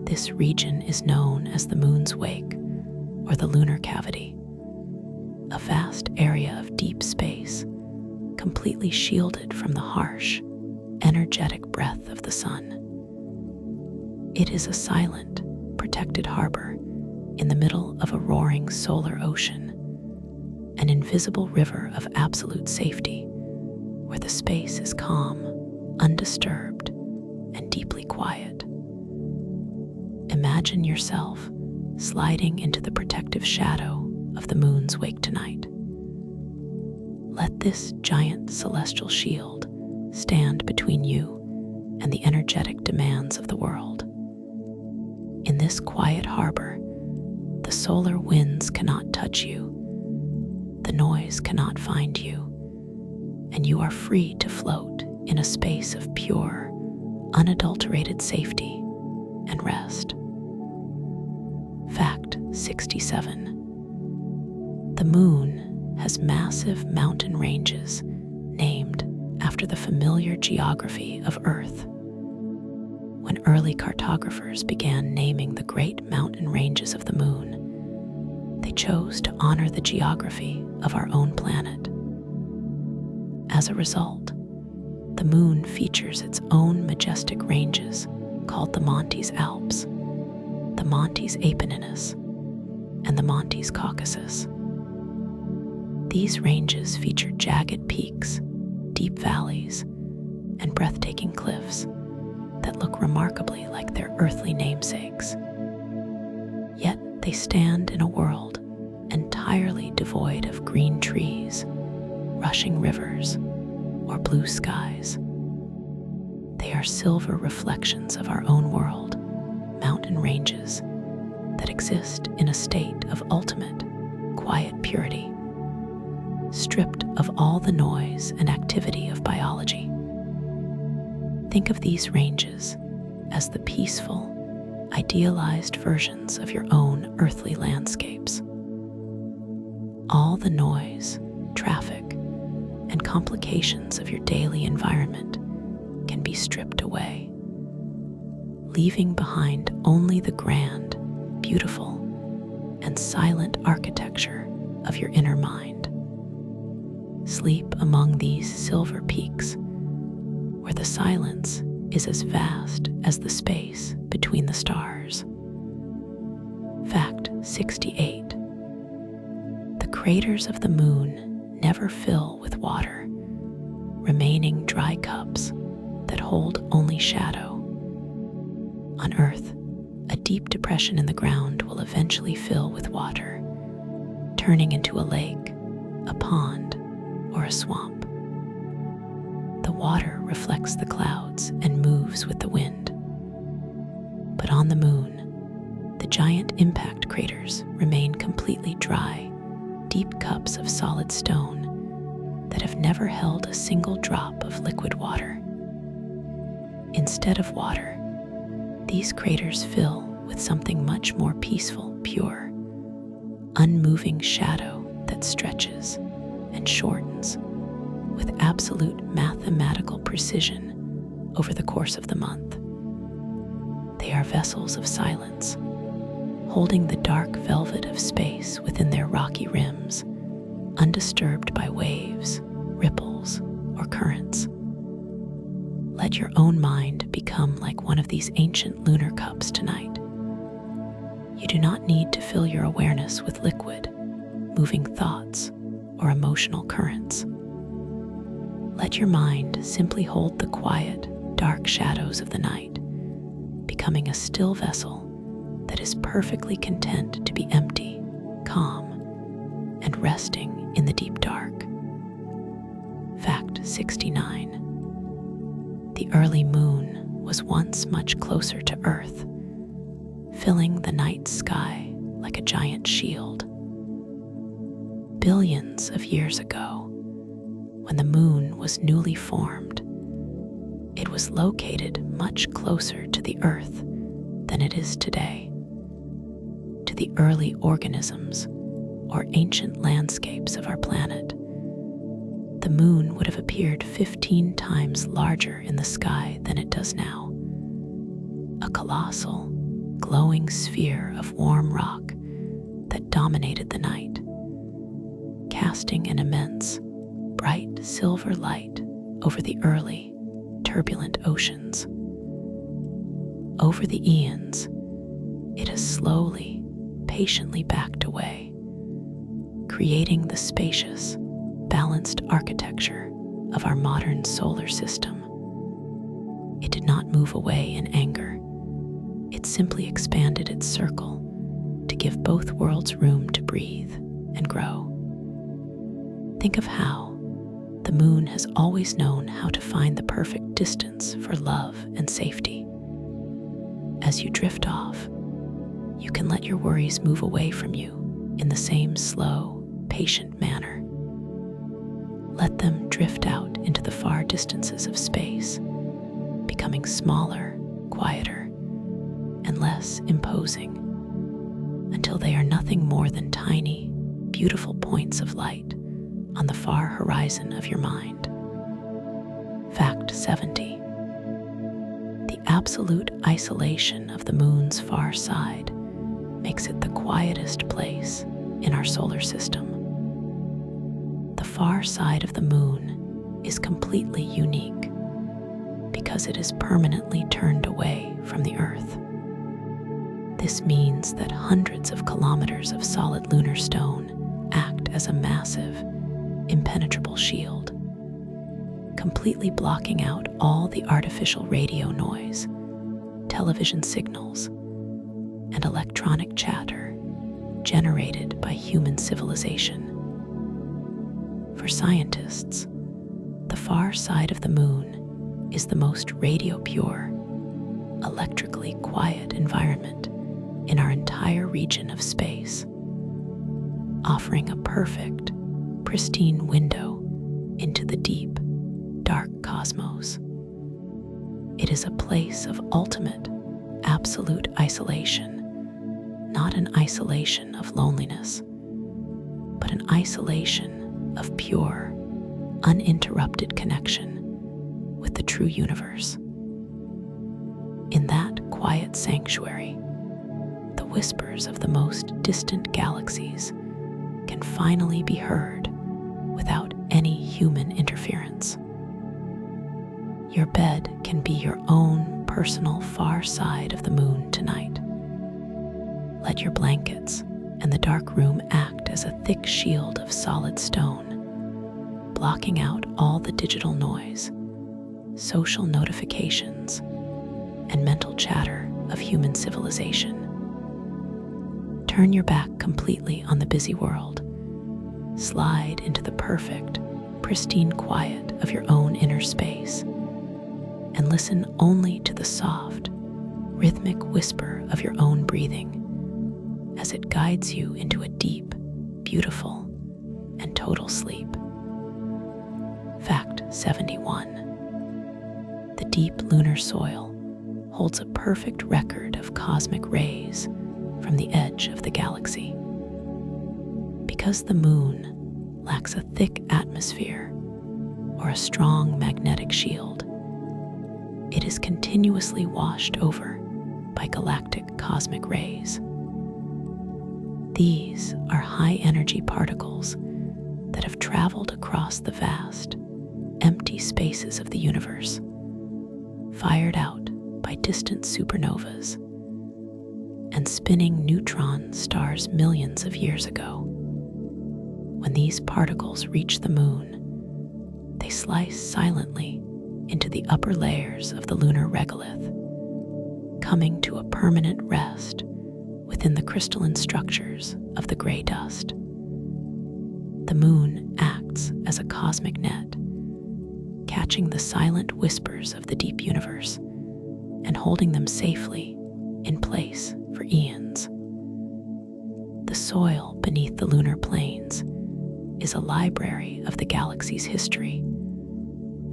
This region is known as the moon's wake, or the lunar cavity, a vast area of deep space, completely shielded from the harsh, energetic breath of the sun. It is a silent, protected harbor in the middle of a roaring solar ocean, an invisible river of absolute safety, where the space is calm, undisturbed, and deeply quiet. Imagine yourself sliding into the protective shadow of the moon's wake tonight. Let this giant celestial shield stand between you and the energetic demands of the world. In this quiet harbor, the solar winds cannot touch you, the noise cannot find you, and you are free to float in a space of pure, unadulterated safety and rest. Fact 67. The moon has massive mountain ranges named after the familiar geography of Earth. When early cartographers began naming the great mountain ranges of the moon, they chose to honor the geography of our own planet. As a result, the moon features its own majestic ranges called the Montes Alps, the Montes Apenninus, and the Montes Caucasus. These ranges feature jagged peaks, deep valleys, and breathtaking cliffs that look remarkably like their earthly namesakes. Yet they stand in a world entirely devoid of green trees, rushing rivers, or blue skies. They are silver reflections of our own world, mountain ranges that exist in a state of ultimate, quiet purity, stripped of all the noise and activity of biology. Think of these ranges as the peaceful, idealized versions of your own earthly landscapes. All the noise, traffic, and complications of your daily environment can be stripped away, leaving behind only the grand, beautiful, and silent architecture of your inner mind. Sleep among these silver peaks, where the silence is as vast as the space between the stars. Fact 68. The craters of the moon never fill with water, remaining dry cups that hold only shadow. On Earth, a deep depression in the ground will eventually fill with water, turning into a lake, a pond, or a swamp. water reflects the clouds and moves with the wind. But on the moon, the giant impact craters remain completely dry, deep cups of solid stone that have never held a single drop of liquid water. Instead of water, these craters fill with something much more peaceful, pure, unmoving shadow that stretches and shortens with absolute mathematical precision over the course of the month. They are vessels of silence, holding the dark velvet of space within their rocky rims, undisturbed by waves, ripples, or currents. Let your own mind become like one of these ancient lunar cups tonight. You do not need to fill your awareness with liquid, moving thoughts, or emotional currents. Let your mind simply hold the quiet, dark shadows of the night, becoming a still vessel that is perfectly content to be empty, calm, and resting in the deep dark. Fact 69. The early moon was once much closer to Earth, filling the night sky like a giant shield. Billions of years ago, when the moon was newly formed, it was located much closer to the Earth than it is today. To the early organisms or ancient landscapes of our planet, the moon would have appeared 15 times larger in the sky than it does now. A colossal, glowing sphere of warm rock that dominated the night, casting an immense, bright silver light over the early, turbulent oceans. Over the eons, it has slowly, patiently backed away, creating the spacious, balanced architecture of our modern solar system. It did not move away in anger. It simply expanded its circle to give both worlds room to breathe and grow. Think of how the moon has always known how to find the perfect distance for love and safety. As you drift off, you can let your worries move away from you in the same slow, patient manner. Let them drift out into the far distances of space, becoming smaller, quieter, and less imposing, until they are nothing more than tiny, beautiful points of light on the far horizon of your mind. Fact 70. The absolute isolation of the moon's far side makes it the quietest place in our solar system. The far side of the moon is completely unique because it is permanently turned away from the Earth. This means that hundreds of kilometers of solid lunar stone act as a massive, impenetrable shield, completely blocking out all the artificial radio noise, television signals, and electronic chatter generated by human civilization. For scientists, the far side of the moon is the most radio-pure, electrically quiet environment in our entire region of space, offering a perfect, pristine window into the deep, dark cosmos. It is a place of ultimate, absolute isolation, not an isolation of loneliness, but an isolation of pure, uninterrupted connection with the true universe. In that quiet sanctuary, the whispers of the most distant galaxies can finally be heard without any human interference. Your bed can be your own personal far side of the moon tonight. Let your blankets and the dark room act as a thick shield of solid stone, blocking out all the digital noise, social notifications, and mental chatter of human civilization. Turn your back completely on the busy world. Slide into the perfect, pristine quiet of your own inner space and listen only to the soft, rhythmic whisper of your own breathing as it guides you into a deep, beautiful, and total sleep. Fact 71. The deep lunar soil holds a perfect record of cosmic rays from the edge of the galaxy. Because the moon lacks a thick atmosphere or a strong magnetic shield, it is continuously washed over by galactic cosmic rays. These are high-energy particles that have traveled across the vast, empty spaces of the universe, fired out by distant supernovas and spinning neutron stars millions of years ago. When these particles reach the moon, they slice silently into the upper layers of the lunar regolith, coming to a permanent rest within the crystalline structures of the gray dust. The moon acts as a cosmic net, catching the silent whispers of the deep universe and holding them safely in place for eons. The soil beneath the lunar plains is a library of the galaxy's history,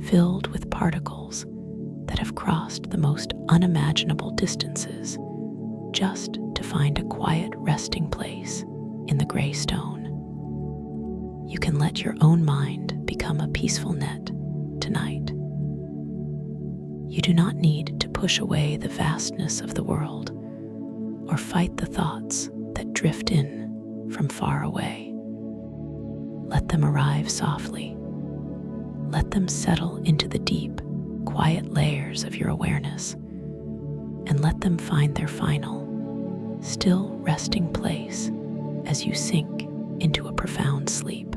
filled with particles that have crossed the most unimaginable distances just to find a quiet resting place in the gray stone. You can let your own mind become a peaceful net tonight. You do not need to push away the vastness of the world or fight the thoughts that drift in from far away. Let them arrive softly. Let them settle into the deep, quiet layers of your awareness, and let them find their final, still resting place as you sink into a profound sleep.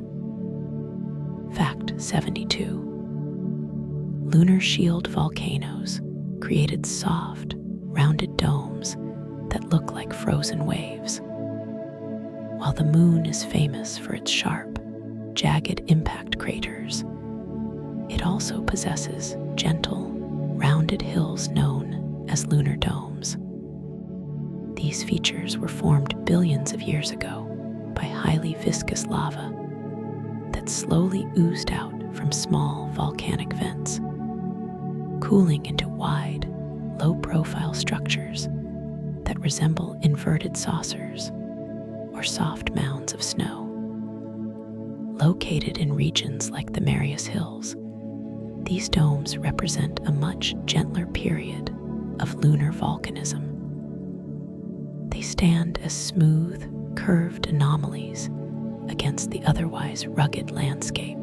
Fact 72. Lunar shield volcanoes created soft, rounded domes that look like frozen waves. While the moon is famous for its sharp, jagged impact craters, it also possesses gentle, rounded hills known as lunar domes. These features were formed billions of years ago by highly viscous lava that slowly oozed out from small volcanic vents, cooling into wide, low-profile structures that resemble inverted saucers or soft mounds of snow. Located in regions like the Marius Hills, these domes represent a much gentler period of lunar volcanism. They stand as smooth, curved anomalies against the otherwise rugged landscape,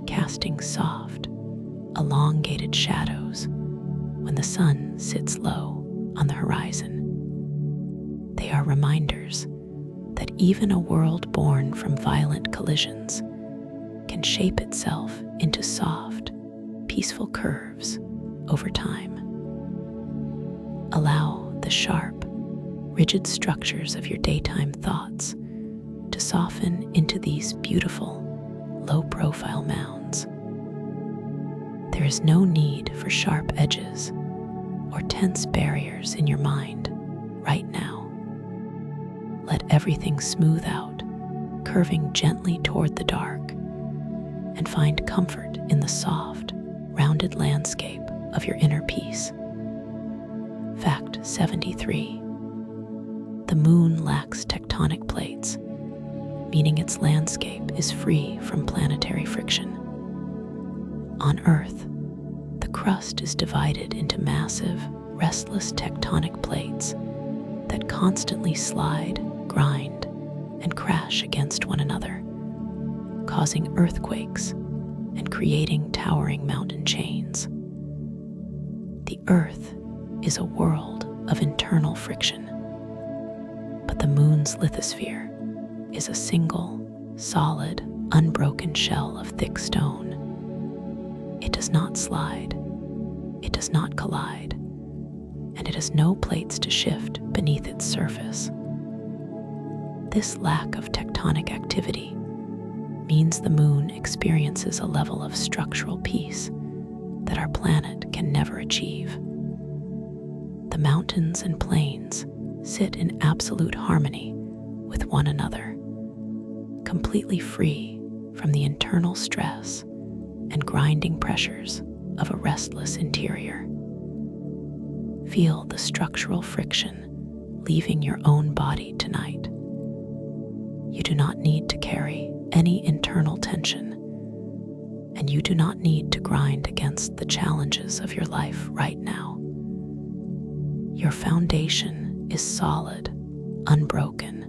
casting soft, elongated shadows when the sun sits low on the horizon. They are reminders that even a world born from violent collisions can shape itself into soft, peaceful curves over time. Allow the sharp, rigid structures of your daytime thoughts to soften into these beautiful, low-profile mounds. There is no need for sharp edges or tense barriers in your mind right now. Let everything smooth out, curving gently toward the dark, and find comfort in the soft, rounded landscape of your inner peace. Fact 73. The moon lacks tectonic plates, meaning its landscape is free from planetary friction. On Earth, the crust is divided into massive, restless tectonic plates that constantly slide, grind, and crash against one another, causing earthquakes and creating towering mountain chains. The Earth is a world of internal friction, but the moon's lithosphere is a single, solid, unbroken shell of thick stone. It does not slide, it does not collide, and it has no plates to shift beneath its surface. This lack of tectonic activity means the moon experiences a level of structural peace that our planet can never achieve. The mountains and plains sit in absolute harmony with one another, completely free from the internal stress and grinding pressures of a restless interior. Feel the structural friction leaving your own body tonight. You do not need to carry any internal tension, and you do not need to grind against the challenges of your life right now. Your foundation is solid, unbroken,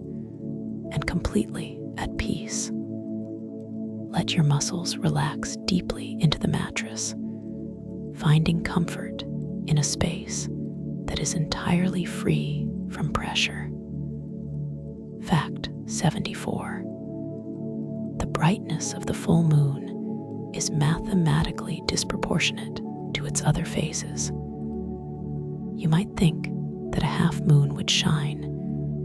and completely at peace. Let your muscles relax deeply into the mattress, finding comfort in a space that is entirely free from pressure. Fact 74. The brightness of the full moon is mathematically disproportionate to its other phases. You might think that a half moon would shine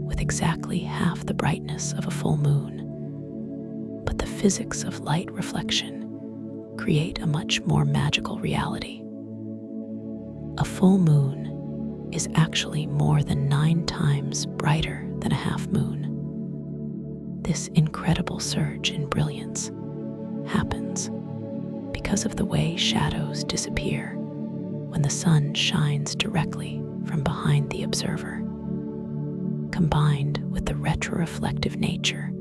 with exactly half the brightness of a full moon, but the physics of light reflection create a much more magical reality. A full moon is actually more than 9 times brighter than a half moon. This incredible surge in brilliance happens because of the way shadows disappear when the sun shines directly from behind the observer, combined with the retroreflective nature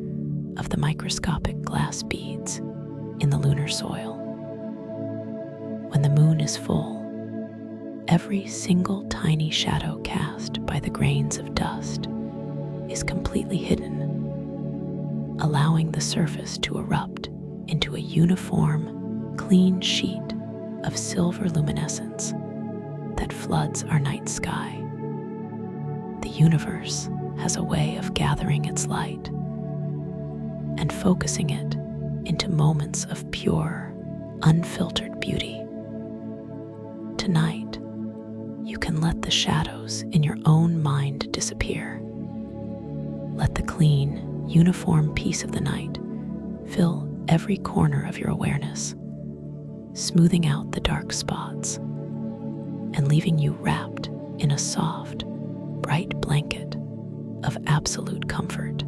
of the microscopic glass beads in the lunar soil. When the moon is full, every single tiny shadow cast by the grains of dust is completely hidden, allowing the surface to erupt into a uniform, clean sheet of silver luminescence that floods our night sky. The universe has a way of gathering its light and focusing it into moments of pure, unfiltered beauty. Tonight, you can let the shadows in your own mind disappear. Let the clean, uniform peace of the night fill every corner of your awareness, smoothing out the dark spots and leaving you wrapped in a soft, bright blanket of absolute comfort.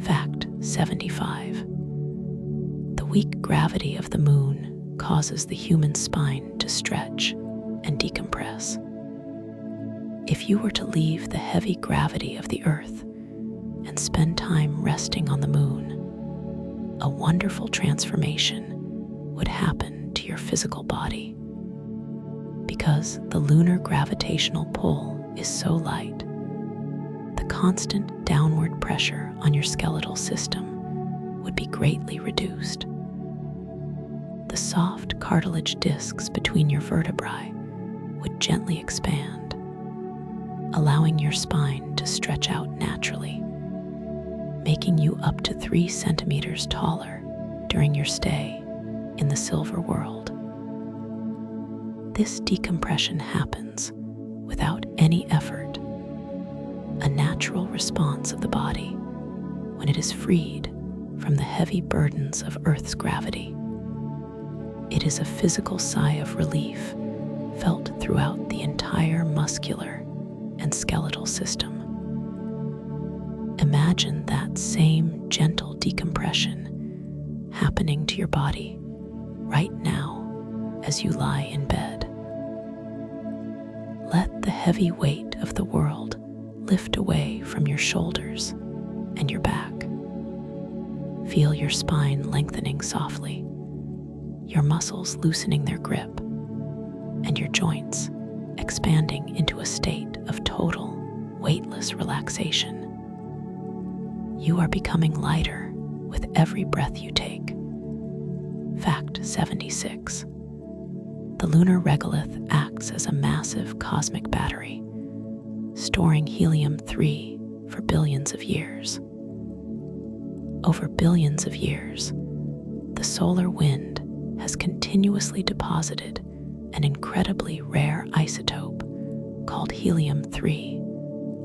Fact 75. The weak gravity of the moon causes the human spine to stretch and decompress. If you were to leave the heavy gravity of the Earth and spend time resting on the moon, a wonderful transformation would happen to your physical body. Because the lunar gravitational pull is so light, the constant downward pressure on your skeletal system would be greatly reduced. The soft cartilage discs between your vertebrae would gently expand, allowing your spine to stretch out naturally, making you up to 3 centimeters taller during your stay in the silver world. This decompression happens without any effort, a natural response of the body when it is freed from the heavy burdens of Earth's gravity. It is a physical sigh of relief felt throughout the entire muscular and skeletal system. Imagine that same gentle decompression happening to your body right now as you lie in bed. Let the heavy weight of the world lift away from your shoulders and your back. Feel your spine lengthening softly, your muscles loosening their grip, and your joints expanding into a state of total, weightless relaxation. You are becoming lighter with every breath you take. Fact 76. The lunar regolith acts as a massive cosmic battery, storing helium-3 for billions of years. Over billions of years, the solar wind has continuously deposited an incredibly rare isotope called helium-3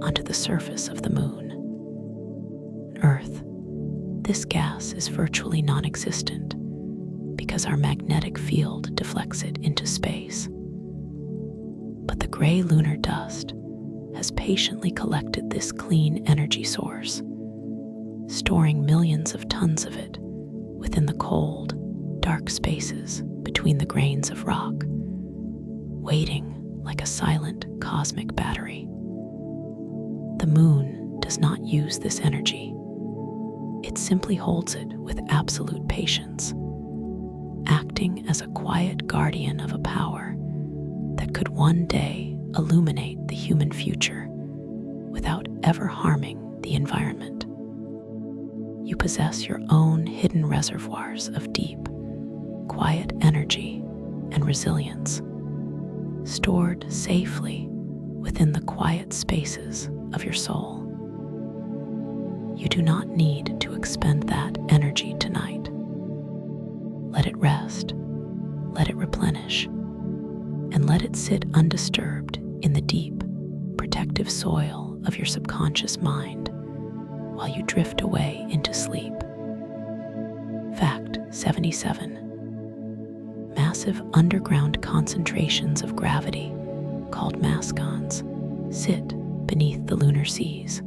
onto the surface of the moon. Earth, This gas is virtually non-existent because our magnetic field deflects it into space. But the gray lunar dust has patiently collected this clean energy source, storing millions of tons of it within the cold, dark spaces between the grains of rock, waiting like a silent cosmic battery. The moon does not use this energy. It simply holds it with absolute patience, acting as a quiet guardian of a power that could one day illuminate the human future without ever harming the environment. You possess your own hidden reservoirs of deep, quiet energy and resilience, stored safely within the quiet spaces of your soul. You do not need to expend that energy tonight. Let it rest, let it replenish, and let it sit undisturbed in the deep, protective soil of your subconscious mind while you drift away into sleep. Fact 77. Massive underground concentrations of gravity, called mascons, sit beneath the lunar seas.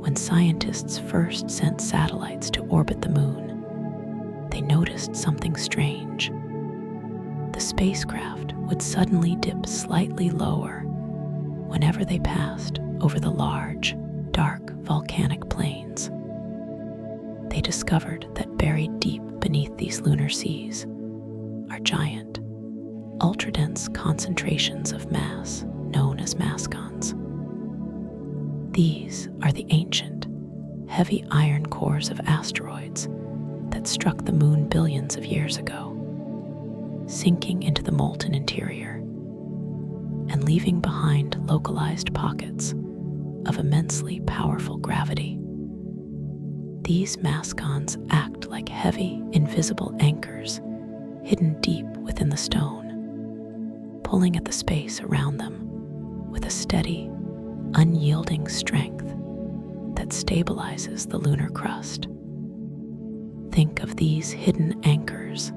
When scientists first sent satellites to orbit the moon, they noticed something strange. The spacecraft would suddenly dip slightly lower whenever they passed over the large, dark volcanic plains. They discovered that buried deep beneath these lunar seas are giant, ultra-dense concentrations of mass known as mascons. These are the ancient, heavy iron cores of asteroids that struck the moon billions of years ago, sinking into the molten interior and leaving behind localized pockets of immensely powerful gravity. These mascons act like heavy, invisible anchors hidden deep within the stone, pulling at the space around them with a steady, unyielding strength that stabilizes the lunar crust. Think of these hidden anchors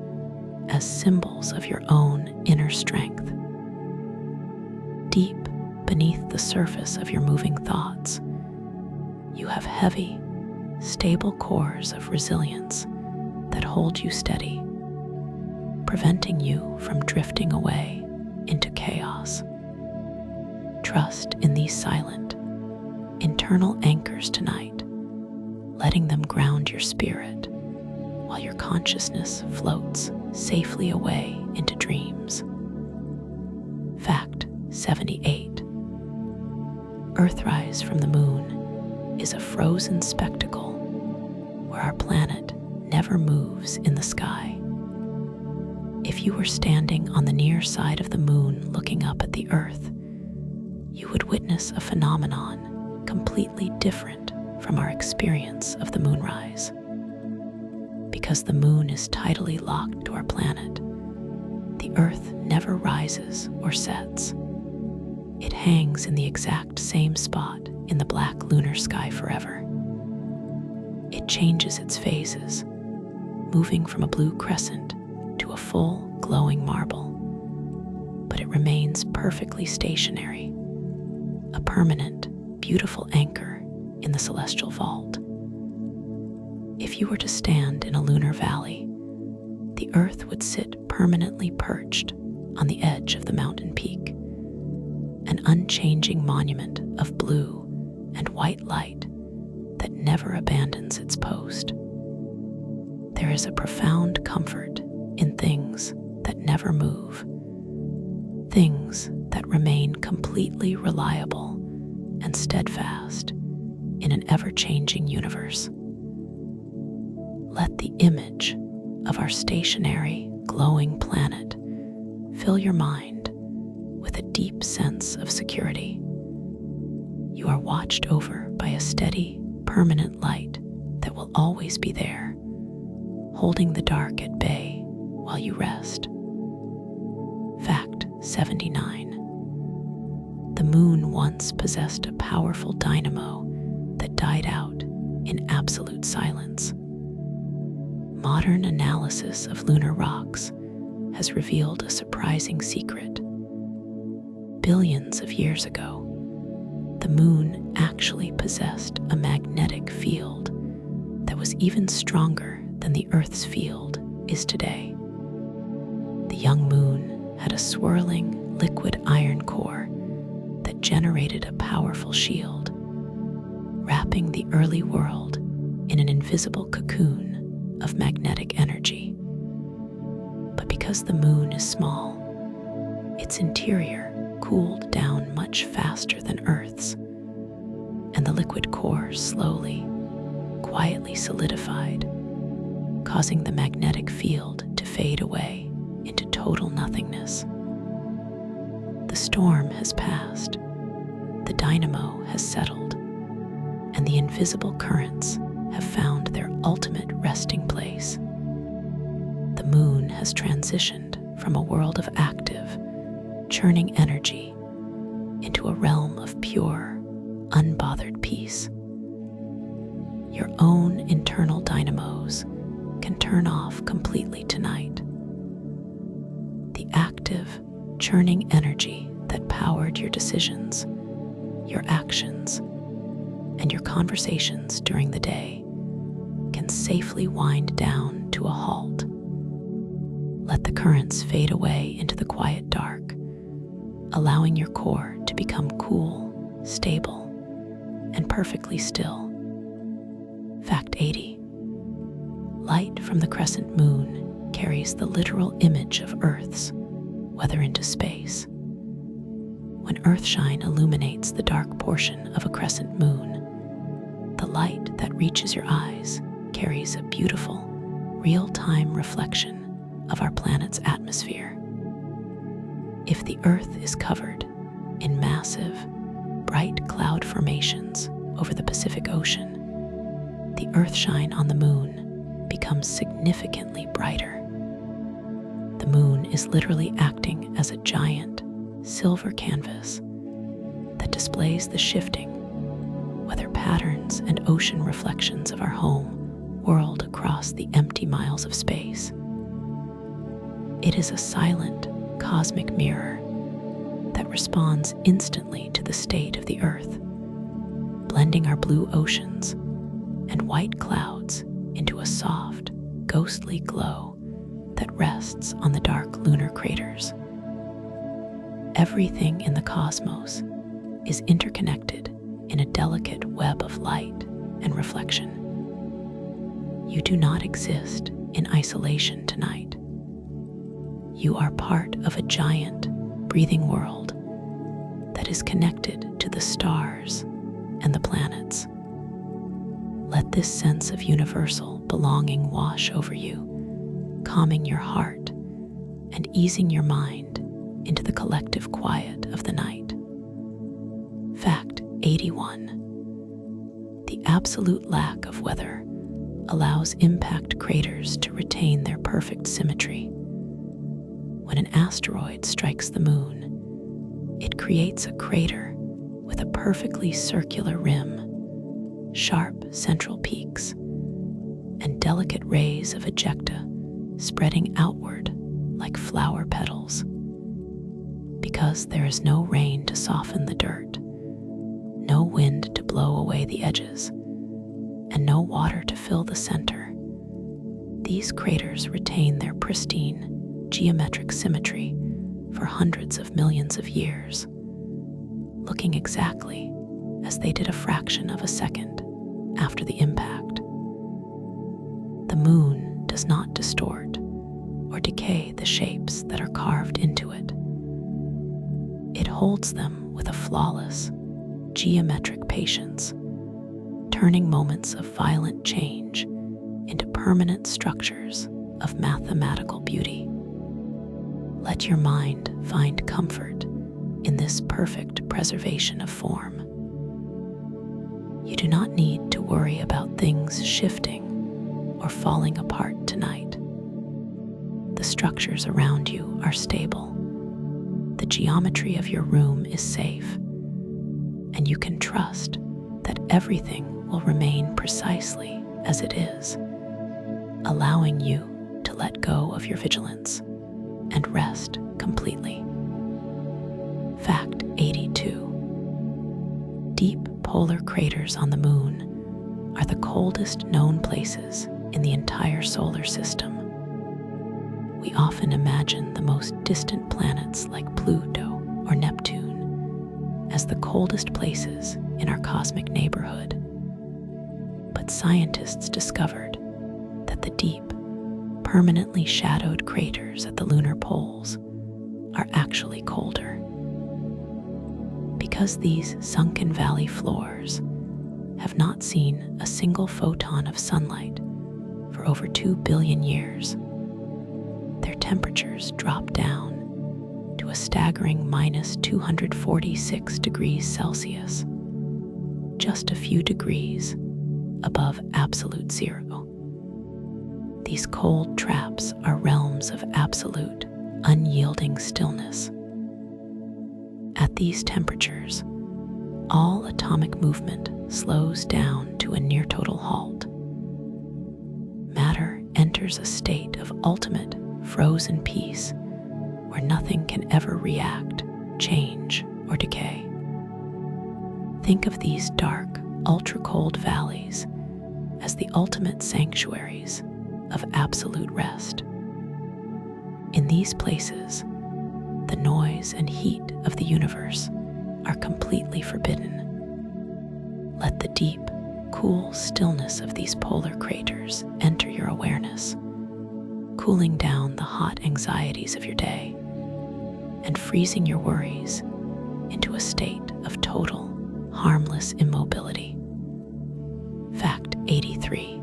as symbols of your own inner strength. Deep beneath the surface of your moving thoughts, you have heavy, stable cores of resilience that hold you steady, preventing you from drifting away into chaos. Trust in these silent, internal anchors tonight, letting them ground your spirit while your consciousness floats safely away into dreams. Fact 78. Earthrise from the moon is a frozen spectacle where our planet never moves in the sky. If you were standing on the near side of the moon looking up at the Earth, you would witness a phenomenon completely different from our experience of the moonrise. Because the moon is tidally locked to our planet, the Earth never rises or sets. It hangs in the exact same spot in the black lunar sky forever. It changes its phases, moving from a blue crescent to a full, glowing marble, but it remains perfectly stationary, a permanent, beautiful anchor in the celestial vault. If you were to stand in a lunar valley, the Earth would sit permanently perched on the edge of the mountain peak, an unchanging monument of blue and white light that never abandons its post. There is a profound comfort in things that never move, things that remain completely reliable and steadfast in an ever-changing universe. Let the image of our stationary, glowing planet fill your mind with a deep sense of security. You are watched over by a steady, permanent light that will always be there, holding the dark at bay while you rest. Fact 79. The moon once possessed a powerful dynamo that died out in in absolute silence. Modern analysis of lunar rocks has revealed a surprising secret. Billions of years ago, the moon actually possessed a magnetic field that was even stronger than the Earth's field is today. The young moon had a swirling liquid iron core that generated a powerful shield, wrapping the early world in an invisible cocoon of magnetic energy. But because the moon is small, its interior cooled down much faster than Earth's, and the liquid core slowly, quietly solidified, causing the magnetic field to fade away into total nothingness. The storm has passed, the dynamo has settled, and the invisible currents have found their ultimate resting place. The moon has transitioned from a world of active, churning energy into a realm of pure, unbothered peace. Your own internal dynamos can turn off completely tonight. The active, churning energy that powered your decisions, your actions, and your conversations during the day can safely wind down to a halt. Let the currents fade away into the quiet dark, allowing your core to become cool, stable, and perfectly still. Fact 80. Light from the crescent moon carries the literal image of Earth's, whether into space. When Earthshine illuminates the dark portion of a crescent moon, the light that reaches your eyes carries a beautiful, real-time reflection of our planet's atmosphere. If the Earth is covered in massive, bright cloud formations over the Pacific Ocean, the Earthshine on the moon becomes significantly brighter. The moon is literally acting as a giant, silver canvas that displays the shifting weather patterns and ocean reflections of our home whirled across the empty miles of space. It is a silent, cosmic mirror that responds instantly to the state of the Earth, blending our blue oceans and white clouds into a soft, ghostly glow that rests on the dark lunar craters. Everything in the cosmos is interconnected in a delicate web of light and reflection. You do not exist in isolation tonight. You are part of a giant, breathing world that is connected to the stars and the planets. Let this sense of universal belonging wash over you, calming your heart and easing your mind into the collective quiet of the night. Fact 81. The absolute lack of weather allows impact craters to retain their perfect symmetry. When an asteroid strikes the moon, it creates a crater with a perfectly circular rim, sharp central peaks, and delicate rays of ejecta spreading outward like flower petals. Because there is no rain to soften the dirt, no wind to blow away the edges, and no water to fill the center, these craters retain their pristine, geometric symmetry for hundreds of millions of years, looking exactly as they did a fraction of a second after the impact. The moon does not distort or decay the shapes that are carved into it. It holds them with a flawless, geometric patience, turning moments of violent change into permanent structures of mathematical beauty. Let your mind find comfort in this perfect preservation of form. You do not need to worry about things shifting or falling apart tonight. The structures around you are stable. The geometry of your room is safe, and you can trust that everything will remain precisely as it is, allowing you to let go of your vigilance and rest completely. Fact 82. Deep polar craters on the moon are the coldest known places in the entire solar system. We often imagine the most distant planets like Pluto or Neptune as the coldest places in our cosmic neighborhood. But scientists discovered that the deep, permanently shadowed craters at the lunar poles are actually colder. Because these sunken valley floors have not seen a single photon of sunlight for over 2 billion years, their temperatures drop down to a staggering minus 246 degrees Celsius, just a few degrees above absolute zero. These cold traps are realms of absolute, unyielding stillness. At these temperatures, all atomic movement slows down to a near total halt. Matter enters a state of ultimate frozen peace where nothing can ever react, change, or decay. Think of these dark, ultra-cold valleys as the ultimate sanctuaries of absolute rest. In these places, the noise and heat of the universe are completely forbidden. Let the deep, cool stillness of these polar craters enter your awareness, cooling down the hot anxieties of your day and freezing your worries into a state of total, harmless immobility. Fact 83.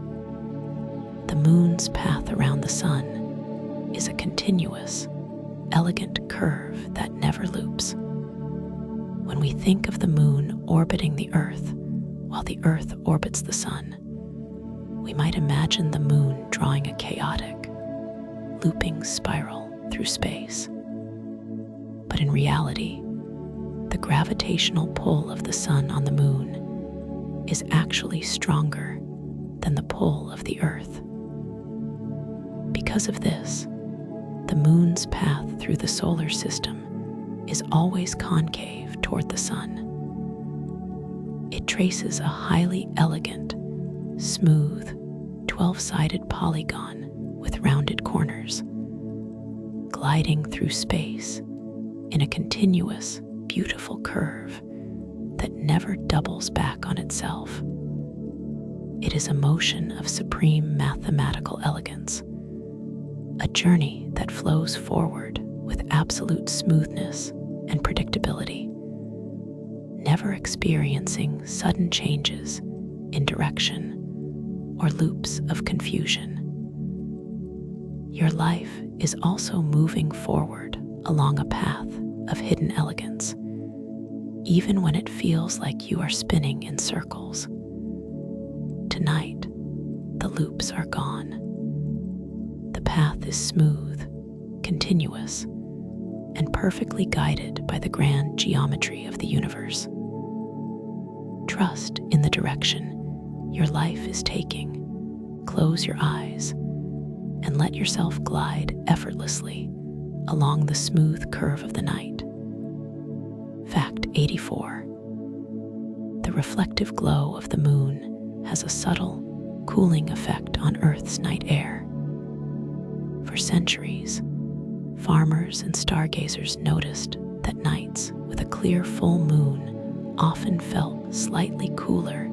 The moon's path around the sun is a continuous, elegant curve that never loops. When we think of the moon orbiting the Earth while the Earth orbits the sun, we might imagine the moon drawing a chaotic, looping spiral through space. But in reality, the gravitational pull of the sun on the moon is actually stronger than the pull of the Earth. Because of this, the moon's path through the solar system is always concave toward the sun. It traces a highly elegant, smooth, 12-sided polygon with rounded corners, gliding through space in a continuous, beautiful curve that never doubles back on itself. It is a motion of supreme mathematical elegance, a journey that flows forward with absolute smoothness and predictability, never experiencing sudden changes in direction or loops of confusion. Your life is also moving forward along a path of hidden elegance, even when it feels like you are spinning in circles. Tonight, the loops are gone. The path is smooth, continuous, and perfectly guided by the grand geometry of the universe. Trust in the direction your life is taking. Close your eyes and let yourself glide effortlessly along the smooth curve of the night. Fact 84. The reflective glow of the moon has a subtle, cooling effect on Earth's night air. For centuries, farmers and stargazers noticed that nights with a clear full moon often felt slightly cooler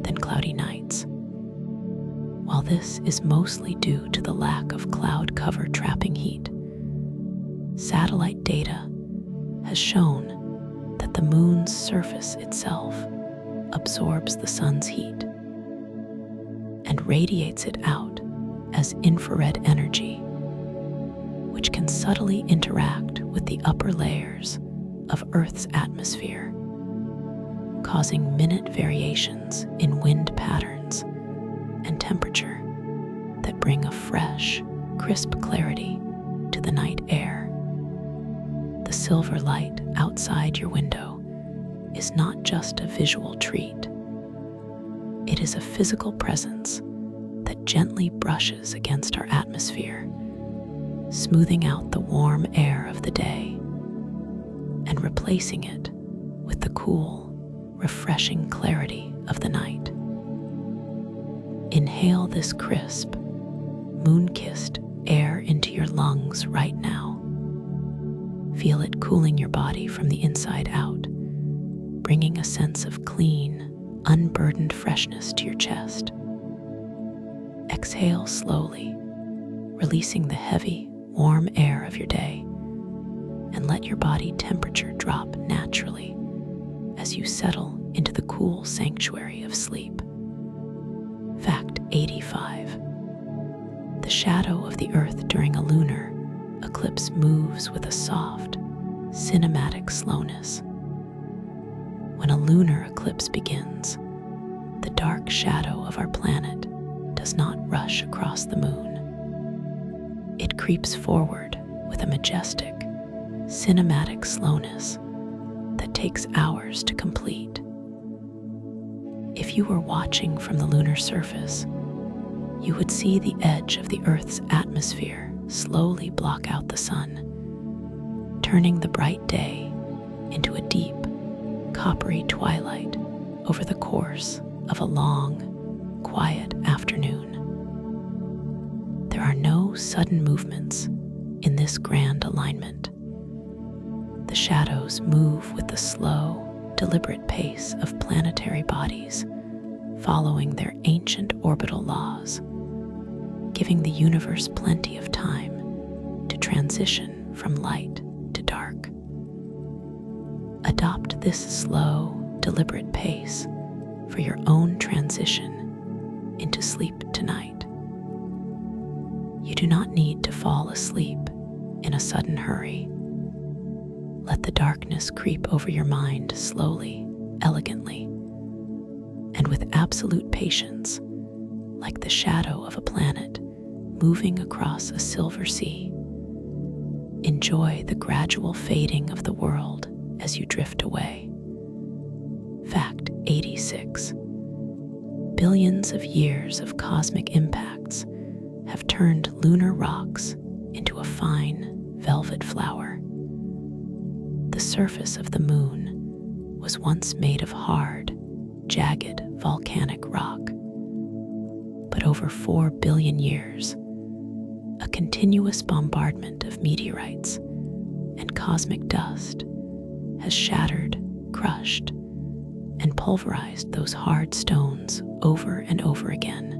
than cloudy nights. While this is mostly due to the lack of cloud cover trapping heat, satellite data has shown that the moon's surface itself absorbs the sun's heat and radiates it out as infrared energy, which can subtly interact with the upper layers of Earth's atmosphere, causing minute variations in wind patterns and temperature that bring a fresh, crisp clarity to the night air. The silver light outside your window is not just a visual treat. It is a physical presence that gently brushes against our atmosphere, smoothing out the warm air of the day and replacing it with the cool, refreshing clarity of the night. Inhale this crisp, moon-kissed air into your lungs right now. Feel it cooling your body from the inside out, bringing a sense of clean, unburdened freshness to your chest. Exhale slowly, releasing the heavy, warm air of your day, and let your body temperature drop naturally as you settle into the cool sanctuary of sleep. Fact 85. The shadow of the Earth during a lunar eclipse moves with a soft, cinematic slowness. When a lunar eclipse begins, the dark shadow of our planet does not rush across the moon. It creeps forward with a majestic, cinematic slowness that takes hours to complete. If you were watching from the lunar surface, you would see the edge of the Earth's atmosphere slowly block out the sun, turning the bright day into a deep, coppery twilight over the course of a long, quiet afternoon. There are no sudden movements in this grand alignment. The shadows move with the slow, deliberate pace of planetary bodies, following their ancient orbital laws, giving the universe plenty of time to transition from light to dark. Adopt this slow, deliberate pace for your own transition into sleep tonight. You do not need to fall asleep in a sudden hurry. Let the darkness creep over your mind slowly, elegantly, and with absolute patience, like the shadow of a planet moving across a silver sea. Enjoy the gradual fading of the world as you drift away. Fact 86. Billions of years of cosmic impacts have turned lunar rocks into a fine velvet flower. The surface of the moon was once made of hard, jagged volcanic rock. But over 4 billion years, a continuous bombardment of meteorites and cosmic dust has shattered, crushed, and pulverized those hard stones over and over again.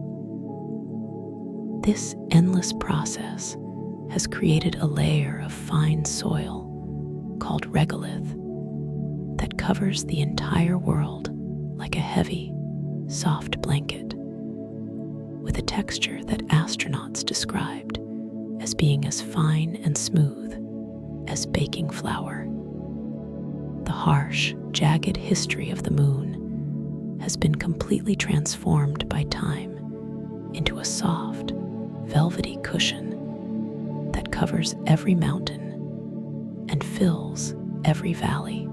This endless process has created a layer of fine soil called regolith that covers the entire world like a heavy, soft blanket, with a texture that astronauts described as being as fine and smooth as baking flour. The harsh, jagged history of the moon has been completely transformed by time into a soft, velvety cushion that covers every mountain and fills every valley.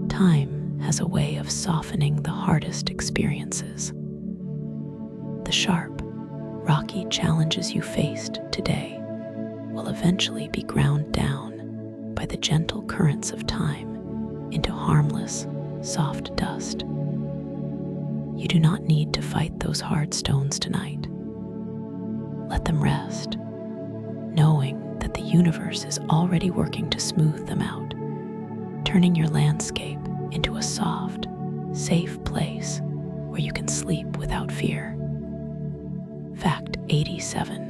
Time has a way of softening the hardest experiences. The sharp, rocky challenges you faced today will eventually be ground down by the gentle currents of time into harmless, soft dust. You do not need to fight those hard stones tonight. Let them rest, knowing that the universe is already working to smooth them out, turning your landscape into a soft, safe place where you can sleep without fear. Fact 87.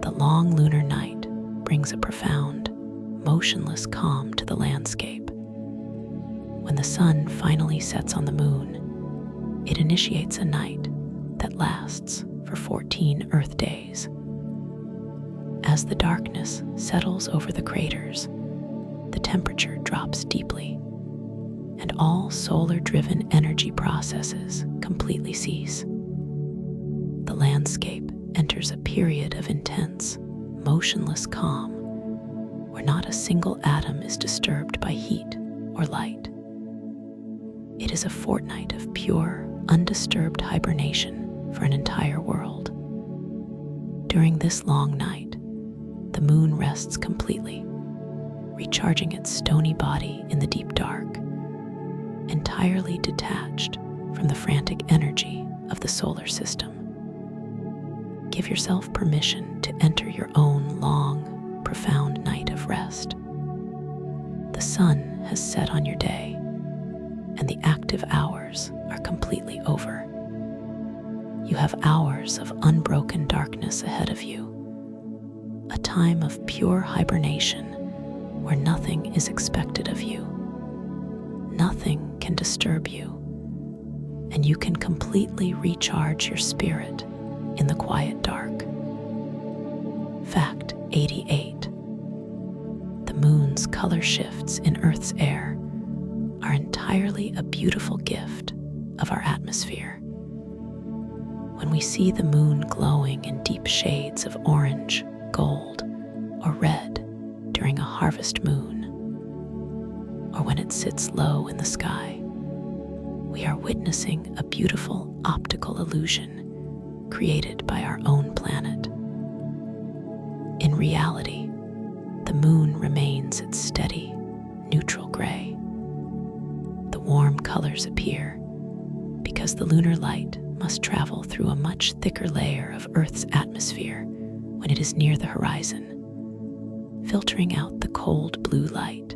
The long lunar night brings a profound, motionless calm to the landscape. When the sun finally sets on the moon, it initiates a night that lasts for 14 Earth days. As the darkness settles over the craters, the temperature drops deeply, and all solar-driven energy processes completely cease. The landscape enters a period of intense, motionless calm, where not a single atom is disturbed by heat or light. It is a fortnight of pure, undisturbed hibernation for an entire world. During this long night, the moon rests completely, recharging its stony body in the deep dark, entirely detached from the frantic energy of the solar system. Give yourself permission to enter your own long, profound night of rest. The sun has set on your day, and the active hours are completely over. You have hours of unbroken darkness ahead of you, a time of pure hibernation where nothing is expected of you. Nothing can disturb you, and you can completely recharge your spirit in the quiet dark. Fact 88. The moon's color shifts in Earth's air are entirely a beautiful gift of our atmosphere. When we see the moon glowing in deep shades of orange, gold, or red during a harvest moon, or when it sits low in the sky, we are witnessing a beautiful optical illusion created by our own planet. In reality, the moon remains its steady, neutral gray. The warm colors appear because the lunar light must travel through a much thicker layer of Earth's atmosphere when it is near the horizon, filtering out the cold blue light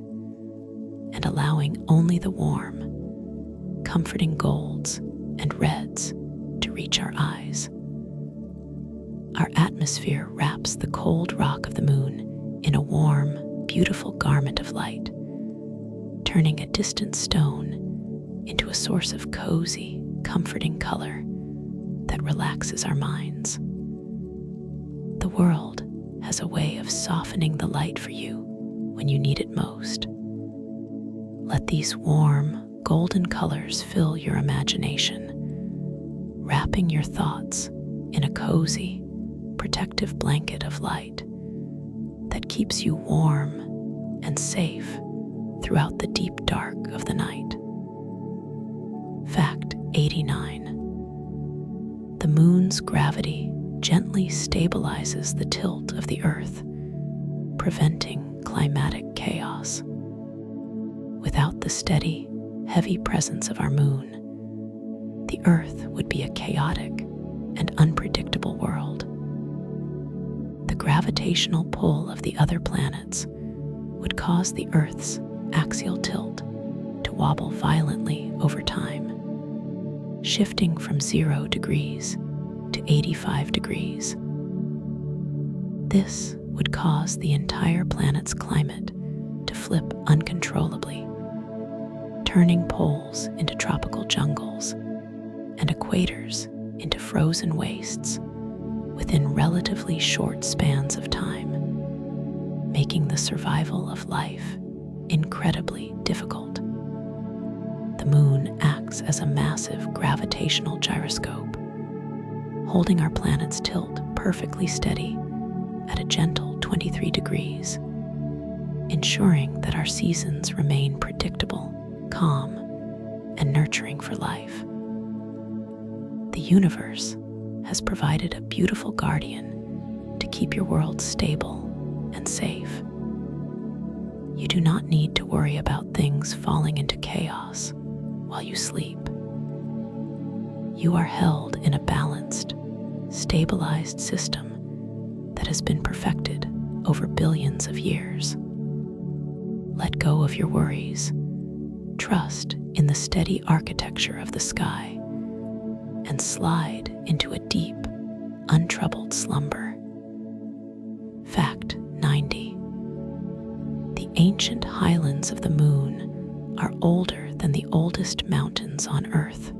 and allowing only the warm, comforting golds and reds to reach our eyes. Our atmosphere wraps the cold rock of the moon in a warm, beautiful garment of light, turning a distant stone into a source of cozy, comforting color that relaxes our minds. The world has a way of softening the light for you when you need it most. Let these warm, golden colors fill your imagination, wrapping your thoughts in a cozy, protective blanket of light that keeps you warm and safe throughout the deep dark of the night. Fact 89. The moon's gravity gently stabilizes the tilt of the Earth, preventing climatic chaos. Without the steady, heavy presence of our moon, the Earth would be a chaotic and unpredictable world. The gravitational pull of the other planets would cause the Earth's axial tilt to wobble violently over time, shifting from 0 degrees to 85 degrees. This would cause the entire planet's climate to flip uncontrollably, turning poles into tropical jungles and equators into frozen wastes within relatively short spans of time, making the survival of life incredibly difficult. The moon acts as a massive gravitational gyroscope, holding our planet's tilt perfectly steady at a gentle 23 degrees, ensuring that our seasons remain predictable, calm, and nurturing for life. The universe has provided a beautiful guardian to keep your world stable and safe. You do not need to worry about things falling into chaos while you sleep. You are held in a balanced, stabilized system that has been perfected over billions of years. Let go of your worries, trust in the steady architecture of the sky, and slide into a deep, untroubled slumber. Fact 90. The ancient highlands of the moon are older than the oldest mountains on Earth.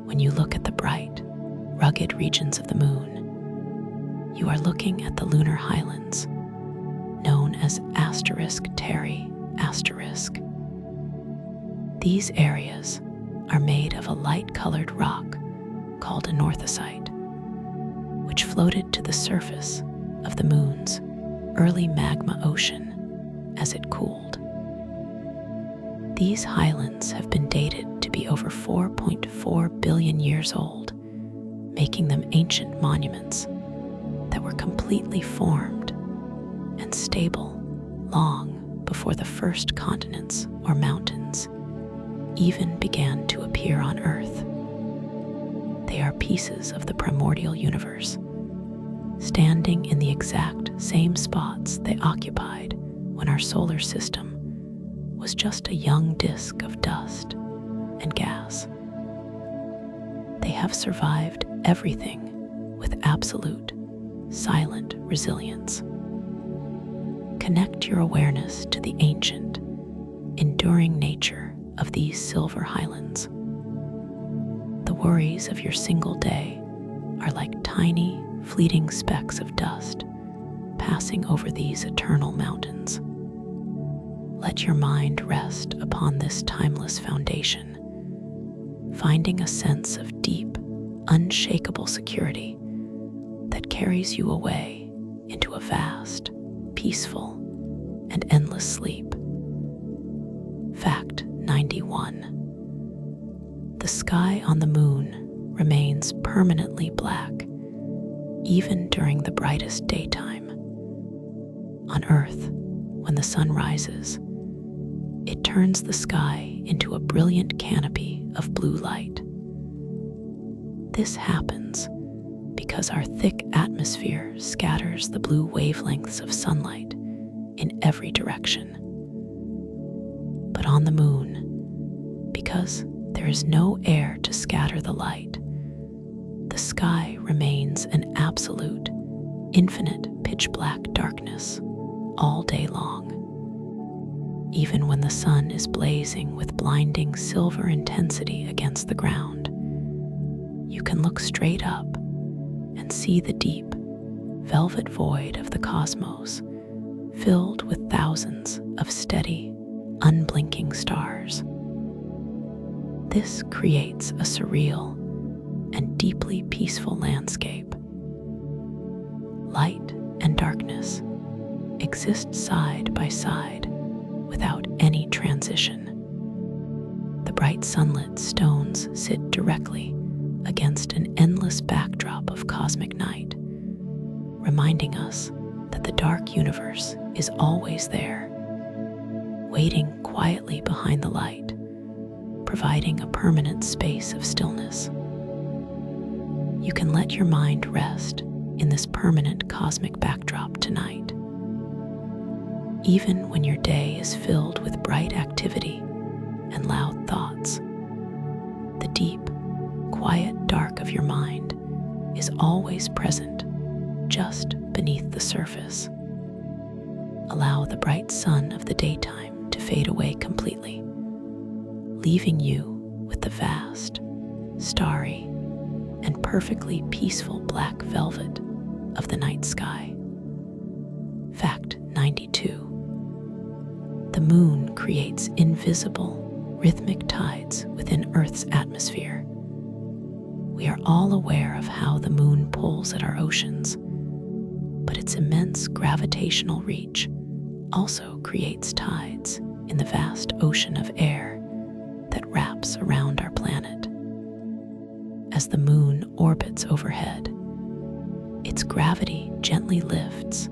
When you look at the bright, rugged regions of the moon, you are looking at the lunar highlands, known as *Terry**. These areas are made of a light-colored rock called anorthosite, which floated to the surface of the moon's early magma ocean as it cooled. These highlands have been dated to be over 4.5 4 billion years old, making them ancient monuments that were completely formed and stable long before the first continents or mountains even began to appear on Earth. They are pieces of the primordial universe, standing in the exact same spots they occupied when our solar system was just a young disk of dust and gas. They have survived everything with absolute, silent resilience. Connect your awareness to the ancient, enduring nature of these silver highlands. The worries of your single day are like tiny, fleeting specks of dust passing over these eternal mountains. Let your mind rest upon this timeless foundation, finding a sense of deep, unshakable security that carries you away into a vast, peaceful, and endless sleep. Fact 91. The sky on the moon remains permanently black, even during the brightest daytime. On Earth, when the sun rises, it turns the sky into a brilliant canopy of blue light. This happens because our thick atmosphere scatters the blue wavelengths of sunlight in every direction. But on the moon, because there is no air to scatter the light, the sky remains an absolute, infinite pitch-black darkness all day long. Even when the sun is blazing with blinding silver intensity against the ground, you can look straight up and see the deep, velvet void of the cosmos, filled with thousands of steady, unblinking stars. This creates a surreal and deeply peaceful landscape. Light and darkness exist side by side without any transition. The bright sunlit stones sit directly against an endless backdrop of cosmic night, reminding us that the dark universe is always there, waiting quietly behind the light, providing a permanent space of stillness. You can let your mind rest in this permanent cosmic backdrop tonight. Even when your day is filled with bright activity and loud thoughts, the deep, quiet dark of your mind is always present just beneath the surface. Allow the bright sun of the daytime to fade away completely, leaving you with the vast, starry, and perfectly peaceful black velvet of the night sky. Fact 92. The moon creates invisible, rhythmic tides within Earth's atmosphere. We are all aware of how the moon pulls at our oceans, but its immense gravitational reach also creates tides in the vast ocean of air that wraps around our planet. As the moon orbits overhead, its gravity gently lifts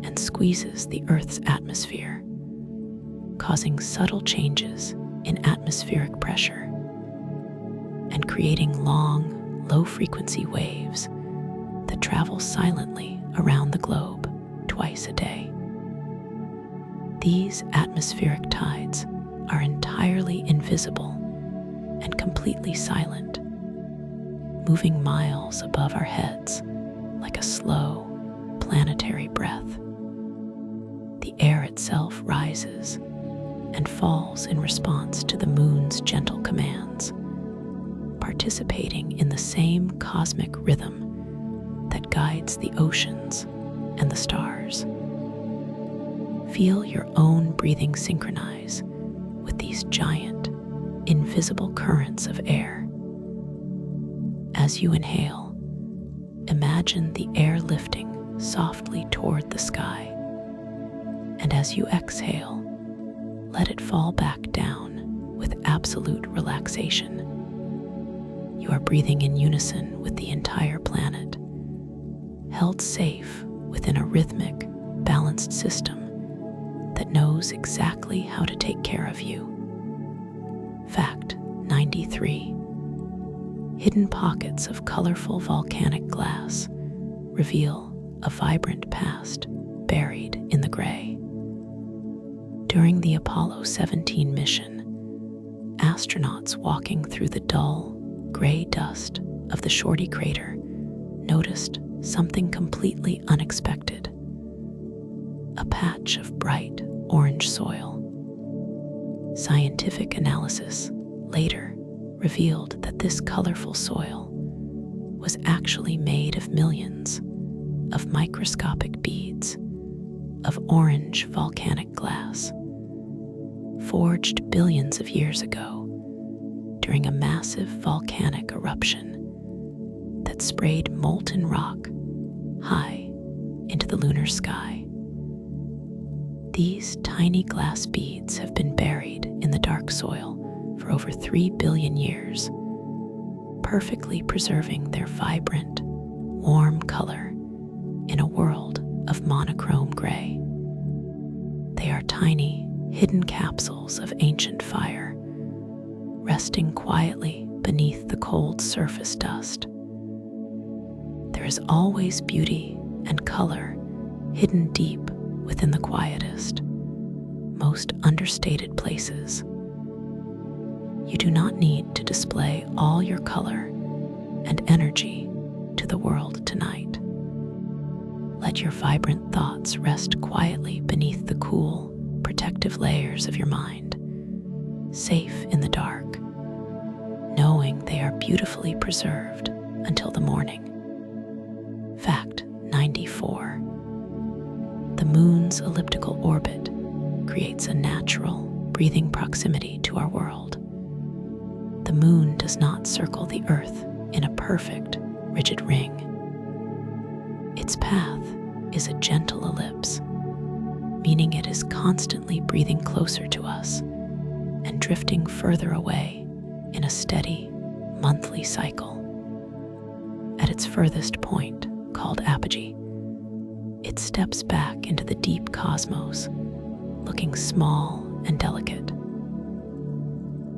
and squeezes the Earth's atmosphere, causing subtle changes in atmospheric pressure and creating long, low-frequency waves that travel silently around the globe twice a day. These atmospheric tides are entirely invisible and completely silent, moving miles above our heads like a slow, planetary breath. The air itself rises and falls in response to the moon's gentle commands, participating in the same cosmic rhythm that guides the oceans and the stars. Feel your own breathing synchronize with these giant, invisible currents of air. As you inhale, imagine the air lifting softly toward the sky, and as you exhale, let it fall back down with absolute relaxation. are breathing in unison with the entire planet, held safe within a rhythmic, balanced system that knows exactly how to take care of you. Fact 93. Hidden pockets of colorful volcanic glass reveal a vibrant past buried in the gray. During the Apollo 17 mission, astronauts walking through the dull, gray dust of the Shorty crater noticed something completely unexpected: a patch of bright orange soil. Scientific analysis later revealed that this colorful soil was actually made of millions of microscopic beads of orange volcanic glass, forged billions of years ago during a massive volcanic eruption that sprayed molten rock high into the lunar sky. These tiny glass beads have been buried in the dark soil for over 3 billion years, perfectly preserving their vibrant, warm color in a world of monochrome gray. They are tiny, hidden capsules of ancient fire, resting quietly beneath the cold surface dust. There is always beauty and color hidden deep within the quietest, most understated places. You do not need to display all your color and energy to the world tonight. Let your vibrant thoughts rest quietly beneath the cool, protective layers of your mind, safe in the dark, knowing they are beautifully preserved until the morning. Fact 94. The moon's elliptical orbit creates a natural, breathing proximity to our world. The moon does not circle the Earth in a perfect, rigid ring. Its path is a gentle ellipse, meaning it is constantly breathing closer to us and drifting further away in a steady, monthly cycle. At its furthest point, called apogee, it steps back into the deep cosmos, looking small and delicate.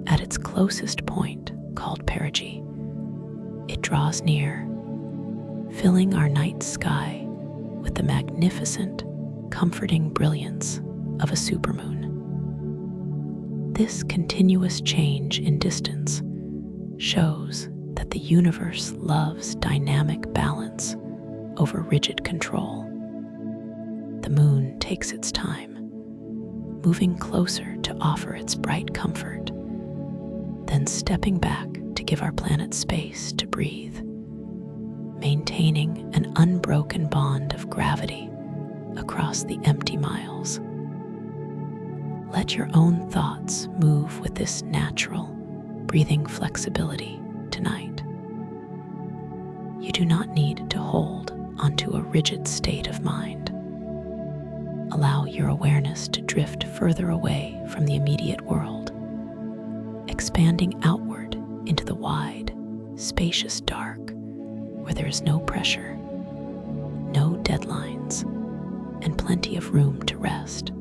At its closest point, called perigee, it draws near, filling our night sky with the magnificent, comforting brilliance of a supermoon. This continuous change in distance shows that the universe loves dynamic balance over rigid control. The moon takes its time, moving closer to offer its bright comfort, then stepping back to give our planet space to breathe, maintaining an unbroken bond of gravity across the empty miles. Let your own thoughts move with this natural, breathing flexibility tonight. You do not need to hold onto a rigid state of mind. Allow your awareness to drift further away from the immediate world, expanding outward into the wide, spacious dark where there is no pressure, no deadlines, and plenty of room to rest.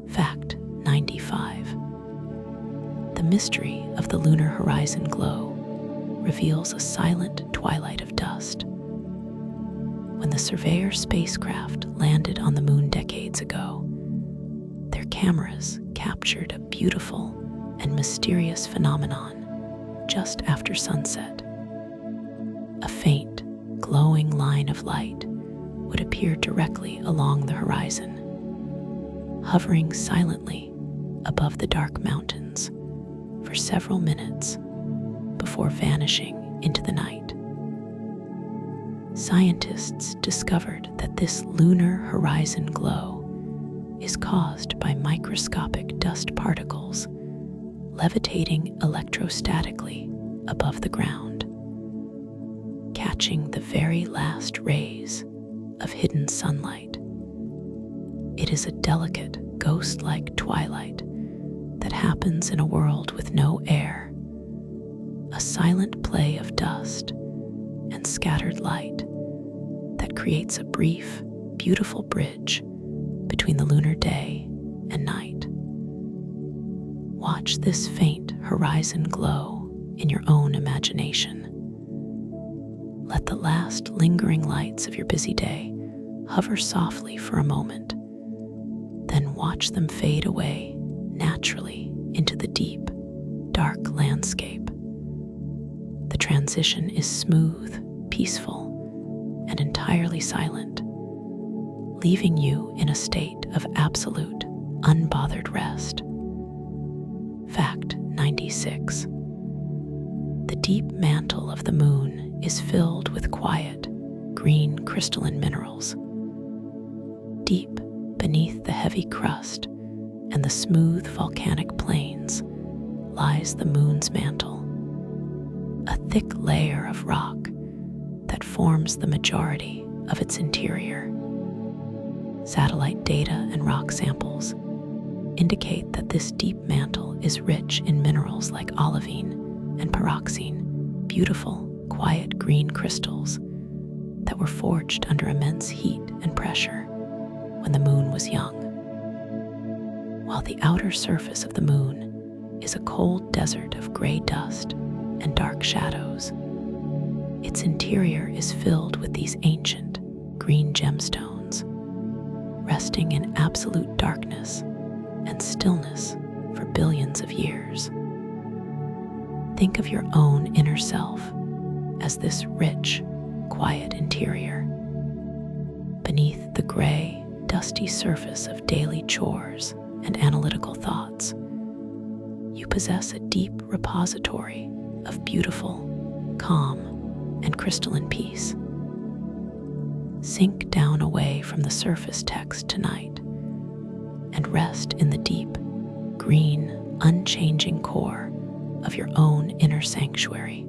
Fact 95. The mystery of the lunar horizon glow reveals a silent twilight of dust. When the Surveyor spacecraft landed on the moon decades ago, their cameras captured a beautiful and mysterious phenomenon just after sunset. A faint, glowing line of light would appear directly along the horizon, hovering silently above the dark mountains for several minutes before vanishing into the night. Scientists discovered that this lunar horizon glow is caused by microscopic dust particles levitating electrostatically above the ground, catching the very last rays of hidden sunlight. It is a delicate, ghost-like twilight that happens in a world with no air, a silent play of dust and scattered light that creates a brief, beautiful bridge between the lunar day and night. Watch this faint horizon glow in your own imagination. Let the last lingering lights of your busy day hover softly for a moment, then watch them fade away naturally into the deep, dark landscape. The transition is smooth, peaceful, and entirely silent, leaving you in a state of absolute, unbothered rest. Fact 96. The deep mantle of the moon is filled with quiet, green crystalline minerals. Deep beneath the heavy crust and the smooth volcanic plains lies the moon's mantle, a thick layer of rock that forms the majority of its interior. Satellite data and rock samples indicate that this deep mantle is rich in minerals like olivine and pyroxene, beautiful, quiet green crystals that were forged under immense heat and pressure when the moon was young. While the outer surface of the moon is a cold desert of gray dust and dark shadows, its interior is filled with these ancient green gemstones, resting in absolute darkness and stillness for billions of years. Think of your own inner self as this rich, quiet interior. Beneath the gray, dusty surface of daily chores and analytical thoughts, you possess a deep repository of beautiful, calm, and crystalline peace. Sink down away from the surface text tonight and rest in the deep, green, unchanging core of your own inner sanctuary.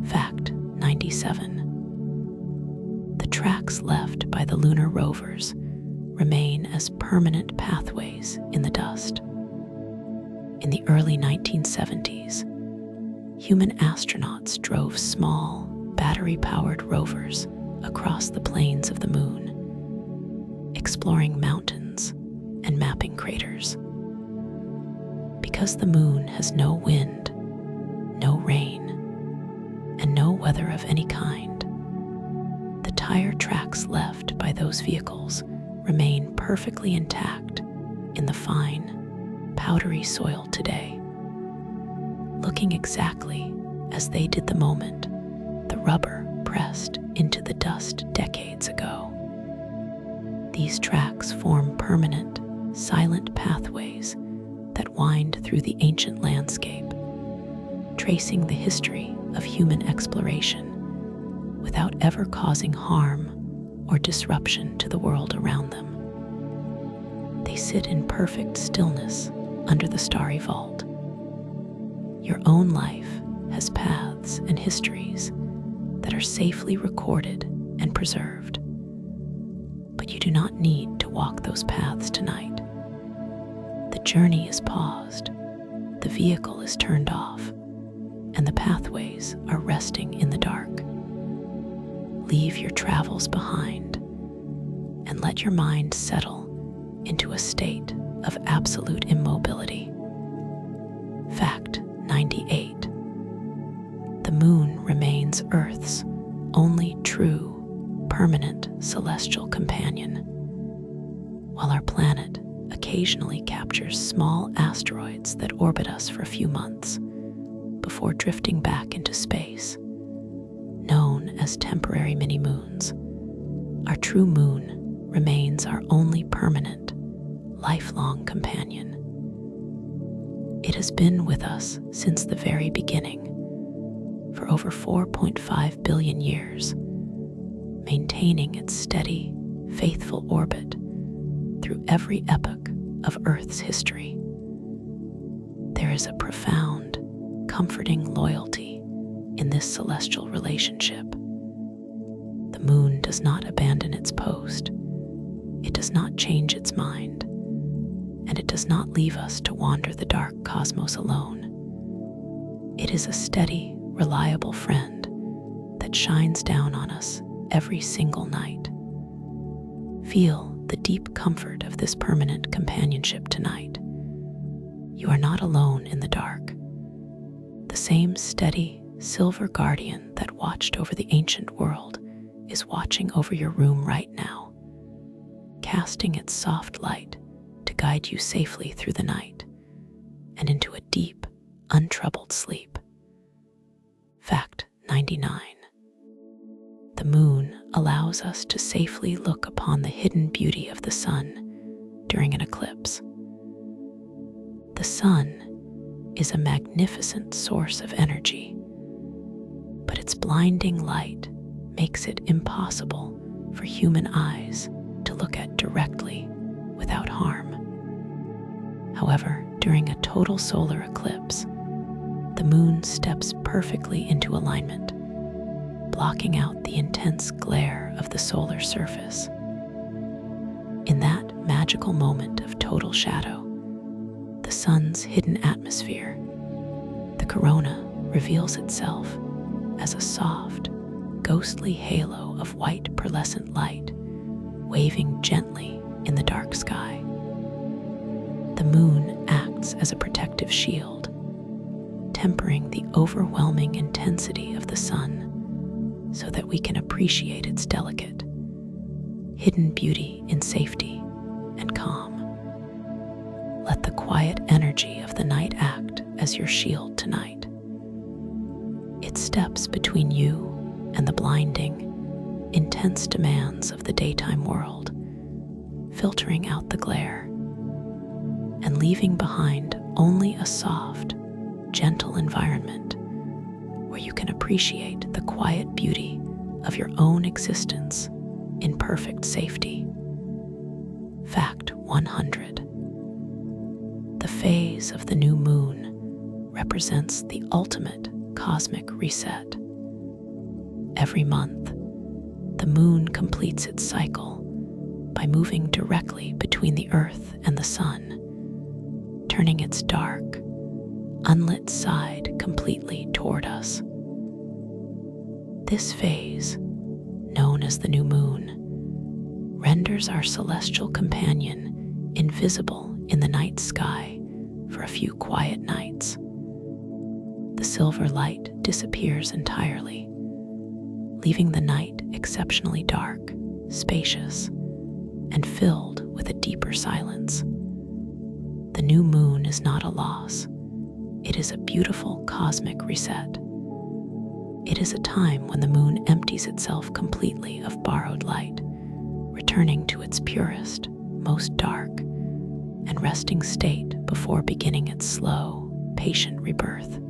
Fact 97. The tracks left by the lunar rovers remain as permanent pathways in the dust. In the early 1970s, human astronauts drove small, battery-powered rovers across the plains of the moon, exploring mountains and mapping craters. Because the moon has no wind, no rain, and no weather of any kind, the tire tracks left by those vehicles remain perfectly intact in the fine, powdery soil today, looking exactly as they did the moment the rubber pressed into the dust decades ago. These tracks form permanent, silent pathways that wind through the ancient landscape, tracing the history of human exploration without ever causing harm or disruption to the world around them. They sit in perfect stillness under the starry vault. Your own life has paths and histories that are safely recorded and preserved, but you do not need to walk those paths tonight. The journey is paused, the vehicle is turned off, and the pathways are resting in the dark. Leave your travels behind and let your mind settle into a state of absolute immobility. Fact 98. The moon remains Earth's only true, permanent celestial companion, while our planet occasionally captures small asteroids that orbit us for a few months before drifting back into space. Known as temporary mini-moons, our true moon remains our only permanent, lifelong companion. It has been with us since the very beginning, for over 4.5 billion years, maintaining its steady, faithful orbit through every epoch of Earth's history. There is a profound, comforting loyalty in this celestial relationship. The moon does not abandon its post, it does not change its mind, and it does not leave us to wander the dark cosmos alone. It is a steady, reliable friend that shines down on us every single night. Feel the deep comfort of this permanent companionship tonight. You are not alone in the dark. The same steady, silver guardian that watched over the ancient world is watching over your room right now, casting its soft light to guide you safely through the night and into a deep, untroubled sleep. Fact 99. The moon allows us to safely look upon the hidden beauty of the sun during an eclipse. The sun is a magnificent source of energy, but its blinding light makes it impossible for human eyes to look at directly without harm. However, during a total solar eclipse, the moon steps perfectly into alignment, blocking out the intense glare of the solar surface. In that magical moment of total shadow, the sun's hidden atmosphere, the corona, reveals itself as a soft, ghostly halo of white pearlescent light waving gently in the dark sky. The moon acts as a protective shield, tempering the overwhelming intensity of the sun so that we can appreciate its delicate, hidden beauty in safety and calm. Let the quiet energy of the night act as your shield tonight. It steps between you and the blinding, intense demands of the daytime world, filtering out the glare and leaving behind only a soft, gentle environment where you can appreciate the quiet beauty of your own existence in perfect safety. Fact 100. The phase of the new moon represents the ultimate cosmic reset. Every month, the moon completes its cycle by moving directly between the Earth and the sun, turning its dark, unlit side completely toward us. This phase, known as the new moon, renders our celestial companion invisible in the night sky for a few quiet nights. The silver light disappears entirely, leaving the night exceptionally dark, spacious, and filled with a deeper silence. The new moon is not a loss. It is a beautiful cosmic reset. It is a time when the moon empties itself completely of borrowed light, returning to its purest, most dark, and resting state before beginning its slow, patient rebirth.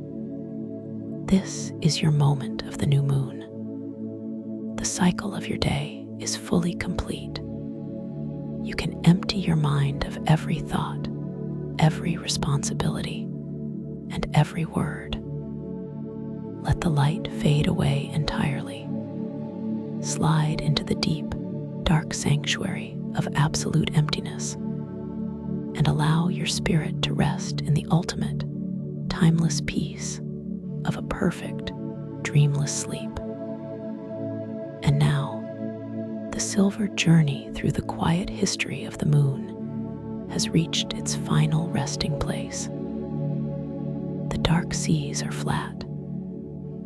This is your moment of the new moon. The cycle of your day is fully complete. You can empty your mind of every thought, every responsibility, and every word. Let the light fade away entirely. Slide into the deep, dark sanctuary of absolute emptiness, and allow your spirit to rest in the ultimate, timeless peace of a perfect, dreamless sleep. And now, the silver journey through the quiet history of the moon has reached its final resting place. The dark seas are flat.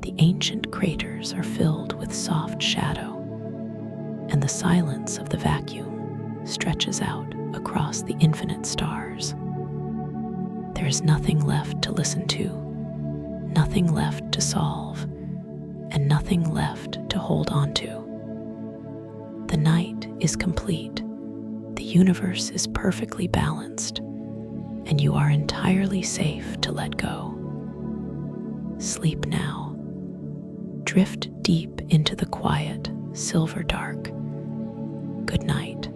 The ancient craters are filled with soft shadow, and the silence of the vacuum stretches out across the infinite stars. There is nothing left to listen to, nothing left to solve, and nothing left to hold on to. The night is complete, the universe is perfectly balanced, and you are entirely safe to let go. Sleep now. Drift deep into the quiet, silver dark. Good night.